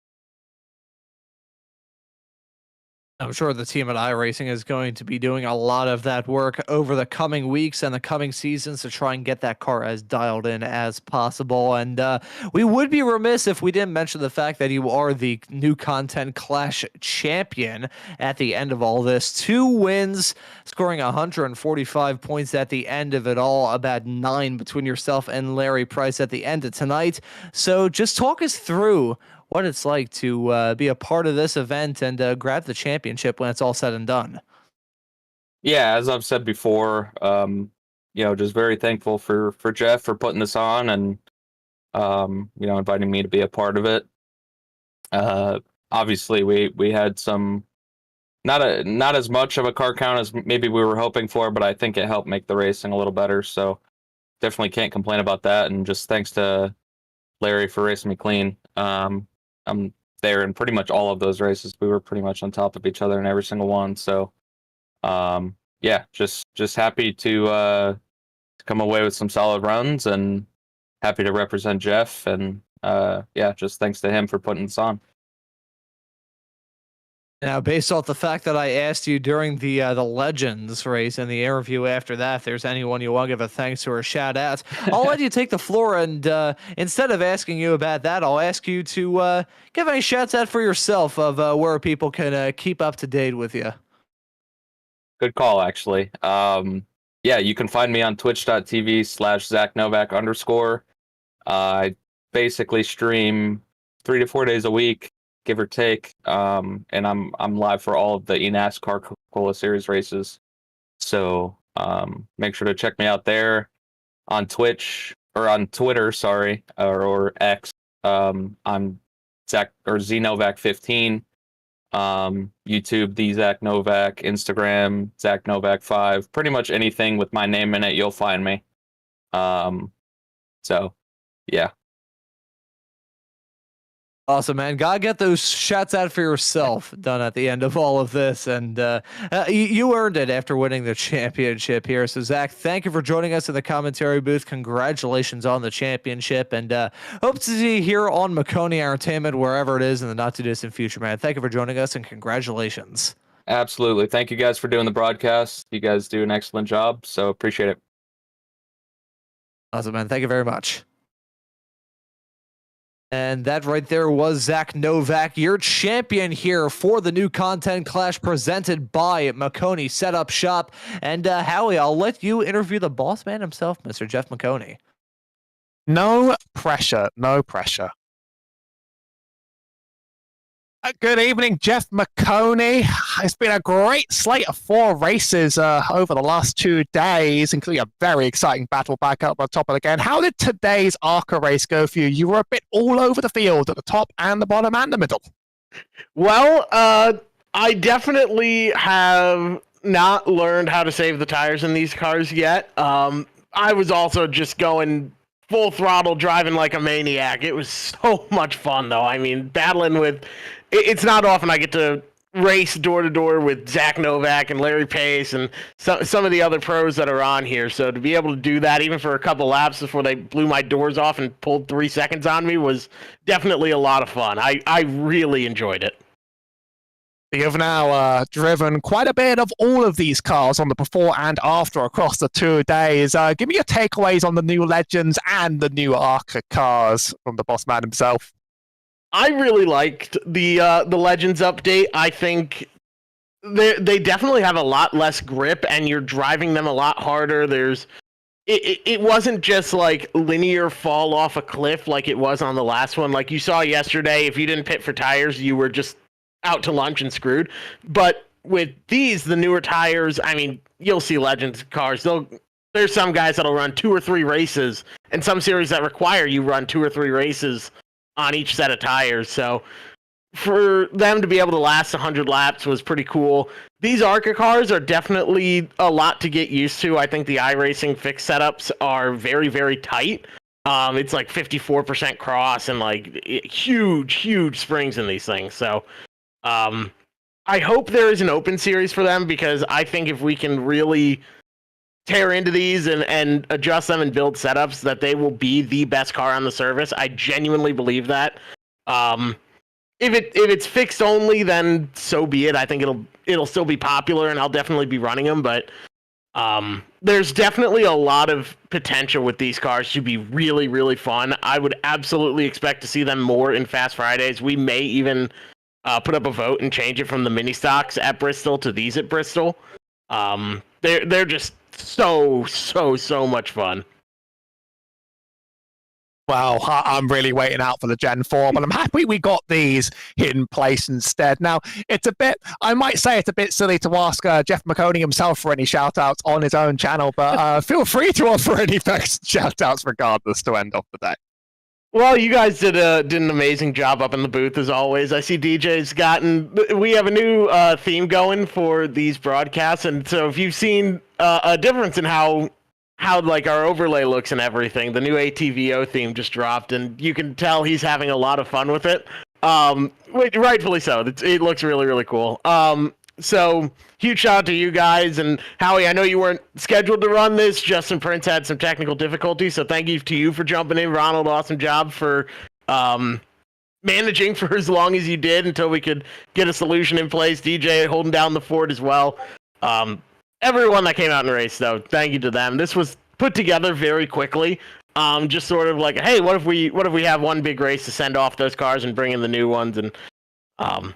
I'm sure the team at iRacing is going to be doing a lot of that work over the coming weeks and the coming seasons to try and get that car as dialed in as possible. And we would be remiss if we didn't mention the fact that you are the new content clash champion at the end of all this. 2 wins, scoring 145 points at the end of it all, about 9 between yourself and Larry Price at the end of tonight. So just talk us through what it's like to be a part of this event and grab the championship when it's all said and done. Yeah, as I've said before, just very thankful for Jeff for putting this on and inviting me to be a part of it. Obviously, we had some not as much of a car count as maybe we were hoping for, but I think it helped make the racing a little better. So definitely can't complain about that. And just thanks to Larry for racing me clean. I'm there in pretty much all of those races. We were pretty much on top of each other in every single one. So, just happy to come away with some solid runs and happy to represent Jeff. And just thanks to him for putting this on. Now, based off the fact that I asked you during the Legends race and the interview after that, if there's anyone you want to give a thanks to or a shout out, I'll let you take the floor. And instead of asking you about that, I'll ask you to give any shouts out for yourself of where people can keep up to date with you. Good call, actually. You can find me on twitch.tv/ZachNovak_. I basically stream 3 to 4 days a week, give or take, and I'm live for all of the eNASCAR Coca-Cola Series races. So make sure to check me out there on Twitch or on Twitter, sorry, or X. I'm Zach or ZNovak15. YouTube, the Zach Novak, Instagram, Zach Novak 5. Pretty much anything with my name in it, you'll find me. So yeah. Awesome, man. Gotta get those shots out for yourself done at the end of all of this. And you earned it after winning the championship here. So, Zach, thank you for joining us in the commentary booth. Congratulations on the championship. And hope to see you here on Maconi Entertainment, wherever it is in the not-too-distant future, man. Thank you for joining us, and congratulations. Absolutely. Thank you guys for doing the broadcast. You guys do an excellent job, so appreciate it. Awesome, man. Thank you very much. And that right there was Zach Novak, your champion here for the new Content Clash presented by Maconi Setup Shop. And Howie, I'll let you interview the boss man himself, Mr. Jeff Maconi. No pressure, no pressure. Good evening, Jeff Maconi. It's been a great slate of 4 races over the last 2 days, including a very exciting battle back up on top of the game. How did today's ARCA race go for you? You were a bit all over the field, at the top and the bottom and the middle. Well, I definitely have not learned how to save the tires in these cars yet. I was also just going full throttle, driving like a maniac. It was so much fun, though. I mean, battling with... It's not often I get to race door to door with Zach Novak and Larry Pace and some of the other pros that are on here. So to be able to do that, even for a couple laps before they blew my doors off and pulled 3 seconds on me, was definitely a lot of fun. I really enjoyed it. You've now driven quite a bit of all of these cars on the before and after across the 2 days. Give me your takeaways on the new Legends and the new ARCA cars from the boss man himself. I really liked the Legends update. I think they definitely have a lot less grip, and you're driving them a lot harder. It wasn't just like linear fall off a cliff like it was on the last one. Like you saw yesterday, if you didn't pit for tires, you were just out to lunch and screwed. But with these, the newer tires, I mean, you'll see Legends cars. There's some guys that'll run 2 or 3 races, and some series that require you run 2 or 3 races on each set of tires. So for them to be able to last 100 laps was pretty cool. These ARCA cars are definitely a lot to get used to. I think the iRacing fixed setups are very, very tight. It's like 54% cross and like huge springs in these things. So I hope there is an open series for them, because I think if we can really tear into these and adjust them and build setups, that they will be the best car on the service. I genuinely believe that. If it's fixed only, then so be it. I think it'll still be popular, and I'll definitely be running them. But there's definitely a lot of potential with these cars to be really, really fun. I would absolutely expect to see them more in Fast Fridays. We may even put up a vote and change it from the mini stocks at Bristol to these at Bristol. They're just so much fun. Well, I'm really waiting out for the Gen 4, but I'm happy we got these in place instead. Now, I might say it's a bit silly to ask Jeff Maconi himself for any shout-outs on his own channel, but feel free to offer any shout-outs regardless to end off the day. Well, you guys did an amazing job up in the booth as always. I see DJ's we have a new theme going for these broadcasts, and so if you've seen a difference in how like our overlay looks and everything, the new ATVO theme just dropped, and you can tell he's having a lot of fun with it. Rightfully so. It looks really, really cool. So huge shout out to you guys. And Howie, I know you weren't scheduled to run this. Justin Prince had some technical difficulties, so thank you to you for jumping in. Ronald, awesome job for managing for as long as you did until we could get a solution in place. DJ holding down the fort as well. Everyone that came out in the race, though, thank you to them. This was put together very quickly. Just sort of like, hey, what if we have one big race to send off those cars and bring in the new ones? And a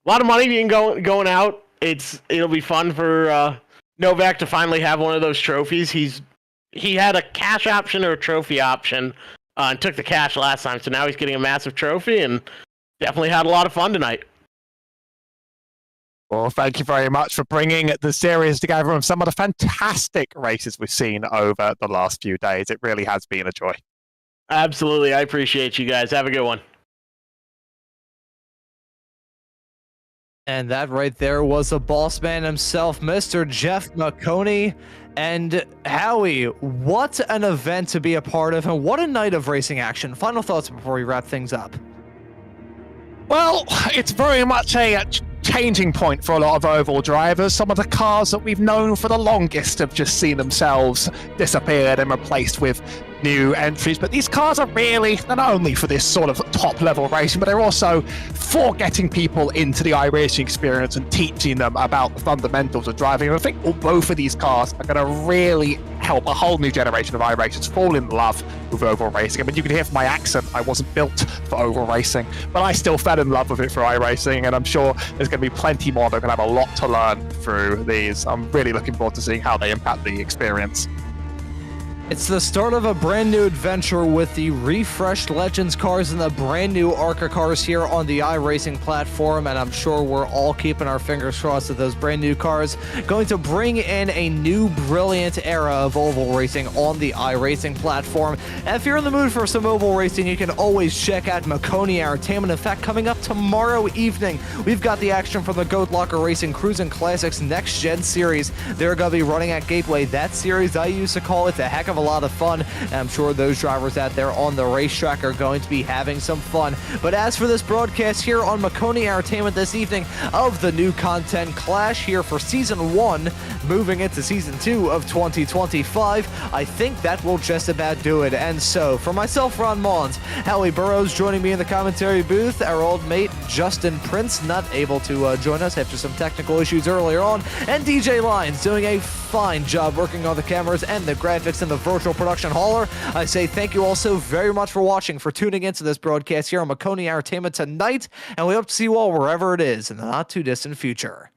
lot of money being going out. It'll be fun for Novak to finally have one of those trophies. He had a cash option or a trophy option and took the cash last time, so now he's getting a massive trophy, and definitely had a lot of fun tonight. Well, thank you very much for bringing the series together and some of the fantastic races we've seen over the last few days. It really has been a joy. Absolutely. I appreciate you guys. Have a good one. And that right there was the boss man himself, Mr. Jeff Maconi. And Howie, what an event to be a part of, and what a night of racing action. Final thoughts before we wrap things up. Well, it's very much a changing point for a lot of oval drivers. Some of the cars that we've known for the longest have just seen themselves disappeared and replaced with new entries, but these cars are really, they're not only for this sort of top level racing, but they're also for getting people into the iRacing experience and teaching them about the fundamentals of driving. And I think both of these cars are going to really help a whole new generation of iRacers fall in love with oval racing. I mean, you can hear from my accent, I wasn't built for oval racing, but I still fell in love with it for iRacing, and I'm sure there's going to be plenty more that are going to have a lot to learn through these. I'm really looking forward to seeing how they impact the experience. It's the start of a brand new adventure with the refreshed Legends cars and the brand new ARCA cars here on the iRacing platform, and I'm sure we're all keeping our fingers crossed that those brand new cars going to bring in a new brilliant era of oval racing on the iRacing platform. And if you're in the mood for some oval racing, you can always check out Maconi Entertainment. In fact, coming up tomorrow evening, we've got the action from the Goat Locker Racing Cruising Classics Next Gen Series. They're going to be running at Gateway. That series, I used to call it a heck of a lot of fun, and I'm sure those drivers out there on the racetrack are going to be having some fun. But as for this broadcast here on Maconi Entertainment this evening of the new content clash here for Season 1, moving into Season 2 of 2025, I think that will just about do it. And so, for myself, Ron Mons, Howie Burrows joining me in the commentary booth, our old mate Justin Prince not able to join us after some technical issues earlier on, and DJ Lyons doing a fine job working on the cameras and the graphics in the virtual production hauler. I say thank you all so very much for watching, for tuning into this broadcast here on Maconi Entertainment tonight, and we hope to see you all wherever it is in the not too distant future.